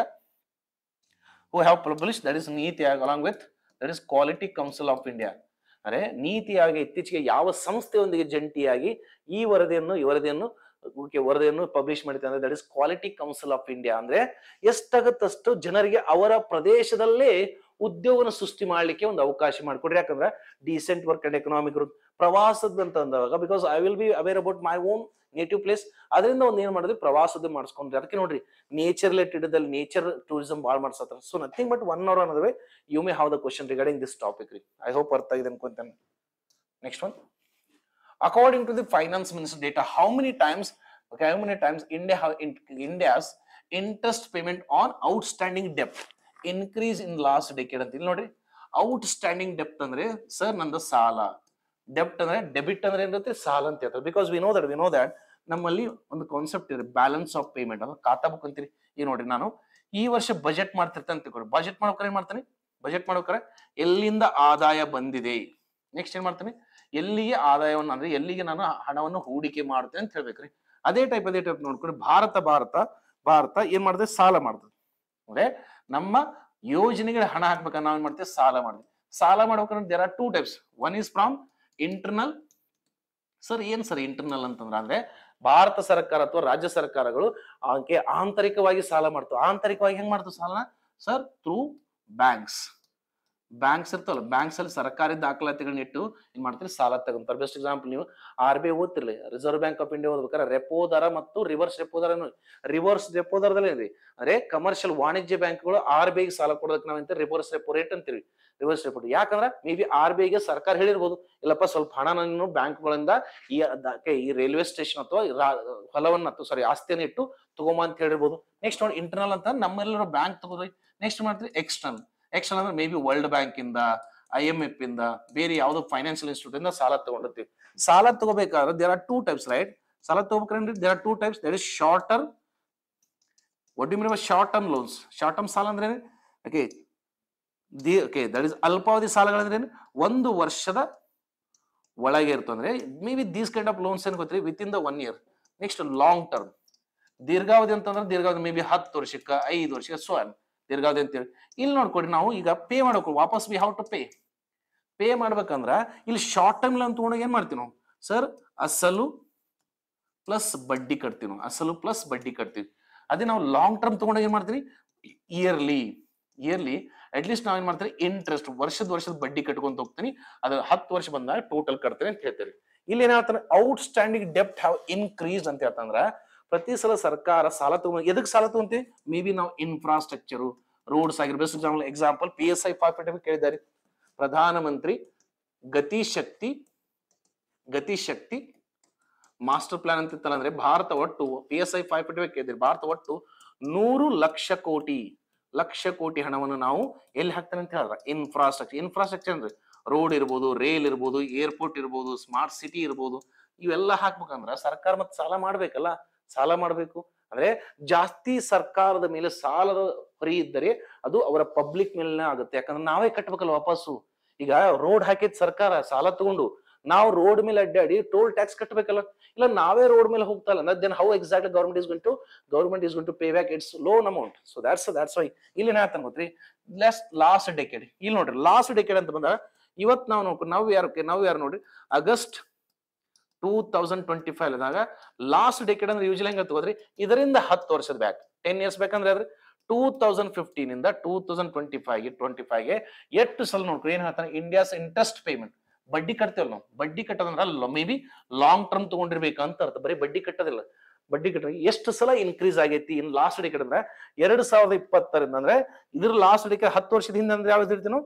Who have publish, that is NITI Aayog along with that is quality council of India. ಅಂದ್ರೆ ನೀತಿ ಆಯೋಗ ಇತ್ತೀಚೆಗೆ ಯಾವ ಸಂಸ್ಥೆಯೊಂದಿಗೆ ಜಂಟಿಯಾಗಿ ಈ ವರದಿಯನ್ನು ಪಬ್ಲಿಷ್ ಮಾಡಿದೆ ಅಂದ್ರೆ that is quality council of India. ಅಂದ್ರೆ ಎಷ್ಟಾಗತ್ತಷ್ಟು ಜನರಿಗೆ ಅವರ ಪ್ರದೇಶದಲ್ಲೇ ಉದ್ಯೋಗನ ಸೃಷ್ಟಿ ಮಾಡ್ಲಿಕ್ಕೆ ಒಂದು ಅವಕಾಶ ಮಾಡಿಕೊಡ್ರಿ. ಯಾಕಂದ್ರೆ decent work and economic growth, ಪ್ರವಾಸದ ಅಂತ ಅಂದಾಗ because I will be aware about my own native place, ಅದರಿಂದ ಒಂದ್ ಏನ್ ಮಾಡಿದ್ವಿ, ಪ್ರವಾಸದ ಮಾಡಿಸ್ಕೊಂಡ್ರಿ. ಅದಕ್ಕೆ ನೋಡ್ರಿ, ನೇಚರ್ ರಿಲೇಟೆಡ್ ಅಲ್ಲಿ ನೇಚರ್ ಟೂರಿಸಂ ಭಾಳ ಮಾಡ್ಸತ್ತಾರ. ಸೊ ನಥಿಂಗ್ ಬಟ್ 1 hour ಅನ್ನೋದೇ you may have the question regarding this topic ರೀ. ಐ ಹೋಪ್ ಅರ್ಥ ಆಗಿದೆ ಅನ್ಕೊಂತೇನೆ. Next one, according to the finance minister data, how many times India's interest payment on outstanding debt increase in last decade ಅಂತ. ಇಲ್ಲಿ ನೋಡ್ರಿ, ಔಟ್ಸ್ಟ್ಯಾಂಡಿಂಗ್ ಡೆಪ್ಟ್ ಅಂದ್ರೆ ಸರ್ ನಂದು ಸಾಲ, ಡೆಪ್ಟ್ ಅಂದ್ರೆ ಡೆಬಿಟ್ ಅಂದ್ರೆ ಏನಿರುತ್ತೆ, ಸಾಲ ಅಂತ ಹೇಳ್ತಾರೆ. ಬಿಕಾಸ್ ವಿ ನೋ ದಟ್ ನಮ್ಮಲ್ಲಿ ಒಂದು ಕಾನ್ಸೆಪ್ಟ್ ಇದೆ, ಬ್ಯಾಲೆನ್ಸ್ ಆಫ್ ಪೇಮೆಂಟ್, ಅಂದ್ರೆ ಖಾತಾ ಬುಕ್ ಅಂತೀರಿ. ಈಗ ನೋಡ್ರಿ, ನಾನು ಈ ವರ್ಷ ಬಜೆಟ್ ಮಾಡ್ತಿರ್ತೇನೆ ಅಂತ ತಿಳ್ಕೊಡಿ. ಬಜೆಟ್ ಮಾಡ್ಬೇಕಾರೆ ಏನ್ ಮಾಡ್ತೀನಿ, ಎಲ್ಲಿಂದ ಆದಾಯ ಬಂದಿದೆ, ನೆಕ್ಸ್ಟ್ ಏನ್ ಮಾಡ್ತೀನಿ, ಎಲ್ಲಿಗೆ ಆದಾಯವನ್ನು ಅಂದ್ರೆ ಎಲ್ಲಿಗೆ ನಾನು ಹಣವನ್ನು ಹೂಡಿಕೆ ಮಾಡ್ತೇನೆ ಅಂತ ಹೇಳ್ಬೇಕ್ರಿ. ಅದೇ ಟೈಪ್ ನೋಡ್ಕೊಂಡು ಭಾರತ ಏನ್ ಮಾಡ್ತದೆ, ಸಾಲ ಮಾಡ್ತದೆ. ಅಂದ್ರೆ ನಮ್ಮ ಯೋಜನೆಗೆ ಹಣ ಹಾಕ್ಬೇಕಂದ್ರೆ ನಾವ್ ಏನ್ ಮಾಡ್ತೇವೆ, ಸಾಲ ಮಾಡ್ತೀವಿ. ಸಾಲ ಮಾಡ್ಬೇಕಂದ್ರೆ there are 2 types. One is from internal. Sir ಏನ್ ಸರ್ ಇಂಟರ್ನಲ್ ಅಂತಂದ್ರೆ, ಅಂದ್ರೆ ಭಾರತ ಸರ್ಕಾರ ಅಥವಾ ರಾಜ್ಯ ಸರ್ಕಾರಗಳು ಆಂತರಿಕವಾಗಿ ಸಾಲ ಮಾಡ್ತಾವ. ಆಂತರಿಕವಾಗಿ ಹೆಂಗ್ ಮಾಡ್ತಾವ ಸಾಲನ ಸರ್, ಥ್ರೂ ಬ್ಯಾಂಕ್ಸ್ ಇರ್ತಾವಲ್ಲ, ಬ್ಯಾಂಕ್ಸ್ ಅಲ್ಲಿ ಸರ್ಕಾರಿ ದಾಖಲಾತಿಗಳನ್ನ ಇಟ್ಟು ಏನ್ ಮಾಡ್ತಾರೆ, ಸಾಲ ತಗೊಂತಾರೆ. ಬೆಸ್ಟ್ ಎಕ್ಸಾಂಪಲ್ ನೀವು RBI ಓದ್ತಿರ್ಲಿ, ರಿಸರ್ವ್ ಬ್ಯಾಂಕ್ ಆಫ್ ಇಂಡಿಯಾ ಓದ್ಬೇಕಾದ್ರೆ ರೆಪೋ ದರ ಮತ್ತು ರಿವರ್ಸ್ ರೆಪೋ ದರದಲ್ಲಿ ಏನ್ರಿ, ಅಂದ್ರೆ ಕಮರ್ಷಿಯಲ್ ವಾಣಿಜ್ಯ ಬ್ಯಾಂಕ್ಗಳು RBI ಸಾಲ ಕೊಡೋದಕ್ಕೆ ನಾವಂತ ರಿವರ್ಸ್ ರೆಪೋ ರೇಟ್ ಅಂತೀವಿ. ರಿವರ್ಸ್ ರೆಪೋ ಯಾಕಂದ್ರೆ ಮೇ ಬಿ RBI ಗೆ ಸರ್ಕಾರ ಹೇಳಿರ್ಬೋದು, ಇಲ್ಲಪ್ಪ ಸ್ವಲ್ಪ ಹಣ ನಾನು ಬ್ಯಾಂಕ್ಗಳಿಂದ ಈ ರೈಲ್ವೆ ಸ್ಟೇಷನ್ ಅಥವಾ ಹೊಲವನ್ನ ಅಥವಾ ಆಸ್ತಿಯನ್ನು ಇಟ್ಟು ತಗೊಂಬ ಅಂತ ಹೇಳಿರ್ಬೋದು. ನೆಕ್ಸ್ಟ್ ನೋಡಿ, ಇಂಟರ್ನಲ್ ಅಂತ ನಮ್ಮೆಲ್ಲರೂ ಬ್ಯಾಂಕ್ ತಗೋದ್ರಿ. ನೆಕ್ಸ್ಟ್ ಮಾಡ್ತೀವಿ ಎಕ್ಸ್ಟರ್ನಲ್ ಅಂದ್ರೆ ಮೇ ಬಿ ವರ್ಲ್ಡ್ ಬ್ಯಾಂಕ್ ಇಂದ, IMF ಇಂದ, ಬೇರೆ ಯಾವ್ದೋ ಫೈನಾನ್ಷಿಯಲ್ ಇನ್ಸ್ಟಿಟ್ಯೂಟ್ ಇಂದ ಸಾಲ ತಗೊಂಡಿರ್ತೀವಿ. ಸಾಲ ತಗೋಬೇಕಾದ್ರೆ ದೇರ್ ಆರ್ 2 types, ರೈಟ್? ಸಾಲ ತಗೋಬೇಕ್ರೆ there are 2 types. That is short term. What do you mean by short term loans? Short term ಸಾಲ ಅಂದ್ರೆ ದಟ್ ಇಸ್ ಅಲ್ಪಾವಧಿ ಸಾಲಗಳಂದ್ರೆ 1 ವರ್ಷದ ಒಳಗೆ ಇರ್ತದೆ. ಅಂದ್ರೆ maybe these kind of loans ಏನ್ ಗೊತ್ತ್ರಿ, within the 1 year. Next long term, ದೀರ್ಘಾವಧಿ ಅಂತಂದ್ರೆ ದೀರ್ಘಾವಧಿ ಮೇ ಬಿ 10 ವರ್ಷಕ್ಕೆ, 5 ವರ್ಷಕ್ಕೆ, ಸೊ ದೀರ್ಘಾವಧಿ ಅಂತೇಳಿ. ಇಲ್ಲಿ ನೋಡ್ಕೊಡಿ, ನಾವು ಈಗ ಪೇ ಮಾಡ್ಬೇಕು ವಾಪಸ್. ವಿ ಹೌ ಟು ಪೇ ಮಾಡ್ಬೇಕಂದ್ರ ಇಲ್ಲಿ ಶಾರ್ಟ್ ಟರ್ಮ್ ಅಂತ ತಗೊಂಡಾಗ ಏನ್ ಮಾಡ್ತೀವಿ ನಾವು, ಸರ್ ಅಸಲು ಪ್ಲಸ್ ಬಡ್ಡಿ ಕಟ್ತೀವಿ. ಅದೇ ನಾವು ಲಾಂಗ್ ಟರ್ಮ್ ತಗೊಂಡಾಗ ಏನ್ ಮಾಡ್ತೀವಿ, ಇಯರ್ಲಿ ಅಟ್ಲೀಸ್ಟ್ ನಾವ್ ಏನ್ ಮಾಡ್ತೀವಿ, ಇಂಟ್ರೆಸ್ಟ್ ವರ್ಷದ ಬಡ್ಡಿ ಕಟ್ಕೊಂತ ಹೋಗ್ತೀನಿ. ಅದು 10 ವರ್ಷ ಬಂದಾಗ ಟೋಟಲ್ ಕಟ್ತೇನೆ ಅಂತ ಹೇಳ್ತೀವಿ. ಇಲ್ಲಿ ಏನ್ ಹೇಳ್ತಾರೆ, ಔಟ್ಸ್ಟ್ಯಾಂಡಿಂಗ್ ಡೆಪ್ಟ್ ಹ್ಯಾವ್ ಇನ್ಕ್ರೀಸ್ ಅಂತ ಹೇಳ್ತಂದ್ರ ಪ್ರತಿ ಸಲ ಸರ್ಕಾರ ಸಾಲ ತಗೊಂಡು ಎದಕ್ ಸಾಲ ತಗೊಂತೀವಿ, ಮೇ ಬಿ ನಾವು ಇನ್ಫ್ರಾಸ್ಟ್ರಕ್ಚರ್, ರೋಡ್ಸ್ ಆಗಿರ್ಬೇಕು. ಬೆಸ್ಟ್ ಎಕ್ಸಾಂಪಲ್ PSI 550 ಕೇಳಿದ್ದಾರೆ, ಪ್ರಧಾನ ಮಂತ್ರಿ ಗತಿ ಶಕ್ತಿ ಮಾಸ್ಟರ್ ಪ್ಲಾನ್ ಅಂತ ಇತ್ತಲ್ಲ. ಅಂದ್ರೆ ಭಾರತ ಒಟ್ಟು PSI 550 ಕೇಳಿದ್ರೆ ಭಾರತ ಒಟ್ಟು 100 ಲಕ್ಷ ಕೋಟಿ ಹಣವನ್ನು ನಾವು ಎಲ್ಲಿ ಹಾಕ್ತಾನೆ ಅಂತ ಹೇಳಿದ್ರೆ ಇನ್ಫ್ರಾಸ್ಟ್ರಕ್ಚರ್ ಅಂದ್ರೆ ರೋಡ್ ಇರ್ಬೋದು, ರೈಲ್ ಇರ್ಬೋದು, ಏರ್ಪೋರ್ಟ್ ಇರ್ಬೋದು, ಸ್ಮಾರ್ಟ್ ಸಿಟಿ ಇರ್ಬೋದು, ಇವೆಲ್ಲ ಹಾಕ್ಬೇಕಂದ್ರ ಸರ್ಕಾರ ಮತ್ತೆ ಸಾಲ ಮಾಡ್ಬೇಕಲ್ಲ. ಸಾಲ ಮಾಡ್ಬೇಕು ಅಂದ್ರೆ ಜಾಸ್ತಿ ಸರ್ಕಾರದ ಮೇಲೆ ಸಾಲದ ಹೊರೆ ಇದ್ದರೆ ಅದು ಅವರ ಪಬ್ಲಿಕ್ ಮೇಲೆ ಆಗುತ್ತೆ. ಯಾಕಂದ್ರೆ ನಾವೇ ಕಟ್ಬೇಕಲ್ಲ ವಾಪಸ್ಸು. ಈಗ ರೋಡ್ ಹಾಕಿದ್ ಸರ್ಕಾರ ಸಾಲ ತಗೊಂಡು ನಾವು ರೋಡ್ ಮೇಲೆ ಅಡ್ಡಾಡಿ ಟೋಲ್ ಟ್ಯಾಕ್ಸ್ ಕಟ್ಟಬೇಕಲ್ಲ. ಇಲ್ಲ ನಾವೇ ರೋಡ್ ಮೇಲೆ ಹೋಗ್ತಾ ಇಲ್ಲ, then how exactly government is going to pay back its loan amount. So that's why ಇಲ್ಲಿ ಏನಾಗ್ತಾನೆ ಗೊತ್ತ್ರಿ, ಲಾಸ್ಟ್ ಡೆಕೆಡ್. ಇಲ್ಲಿ ನೋಡ್ರಿ, ಲಾಸ್ಟ್ ಡೆಕೆಡ್ ಅಂತ ಬಂದಾಗ ಇವತ್ ನಾವು ನೋಡ್ಕೊಂಡು ನಾವು ಯಾರು ನೋಡ್ರಿ, ಆಗಸ್ಟ್ 2025 ಆದಾಗ ಲಾಸ್ಟ್ ಡೆಕೆಡ್ ಅಂದ್ರೆ ಯೂಶಲಿ ಹೆಂಗ ತಗೋದ್ರಿ, ಇದರಿಂದ 10 ವರ್ಷದ ಬ್ಯಾಕ್ 10 years ಬೇಕಂದ್ರೆ ಅದ್ರಿ 2015 ಇಂದ 2025ಗೆ ಎಷ್ಟು ಸಲ ನೋಡ್ರಿ ಏನ್ ಹೇಳ್ತಾನೆ, ಇಂಡಿಯಾಸ್ ಇಂಟ್ರೆಸ್ಟ್ ಪೇಮೆಂಟ್, ಬಡ್ಡಿ ಕಟ್ತೇವಲ್ಲ ನಾವು. ಬಡ್ಡಿ ಕಟ್ಟೋದಂದ್ರ ಮೇ ಬಿ ಲಾಂಗ್ ಟರ್ಮ್ ತಗೊಂಡಿರ್ಬೇಕಂತ ಅರ್ಥ, ಬರೀ ಬಡ್ಡಿ ಕಟ್ಟೋದಿಲ್ಲ. ಬಡ್ಡಿ ಕಟ್ಟೋದು ಎಷ್ಟು ಸಲ ಇನ್ಕ್ರೀಸ್ ಆಗೈತಿ ಇನ್ ಲಾಸ್ಟ್ ಡಿಕೆಟ್ ಅಂದ್ರೆ 2020 ಅಂದ್ರೆ ಇದ್ರ ಲಾಸ್ಟ್ ಡಿಕೆಟ್ 10 ವರ್ಷದ ಹಿಂದೆ ಅಂದ್ರೆ ಯಾವ್ದು ಇರ್ತೀನೋ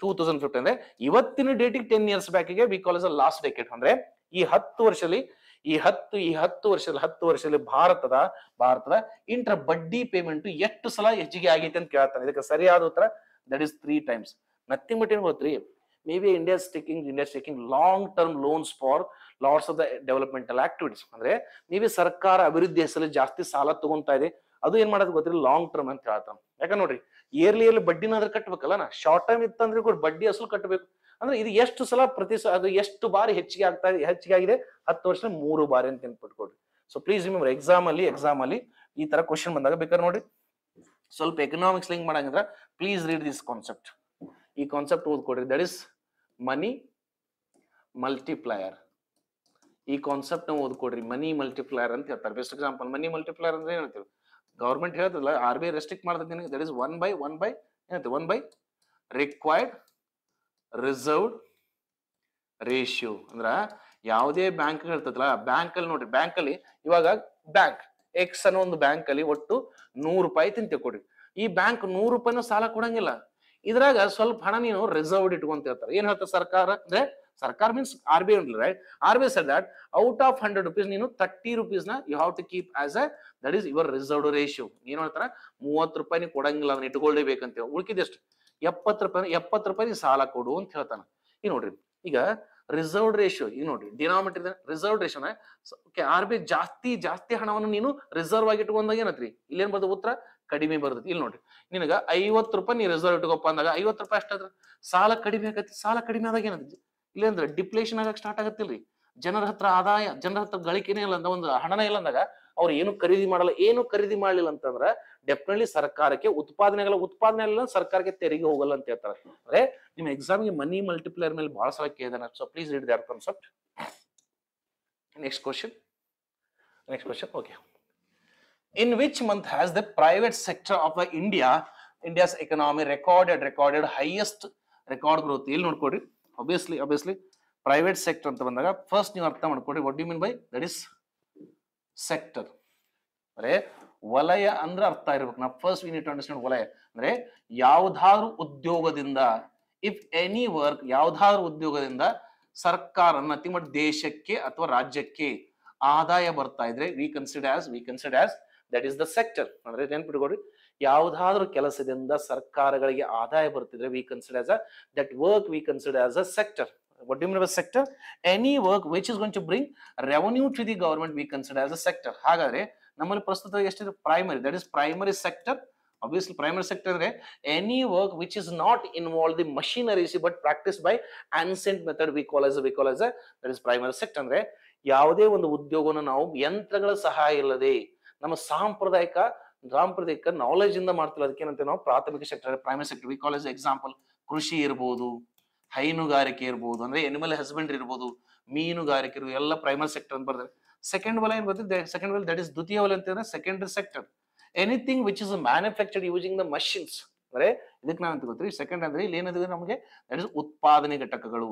2015 ಅಂದ್ರೆ ಇವತ್ತಿನ ಡೇಟಿಗೆ 10 ಇಯರ್ಸ್ ಬ್ಯಾಕಿಗೆ we call as last decade ಅಂದ್ರೆ ಈ 10 ವರ್ಷದಲ್ಲಿ ಈ 10 ವರ್ಷದಲ್ಲಿ ಭಾರತದ ಇಂಟರ್ ಬಡ್ಡಿ ಪೇಮೆಂಟ್ ಎಷ್ಟು ಸಲ ಹೆಚ್ಚಿಗೆ ಆಗೈತೆ ಅಂತ ಕೇಳ್ತಾನೆ. ಇದಕ್ಕೆ ಸರಿಯಾದ ಉತ್ತರ that is 3 times. Nothing but ಏನ್ ಗೊತ್ತ್ರಿ, maybe India taking long term loans for lots of the developmental activities. ಅಂದ್ರೆ ಮೇ ಬಿ ಸರ್ಕಾರ ಅಭಿವೃದ್ಧಿ ಹೆಸರಲ್ಲಿ ಜಾಸ್ತಿ ಸಾಲ ತಗೊಂತಾ ಇದೆ, ಅದು ಏನ್ ಮಾಡೋದು ಗೊತ್ತಿಲ್ಲ ಲಾಂಗ್ ಟರ್ಮ್ ಅಂತ ಹೇಳ್ತಾನೆ. ಯಾಕಂದ್ರೆ ನೋಡ್ರಿ ಇಯರ್ಲಿ ಬಡ್ಡಿನಾದ್ರೂ ಕಟ್ಬೇಕಲ್ಲ, ಶಾರ್ಟ್ ಟೈಮ್ ಇತ್ತಂದ್ರೆ ಕೂಡ ಬಡ್ಡಿ ಅಸಲು ಕಟ್ಟಬೇಕು. ಅಂದ್ರೆ ಇದು ಎಷ್ಟು ಸಲ ಅದು ಎಷ್ಟು ಬಾರಿ ಹೆಚ್ಚಿಗೆ ಆಗಿದೆ 10 ವರ್ಷ 3 ಬಾರಿ ಅಂತ ನೆನ್ಪಿಟ್ಕೊಡ್ರಿ. ಸೊ ಪ್ಲೀಸ್ ರಿಮೆಂಬರ್ ಎಕ್ಸಾಮ್ ಅಲ್ಲಿ ಈ ತರ ಕ್ವಶನ್ ಬಂದಾಗ ಬೇಕಾದ್ರೆ ನೋಡಿ ಸ್ವಲ್ಪ ಎಕನಾಮಿಕ್ಸ್ ಲಿಂಕ್ ಮಾಡಂಗಿದ್ರ ಪ್ಲೀಸ್ ರೀಡ್ ದಿಸ್ ಕಾನ್ಸೆಪ್ಟ್. ಈ ಕಾನ್ಸೆಪ್ಟ್ ಓದ್ಕೊಡ್ರಿ, ದಟ್ ಇಸ್ ಮನಿ ಮಲ್ಟಿಪ್ಲಯರ್. ಈ ಕಾನ್ಸೆಪ್ಟ್ ನ ಓದ್ಕೊಡ್ರಿ, ಮನಿ ಮಲ್ಟಿಪ್ಲಯರ್ ಅಂತ ಹೇಳ್ತಾರೆ. ಬೆಸ್ಟ್ ಎಕ್ಸಾಂಪಲ್ ಮನಿ ಮಲ್ಟಿಪ್ಲಯರ್ ಅಂದ್ರೆ ಏನ್ ಹೇಳ್ತೀವಿ, ಗವರ್ಮೆಂಟ್ ಹೇಳ್ತಲ್ಲ RBI ರೆಸ್ಟ್ರಿಕ್ಟ್ ಮಾಡ್ತದೆ, that is 1 by required reserved ratio. ಅಂದ್ರ ಯಾವುದೇ ಬ್ಯಾಂಕ್ ಇರ್ತದಲ್ಲ, ಬ್ಯಾಂಕ್ ಅಲ್ಲಿ ನೋಡ್ರಿ, ಬ್ಯಾಂಕ್ ಅಲ್ಲಿ ಇವಾಗ ಬ್ಯಾಂಕ್ ಎಕ್ಸ್ ಅನ್ನೋ ಒಂದು ಬ್ಯಾಂಕ್ ಅಲ್ಲಿ ಒಟ್ಟು 100 ರೂಪಾಯಿ ತಿಂತಿಕೊಡ್ರಿ. ಈ ಬ್ಯಾಂಕ್ 100 ರೂಪಾಯಿನೂ ಸಾಲ ಕೊಡಂಗಿಲ್ಲ, ಇದ್ರಾಗ ಸ್ವಲ್ಪ ಹಣ ನೀನು ರಿಸರ್ವ್ಡ್ ಇಟ್ಕೊಂತ ಹೇಳ್ತಾರೆ. ಏನ್ ಹೇಳ್ತಾರೆ ಸರ್ಕಾರ ಅಂದ್ರೆ, ಸರ್ಕಾರ means RBI right. RBI said that out of 100 rupees ನೀನು 30 rupees ನ you have to keep as a that is your reserved ratio. ಏನ್ ಹೇಳ್ತಾರ 30 ರೂಪಾಯಿ ನೀವು ಕೊಡಂಗಿಲ್ಲ, ಅದನ್ನ ಇಟ್ಕೊಳ್ಳೇಬೇಕಂತ. ಉಳ್ಕಿದೆಷ್ಟು 70 ರೂಪಾಯಿ ಸಾಲ ಕೊಡು ಅಂತ ಹೇಳ್ತಾನ. ಈಗ ನೋಡ್ರಿ, ಈಗ ರಿಸರ್ವ್ಡ್ ರೇಷಿಯೋ ಈಗ ನೋಡ್ರಿ ಡಿನಾಮಿನೇಟರ್ ರಿಸರ್ವ್ಡ್ ರೇಷಿಯೋನ RBI ಜಾಸ್ತಿ ಹಣವನ್ನು ನೀನು ರಿಸರ್ವ್ ಆಗಿ ಇಟ್ಕೊಂಡಾಗ ಏನತ್ರಿ ಇಲ್ಲೇನ್ ಬರ್ತದೆ ಉತ್ತರ ಕಡಿಮೆ ಬರ್ತದೆ. ಇಲ್ಲಿ ನೋಡ್ರಿ ನಿನಗ 50 ರೂಪಾಯಿ ನೀ ರಿಸರ್ವ್ ಇಟ್ಕೊಪ್ಪ ಅಂದಾಗ 50 ರೂಪಾಯಿ ಅಷ್ಟಾದ್ರ ಸಾಲ ಕಡಿಮೆ ಆಗತ್ತೆ. ಸಾಲ ಕಡಿಮೆ ಆದಾಗ ಏನಂತ ಇಲ್ಲೇಂದ್ರೆ ಡಿಪ್ಲೇಷನ್ ಆಗಕ್ ಸ್ಟಾರ್ಟ್ ಆಗತ್ತಿಲ್ರಿ. ಜನರ ಹತ್ರ ಗಳಿಕೆನೇ ಇಲ್ಲ ಅಂತ, ಒಂದು ಹಣನೇ ಇಲ್ಲ ಅಂದಾಗ ಅವ್ರು ಏನು ಖರೀದಿ ಮಾಡಲಿಲ್ಲ ಅಂತಂದ್ರ ಡೆಫಿನೆಟ್ಲಿ ಸರ್ಕಾರಕ್ಕೆ ಉತ್ಪಾದನೆ ಎಲ್ಲ ಸರ್ಕಾರಕ್ಕೆ ತೆರಿಗೆ ಹೋಗಲ್ಲ ಅಂತ ಹೇಳ್ತಾರೆ. ಅಂದ್ರೆ ನಿಮ್ಮ ಎಕ್ಸಾಮ್ಗೆ ಮನಿ ಮಲ್ಟಿಪ್ಲೈಯರ್ ಮೇಲೆ ಬಹಳ ಸಲ ಕೇಳಿದಾನೆ. So please read that concept. Next question. Okay. In which month has the private sector of India's economy recorded highest record growth? ಇಲ್ಲಿ ನೋಡ್ಕೊಡ್ರಿ, obviously ಪ್ರೈವೇಟ್ ಸೆಕ್ಟರ್ ಅಂತ ಬಂದಾಗ ಫಸ್ಟ್ ನೀವು ಅರ್ಥ ಮಾಡ್ಕೊಡ್ರಿ, what do you mean by that is sector. ಅಂದ್ರೆ ವಲಯ ಅಂದ್ರೆ ಅರ್ಥ ಇರ್ಬೇಕು. ನಾವು first we need to understand ವಲಯ ಅಂದ್ರೆ ಯಾವ್ದಾದ್ರು ಉದ್ಯೋಗದಿಂದ, ಇಫ್ ಎನಿ ವರ್ಕ್, ಯಾವ್ದಾದ್ರು ಉದ್ಯೋಗದಿಂದ ಸರ್ಕಾರ ನಥಿಂಗ್ ಬಟ್ ದೇಶಕ್ಕೆ ಅಥವಾ ರಾಜ್ಯಕ್ಕೆ ಆದಾಯ ಬರ್ತಾ ಇದ್ರೆ we consider as that is the sector. ಅಂದ್ರೆ ನೆನ್ಪಿಟ್ಕೊಡ್ರಿ, ಯಾವ್ದಾದ್ರು ಕೆಲಸದಿಂದ ಸರ್ಕಾರಗಳಿಗೆ ಆದಾಯ ಬರ್ತಿದ್ರೆ we consider that work we consider as a sector. What do you mean by sector? Any work which is going to bring revenue to the government we consider as a sector. ಹಾಗಾದ್ರೆ ನಮ್ಮಲ್ಲಿ ಪ್ರಸ್ತುತ ಎಷ್ಟಿದೆ primary, that is primary sector. obviously primary sector ಅಂದ್ರೆ any work which is not involve the machineries but practice by ancient method we call as that is primary sector. ಅಂದ್ರೆ ಯಾವುದೇ ಒಂದು ಉದ್ಯೋಗವನ್ನು ನಾವು ಯಂತ್ರಗಳ ಸಹಾಯ ಇಲ್ಲದೆ ನಮ್ಮ ಸಾಂಪ್ರದಾಯಿಕ ನಾಲೆಜ್ ಇಂದ ಮಾಡ್ತಿಲ್ಲ, ಅದಕ್ಕೆ ಏನಂತ ನಾವು ಪ್ರಾಥಮಿಕ sector primary sector V call as example ಕೃಷಿ ಇರ್ಬೋದು, ಹೈನುಗಾರಿಕೆ ಇರ್ಬೋದು, ಅಂದ್ರೆ ಎನಿಮಲ್ ಹಸ್ಬೆಂಡ್ರಿ ಇರ್ಬೋದು, ಮೀನುಗಾರಿಕೆ ಇರ್ಬೋದು, ಎಲ್ಲ ಪ್ರೈಮರಿ ಸೆಕ್ಟರ್ ಅಂತ ಬರ್ತಾರೆ. ಸೆಕೆಂಡ್ ವಲಯ ಏನ್ ಬರ್ತದೆ, ಸೆಕೆಂಡ್ ವಲಯ ದಟ್ ಇಸ್ ದ್ವಿತೀಯ ವಲಯ ಅಂತಂದ್ರೆ secondary sector. Anything which is manufactured using the machines. ಅಂದ್ರೆ ಇದಕ್ಕೆ ನಾವ್ ಅಂತ ಗೊತ್ತೀವಿ ಸೆಕೆಂಡ್ ಅಂದ್ರೆ ಇಲ್ಲಿ ಏನಿದೆ ನಮಗೆ ದಟ್ ಇಸ್ ಉತ್ಪಾದನೆ ಘಟಕಗಳು.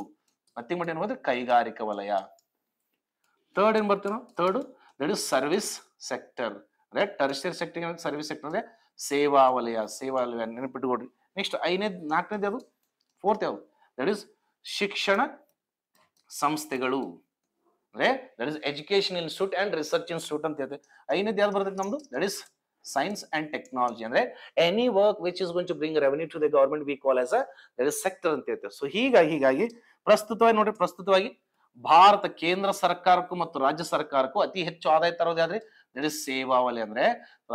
ಮತ್ತೆ ಏನ್ ಬಂದ್ರೆ ಕೈಗಾರಿಕಾ ವಲಯ. ಥರ್ಡ್ ಏನ್ ಬರ್ತೀವಿ ನಾವು, third that is service sector. ಅಂದ್ರೆ ಟರ್ಷಿಯರಿ ಸೆಕ್ಟರ್ ಸರ್ವಿಸ್ ಸೆಕ್ಟರ್ ಅಂದ್ರೆ ಸೇವಾ ವಲಯ ನೆನಪಿಟ್ಟುಕೊಡ್ರಿ. ನೆಕ್ಸ್ಟ್ ನಾಲ್ಕನೇದು ಯಾವುದು, ಫೋರ್ತ್ ಯಾವುದು, ದಟ್ ಇಸ್ ಶಿಕ್ಷಣ ಸಂಸ್ಥೆಗಳು. ಅಂದ್ರೆ that is education institute and research institute ಅಂತ ಹೇಳ್ತೇವೆ. ಐದನೇದು ಯಾವ್ದು ಬರ್ತದೆ ನಮ್ದು, that is science and technology. ಅಂದ್ರೆ any work which is going to bring revenue to the government we call as that is sector ಅಂತ ಹೇಳ್ತೇವೆ. ಸೊ ಹೀಗಾಗಿ ಪ್ರಸ್ತುತವಾಗಿ ಭಾರತ ಕೇಂದ್ರ ಸರ್ಕಾರಕ್ಕೂ ಮತ್ತು ರಾಜ್ಯ ಸರ್ಕಾರಕ್ಕೂ ಅತಿ ಹೆಚ್ಚು ಆದಾಯ ತರೋದು ಯಾವ್ದ್ರಿ, ದಟ್ ಇಸ್ ಸೇವಾ ವಲಯ. ಅಂದ್ರೆ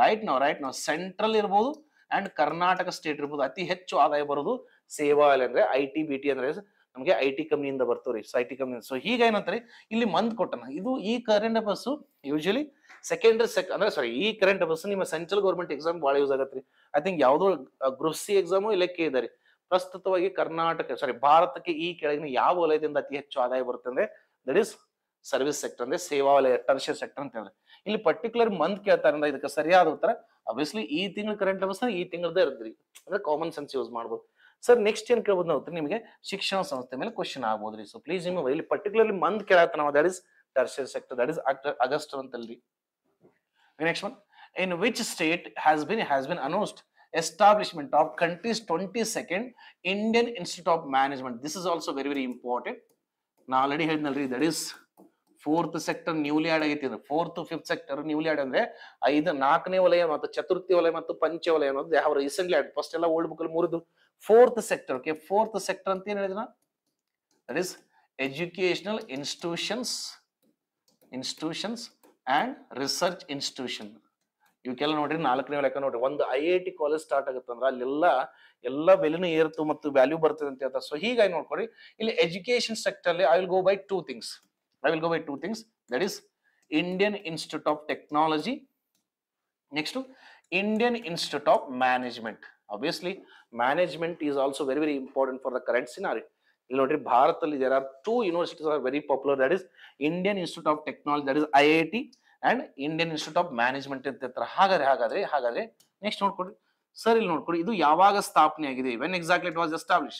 ರೈಟ್ ನಾವು ಸೆಂಟ್ರಲ್ ಇರ್ಬೋದು ಅಂಡ್ ಕರ್ನಾಟಕ ಸ್ಟೇಟ್ ಇರ್ಬೋದು, ಅತಿ ಹೆಚ್ಚು ಆದಾಯ ಬರೋದು ಸೇವಾ ವಲಯ. ಅಂದ್ರೆ IT-BT ಅಂದ್ರೆ ನಮಗೆ IT ಕಂಪ್ನಿಯಿಂದ ಬರ್ತವ್ರಿ, IT ಕಂಪ್ನಿ. ಸೊ ಹೀಗ ಏನಂತಾರೆ ಇಲ್ಲಿ ಮಂತ್ ಕೊಟ್ಟನ, ಇದು ಈ ಕರೆಂಟ್ ಅಫೇರ್ಸ್ ಯೂಶಲಿ ಸೆಕೆಂಡರಿ ಅಂದ್ರೆ ಈ ಕರೆಂಟ್ ಅಫೇರ್ಸ್ ನಿಮ್ಮ ಸೆಂಟ್ರಲ್ ಗೌರ್ಮೆಂಟ್ ಎಕ್ಸಾಮ್ ಬಹಳ ಯೂಸ್ ಆಗತ್ರಿ. ಐ ಥಿಂಕ್ ಯಾವ್ದೋ ಗ್ರೂಪ್ C ಎಕ್ಸಾಮು ಇಲ್ಲಕ್ಕೆ ಇದ್ದಾರೆ. ಪ್ರಸ್ತುತವಾಗಿ ಭಾರತಕ್ಕೆ ಈ ಕೆಳಗಿನ ಯಾವ ವಲಯದಿಂದ ಅತಿ ಹೆಚ್ಚು ಆದಾಯ ಬರುತ್ತೆ ಅಂದ್ರೆ ದಟ್ ಇಸ್ ಸರ್ವಿಸ್ ಸೆಕ್ಟರ್, ಅಂದ್ರೆ ಸೇವಾ ವಲಯ ಟರ್ಷಿಯರಿ ಸೆಕ್ಟರ್ ಅಂತ ಹೇಳಿದ್ರೆ. ಇಲ್ಲಿ ಪರ್ಟಿಕ್ಯುಲರ್ ಮಂತ್ ಕೇಳ್ತಾರೆ ಅಂದ್ರೆ ಇದಕ್ಕೆ ಸರಿಯಾದ ಉತ್ತರ obviously ಈ ತಿಂಗಳ ಕರೆಂಟ್ ಅಫೇರ್ಸ್ ಈ ತಿಂಗಳದೇ ಇರ್ದ್ರಿ. ಅಂದ್ರೆ ಕಾಮನ್ ಸೆನ್ಸ್ ಯೂಸ್ ಮಾಡ್ಬೋದು. ಸರ್ ನೆಕ್ಸ್ಟ್ ಏನ್ ಕೇಳ್ಬೋದು ನಾವು, ನಿಮಗೆ ಶಿಕ್ಷಣ ಸಂಸ್ಥೆ ಮೇಲೆ ಕ್ವಶನ್ ಆಗ್ಬೋದ್ರಿ. ಸೊ ಪ್ಲೀಸ್ ನಿಮಗೆ ಇಲ್ಲಿ ಪರ್ಟಿಕ್ಯುಲರ್ಲಿ ಮಂತ್ ಕೇಳತ್ತ ನಾವು, that is tertiary sector, that is August ಅಂತಲ್ರಿ. Next one, in which state has been announced establishment of country's 22nd Indian Institute of Management? This is also very very important. ನಾ ಆಲ್ರೆಡಿ ಹೇಳಿದ್ನಲ್ರಿ, that is fourth sector newly add ಆಗೈತಿ. Fourth fifth sector newly add ಅಂದ್ರೆ 4ನೇ ವಲಯ ಮತ್ತು ಚತುರ್ಥಿ ವಲಯ ಮತ್ತು ಪಂಚ ವಲಯ ಅನ್ನೋದು ಯಾವ ರೀಸೆಂಟ್ಲಿ ಆಡ್. ಫಸ್ಟ್ ಎಲ್ಲ ಓಲ್ಡ್ ಬುಕ್ ಅಲ್ಲಿ ಮೂರಿದ್ದು fourth sector. Okay, fourth sector ಅಂತ ಏನ್ ಹೇಳಿದ್ನ, that is educational institutions and research institution. ಇವಕ್ಕೆಲ್ಲ ನೋಡ್ರಿ 4ನೇ ಲೆಕ್ಕ ನೋಡ್ರಿ. ಒಂದು IIT ಕಾಲೇಜ್ ಸ್ಟಾರ್ಟ್ ಆಗುತ್ತಂದ್ರ ಎಲ್ಲ ಬೆಲೆನೂ ಏರ್ತು ಮತ್ತು ವ್ಯಾಲ್ಯೂ ಬರ್ತದೆ ಅಂತ ಹೇಳ್ತಾರೆ. ಸೊ ಹೀಗಾಗಿ ನೋಡ್ಕೊಡಿ, ಇಲ್ಲಿ ಎಜುಕೇಶನ್ ಸೆಕ್ಟರ್ ಅಲ್ಲಿ I will go by two things. That is Indian institute of technology, next Indian institute of management. Obviously management is also very very important for the current scenario. ಇಲ್ಲಿ ನೋಡ್ರಿ, ಭಾರತದಲ್ಲಿ there are 2 universities are very popular. That is Indian institute of technology, that is IIT, and Indian institute of management ಅಂತ ಇರ್ತಾರೆ. ಹಾಗಾದ್ರೆ ನೆಕ್ಸ್ಟ್ ನೋಡ್ಕೊಡ್ರಿ ಸರ್, ಇಲ್ಲಿ ನೋಡ್ಕೊಡಿ, ಇದು ಯಾವಾಗ ಸ್ಥಾಪನೆ ಆಗಿದೆ? When exactly it was establish?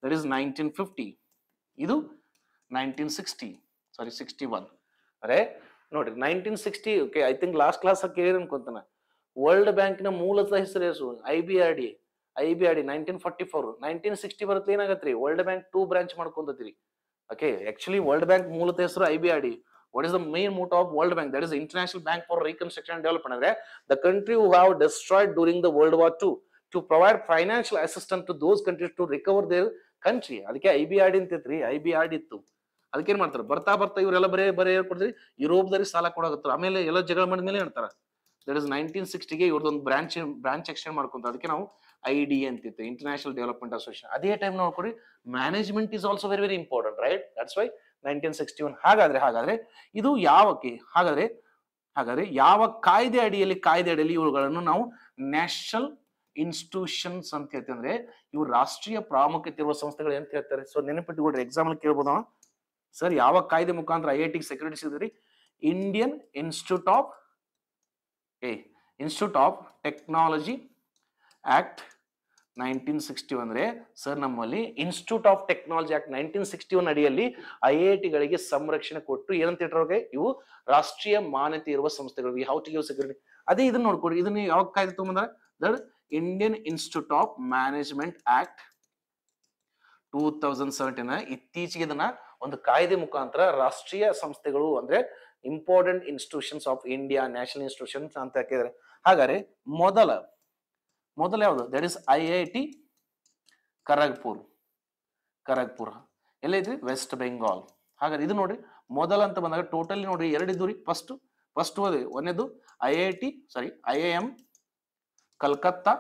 That is 1950. ಇದು 61. ಅರೆ ನೋಡ್ರಿ 1960. Okay, I think last class ಕೇಳಿ ಅನ್ಕೊಂತಾನ. ವರ್ಲ್ಡ್ ಬ್ಯಾಂಕ್ ನ ಮೂಲತಃ ಹೆಸರು IBRD 1944. 1960 ಬರುತ್ತೆ, ಏನಾಗತ್ರಿ? ವರ್ಲ್ಡ್ ಬ್ಯಾಂಕ್ 2 ಬ್ರಾಂಚ್ ಮಾಡ್ಕೊಂತತ್ರಿ. ಓಕೆ, ಆಕ್ಚುಲಿ ವರ್ಲ್ಡ್ ಬ್ಯಾಂಕ್ ಮೂಲತಃ ಹೆಸರು IBRD. What is the main motto of World Bank? That is the International Bank for Reconstruction and Development. Andre the country who have destroyed during the World War II to provide financial assistance to those countries to recover their country. ಅದಕ್ಕೆ IBRD ಅಂತಿತ್ರಿ. IBRD ಇತ್ತು. ಅದಕ್ಕೆ ಏನ್ ಮಾಡ್ತಾರೆ, ಬರ್ತಾ ಇವರೆಲ್ಲ ಬರೇ ಕೊಡ್ತೀರಿ, ಯುರೋಪ್ದವ್ರಿಗೆ ಸಾಲ ಕೊಡಾಕತ್ತಾರೆ. ಆಮೇಲೆ ಎಲ್ಲ ಜಗಳ ಮಾಡಿದ್ಮೇಲೆ ಹೇಳ್ತಾರ ದಟ್ ಇಸ್ 1960ಗೆ ಇವ್ರದೊಂದು ಬ್ರಾಂಚ್ ಎಕ್ಸ್ಟೆಂಡ್ ಮಾಡ್ಕೊಂತಾರೆ. ಅದಕ್ಕೆ ನಾವು IDA ಅಂತಿತ್ತು, ಇಂಟರ್ನ್ಯಾಷನಲ್ ಡೆವಲಪ್ಮೆಂಟ್ ಅಸೋಸಿಯೇಷನ್. ಅದೇ ಟೈಮ್ ನೋಡ್ಕೊಡಿ, management is also very very important, right? That's why 1961. ಹಾಗಾದ್ರೆ ಇದು ಹಾಗಾದ್ರೆ ಯಾವ ಕಾಯ್ದೆ ಅಡಿಯಲ್ಲಿ ಇವುಗಳನ್ನು ನಾವು ನ್ಯಾಷನಲ್ ಇನ್ಸ್ಟಿಟ್ಯೂಷನ್ಸ್ ಅಂತ ಹೇಳ್ತೀವಿ? ಅಂದ್ರೆ ಇವು ರಾಷ್ಟ್ರೀಯ ಪ್ರಾಮುಖ್ಯತೆ ಇರುವ ಸಂಸ್ಥೆಗಳು ಅಂತ ಹೇಳ್ತಾರೆ. ಸೊ ನೆನಪಿಟ್ಟುಕೊಡ್ರಿ, ಎಕ್ಸಾಮ್ ಅಲ್ಲಿ ಕೇಳ್ಬೋದ ಸರ್, ಯಾವ ಕಾಯ್ದೆ ಮುಖಾಂತರ IIT ಸೆಕ್ಯೂರಿಟಿ ಸಿದ್ರಿ? Indian institute of technology act 1961. ಅಂದ್ರೆ ಸರ್, ನಮ್ಮಲ್ಲಿ ಇನ್ಸ್ಟಿಟ್ಯೂಟ್ ಆಫ್ ಟೆಕ್ನಾಲಜಿ ಆಕ್ಟ್ 1961 ಅಡಿಯಲ್ಲಿ IIT ಗಳಿಗೆ ಸಂರಕ್ಷಣೆ ಕೊಟ್ಟು ಏನಂತ ಹೇಳ್ತಾರೆ, ಇವು ರಾಷ್ಟ್ರೀಯ ಮಾನ್ಯತೆ ಇರುವ ಸಂಸ್ಥೆಗಳು. We how to give security. ಅದೇ ಇದನ್ನ ನೋಡ್ಕೊಡಿ, ಇದನ್ನ ಯಾವ ಕಾಯ್ದೆ ತಗೊಂಡ್ಬಂದ್ರೆ, that Indian institute of management act 2017. ಇತ್ತೀಚೆಗೆ ಇದನ್ನ ಒಂದು ಕಾಯ್ದೆ ಮುಖಾಂತರ ರಾಷ್ಟ್ರೀಯ ಸಂಸ್ಥೆಗಳು ಅಂದ್ರೆ important institutions of India, national institutions ಅಂತ ಹಾಕಿದ್ರೆ. ಹಾಗಾದ್ರೆ ಮೊದಲ ಯಾವುದು? That is IIT Kharagpur. ಎಲ್ಲೈತ್ರಿ? ವೆಸ್ಟ್ ಬೆಂಗಾಲ್. ಹಾಗಾದ್ರೆ ಇದು ನೋಡ್ರಿ, ಮೊದಲ ಅಂತ ಬಂದಾಗ ಟೋಟಲಿ ನೋಡ್ರಿ 2 ಇದ್ದು ರೀ. ಫಸ್ಟ್ ಒಂದೇದು IIM ಕಲ್ಕತ್ತಾ.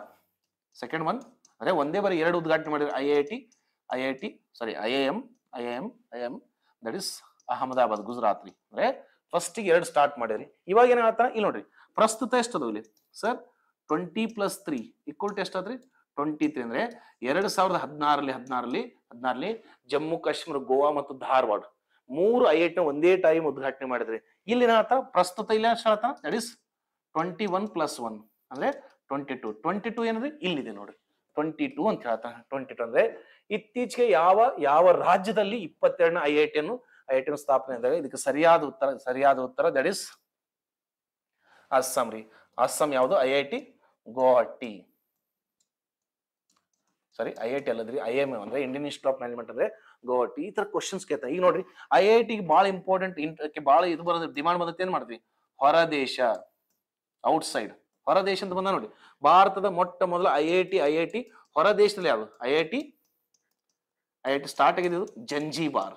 ಸೆಕೆಂಡ್ ಒನ್ ಅಂದ್ರೆ ಒಂದೇ ಬಾರಿ 2 ಉದ್ಘಾಟನೆ ಮಾಡಿದ್ರು. IIM that is Ahmedabad, Gujarat ರೀ. ಅಂದ್ರೆ ಫಸ್ಟ್ 2 ಸ್ಟಾರ್ಟ್ ಮಾಡಿರಿ. ಇವಾಗ ಏನ್ ಹೇಳ್ತಾರ ಇಲ್ಲಿ ನೋಡ್ರಿ, ಪ್ರಸ್ತುತ ಎಷ್ಟದು ಇಲ್ಲಿ ಸರ್? 20 + 3 = ಎಷ್ಟಾದ್ರಿ? 23. ಅಂದ್ರೆ 2016ರಲ್ಲಿ ಜಮ್ಮು ಕಾಶ್ಮೀರ, ಗೋವಾ ಮತ್ತು ಧಾರವಾಡ 3 IIT ನ ಒಂದೇ ಟೈಮ್ ಉದ್ಘಾಟನೆ ಮಾಡಿದ್ರಿ. ಇಲ್ಲಿ ಏನಾಗ್ತಾ ಪ್ರಸ್ತುತ ಇಲ್ಲ ಹೇಳ್ತಾ, ದಟ್ ಇಸ್ 21 + 1 ಅಂದ್ರೆ 22 ಏನಂದ್ರೆ ಇಲ್ಲಿದೆ ನೋಡ್ರಿ, 22 ಅಂತ ಹೇಳ್ತಾ. 22 ಅಂದ್ರೆ ಇತ್ತೀಚೆಗೆ ಯಾವ ರಾಜ್ಯದಲ್ಲಿ 22ನೇ IIT ಸ್ಥಾಪನೆ ಅಂದರೆ ಇದಕ್ಕೆ ಸರಿಯಾದ ಉತ್ತರ ದಟ್ ಇಸ್ ಅಸ್ಸಾಂ ರೀ. ಅಸ್ಸಾಂ ಯಾವುದು? IIT ಗುವಾಹಟಿ. IIT ಅಲ್ಲದ್ರಿ, IIM ಅಂದ್ರೆ ಇಂಡಿಯನ್ ಇನ್ಸ್ಟಿಟ್ಯೂಟ್ ಆಫ್ ಮ್ಯಾನೇಜ್ಮೆಂಟ್ ಅಂದ್ರೆ ಗುವಾಹಟಿ. ಈ ತರ ಕ್ವಶನ್ಸ್ ಕೇಳ್ತಾರೆ. ಈಗ ನೋಡ್ರಿ, IIT ಬಹಳ ಇಂಪಾರ್ಟೆಂಟ್, ಬಹಳ ಇದು ಬರೋದು ಡಿಮಾಂಡ್ ಬಂದತ್ತೆ. ಏನ್ ಮಾಡ್ತೀವಿ? ಹೊರದೇಶ, ಔಟ್ಸೈಡ್. ಹೊರದೇಶ ಅಂತ ಬಂದ ನೋಡಿ, ಭಾರತದ ಮೊಟ್ಟ ಮೊದಲ IIT ಹೊರದೇಶದಲ್ಲಿ ಯಾವುದು? IIT ಸ್ಟಾರ್ಟ್ ಆಗಿದೆ ಜಂಜಿಬಾರ್.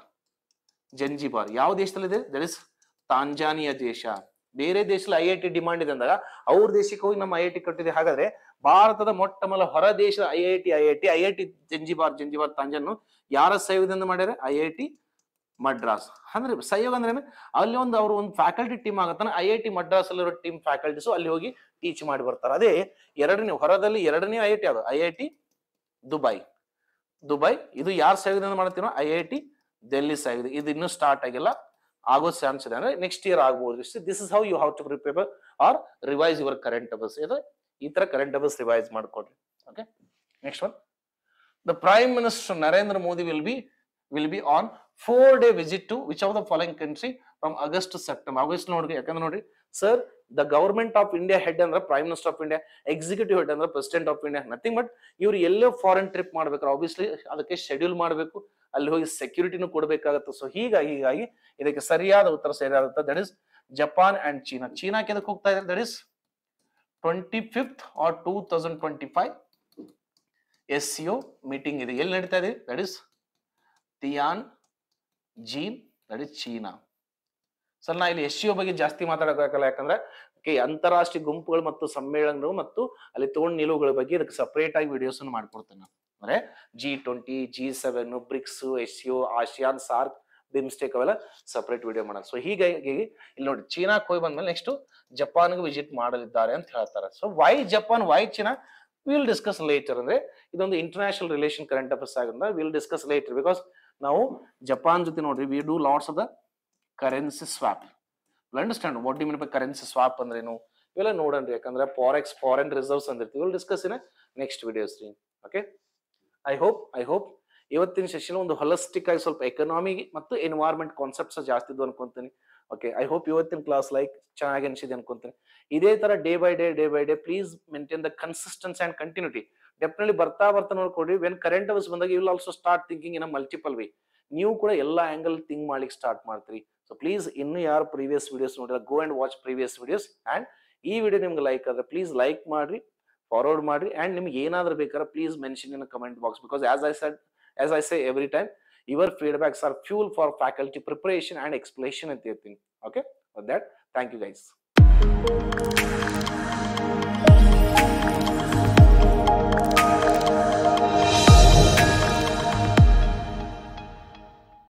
ಯಾವ ದೇಶದಲ್ಲಿದೆ? ದಟ್ ಇಸ್ ತಾಂಜಾನಿಯಾ ದೇಶ. ಬೇರೆ ದೇಶದಲ್ಲಿ IIT ಡಿಮಾಂಡ್ ಇದೆ ಅಂದಾಗ ಅವ್ರ ದೇಶಕ್ಕೆ ಹೋಗಿ ನಮ್ಮ IIT ಕಟ್ಟಿದೆ. ಹಾಗಾದ್ರೆ ಭಾರತದ ಮೊಟ್ಟ ಮೊದಲ ಹೊರ ದೇಶದ IIT ಜಂಜಿಬಾರ್ ತಾಂಜಾನು ಯಾರ ಸಹಯೋಗದಿಂದ ಮಾಡ್ಯಾರ? IIT ಮಡ್ರಾಸ್. ಅಂದ್ರೆ ಸಹಯೋಗ ಅಂದ್ರೆ ಅಲ್ಲಿ ಅವರು ಒಂದು ಫ್ಯಾಕಲ್ಟಿ ಟೀಮ್ ಆಗತ್ತಾನ. IIT ಮಡ್ರಾಸ್ ಅಲ್ಲಿರೋ ಟೀಮ್ ಫ್ಯಾಕಲ್ಟೀಸ್ ಅಲ್ಲಿ ಹೋಗಿ ಟೀಚ್ ಮಾಡಿ ಬರ್ತಾರೆ. ಅದೇ ಹೊರದಲ್ಲಿ ಎರಡನೇ IIT ಯಾವುದು? IIT Dubai. ಇದು ಯಾರ ಸಹಯೋಗದಿಂದ ಮಾಡ್ತೀನೋ? IIT ಡೆಲ್ಲಿ ಸಹಯೋಗ. ಇದು ಇನ್ನೂ ಸ್ಟಾರ್ಟ್ ಆಗಿಲ್ಲ, ಆಗೋ ಚಾನ್ಸ್ ಇದೆ. ಅಂದ್ರೆ ನೆಕ್ಸ್ಟ್ ಇಯರ್ ಆಗ್ಬಹುದು. This is how you have to prepare or revise your current affairs. ಈ ತರ ಕರೆಂಟ್ ಅಫೇರ್ಸ್ ರಿವೈಸ್ ಮಾಡ್ಕೊಡ್ರಿ. Next one, the prime minister Narendra Modi will be on 4-day visit to which of the following country from August to September. August ನೋಡಿ ಯಾಕಂದ್ರೆ ನೋಡಿ sir, the government of India head ಅಂದ್ರೆ prime minister of India, executive head ಅಂದ್ರೆ president of India, nothing but ಇವ್ರು ಎಲ್ಲೋ ಫಾರಿನ್ ಟ್ರಿಪ್ ಮಾಡ್ಬೇಕಾದ್ರೆ ಆಬ್ವಿಯಸ್ಲಿ ಅದಕ್ಕೆ ಶೆಡ್ಯೂಲ್ ಮಾಡಬೇಕು, ಅಲ್ಲಿ ಹೋಗಿ ಸೆಕ್ಯೂರಿಟಿನೂ ಕೊಡಬೇಕಾಗುತ್ತೆ. ಸೊ ಹೀಗಾಗಿ ಇದಕ್ಕೆ ಸರಿಯಾದ ಉತ್ತರ ಸರಿಯಾದ that is Japan and China. ಚೀನಾಕ್ಕೆ ಎದಕ್ಕೆ ಹೋಗ್ತಾ ಇದ್ದಾರೆ? That is 25th or 2025 SCO meeting ಇದೆ. ಎಲ್ಲಿ ನಡೀತಾ ಇದೆ? That is Tianjin, that is China. Sir ನಾ ಇಲ್ಲಿ SCO ಬಗ್ಗೆ ಜಾಸ್ತಿ ಮಾತಾಡೋಕ್ಕಾಗಲ್ಲ, ಯಾಕಂದ್ರೆ ಅಂತಾರಾಷ್ಟ್ರೀಯ ಗುಂಪುಗಳು ಮತ್ತು ಸಮ್ಮೇಳನಗಳು ಮತ್ತು ಅಲ್ಲಿ ತಗೊಂಡ್ ನಿಲುವುಗಳ ಬಗ್ಗೆ ಇದಕ್ಕೆ ಸಪರೇಟ್ ಆಗಿ ವಿಡಿಯೋಸ್ ಮಾಡ್ಕೊಡ್ತೇನೆ. ಅಂದ್ರೆ G20, G7, BRICS, SCO, ASEAN, SAARC, BIMSTEC ಅವೆಲ್ಲ ಸಪರೇಟ್ ವಿಡಿಯೋ ಮಾಡೋದು. ಸೊ ಹೀಗಾಗಿ ಇಲ್ಲಿ ನೋಡಿ ಚೀನಾಕ್ ಹೋಗಿ ಬಂದ್ಮೇಲೆ ನೆಕ್ಸ್ಟ್ ಜಪಾನ್ಗೆ ವಿಸಿಟ್ ಮಾಡಲಿದ್ದಾರೆ ಅಂತ ಹೇಳ್ತಾರೆ. So why Japan, why China, will discuss later. ಅಂದ್ರೆ ಇದೊಂದು ಇಂಟರ್ನ್ಯಾಷನಲ್ ರಿಲೇಷನ್ ಕರೆಂಟ್ ಅಫೇರ್ಸ್ ಆಗಿದ್ರೆ ವಿಲ್ ಡಿಸ್ಕಸ್ ಲೇಟರ್. ಬಿಕಾಸ್ ನಾವು ಜಪಾನ್ ಜೊತೆ ನೋಡ್ರಿ we do lots of the currency swap. Understand what do mean by currency swap ಅಂದ್ರೇನು ಇವೆಲ್ಲ ನೋಡನ್ರಿ. ಯಾಕಂದ್ರೆ ಫಾರೆಕ್ಸ್, ಫಾರಿನ್ ರಿಸರ್ವ್ಸ್ ಅಂದಿರ್ತೀವಿ. Will discuss in next videos ರೀ. ಓಕೆ, ಐ ಹೋಪ್ ಇವತ್ತಿನ ಸೆಷನ್ ಒಂದು ಹೊಲಿಸ್ಟಿಕ್ ಆಗಿ ಸ್ವಲ್ಪ ಎಕನಾಮಿ ಮತ್ತು ಎನ್ವೈರ್ಮೆಂಟ್ ಕಾನ್ಸೆಪ್ಟ್ಸ್ ಜಾಸ್ತಿ ಇದ್ದು ಅನ್ಕೊಂತೀನಿ. ಓಕೆ, ಐ ಹೋಪ್ ಇವತ್ತಿನ ಕ್ಲಾಸ್ ಲೈಕ್ ಚೆನ್ನಾಗಿ ಅನ್ಸಿದೆ ಅನ್ಕೊಂತೀನಿ. ಇದೇ ತರ day by day please maintain the consistency and continuity. Definitely ಬರ್ತಾ ನೋಡ್ಕೊಡ್ರಿ. ವೆನ್ ಕರೆಂಟ್ ಅವರ್ಸ್ ಬಂದಾಗ you will also start thinking in a multiple way. ನೀವು ಕೂಡ ಎಲ್ಲಾ ಆಂಗಲ್ ಥಿಂಕ್ ಮಾಡ್ಲಿಕ್ಕೆ ಸ್ಟಾರ್ಟ್ ಮಾಡ್ತೀರಿ. ಸೊ ಪ್ಲೀಸ್ ಇನ್ನು ಯಾರು ಪ್ರೀವಿಯಸ್ ವಿಡಿಯೋಸ್ ನೋಡಿದ್ರೆ go and watch previous videos. And ಈ ವಿಡಿಯೋ ನಿಮ್ಗೆ ಲೈಕ್ ಆದ್ರೆ ಪ್ಲೀಸ್ ಲೈಕ್ ಮಾಡ್ರಿ, ಫಾರ್ವರ್ಡ್ ಮಾಡ್ರಿ. ಅಂಡ್ ನಿಮ್ಗೆ ಏನಾದ್ರೂ ಬೇಕಾದ್ರೆ please mention in comment box. Because as I say every time, your feedbacks are fuel for faculty preparation and explanation ಅಂತ ಹೇಳ್ತೀನಿ. Okay, for that thank you guys.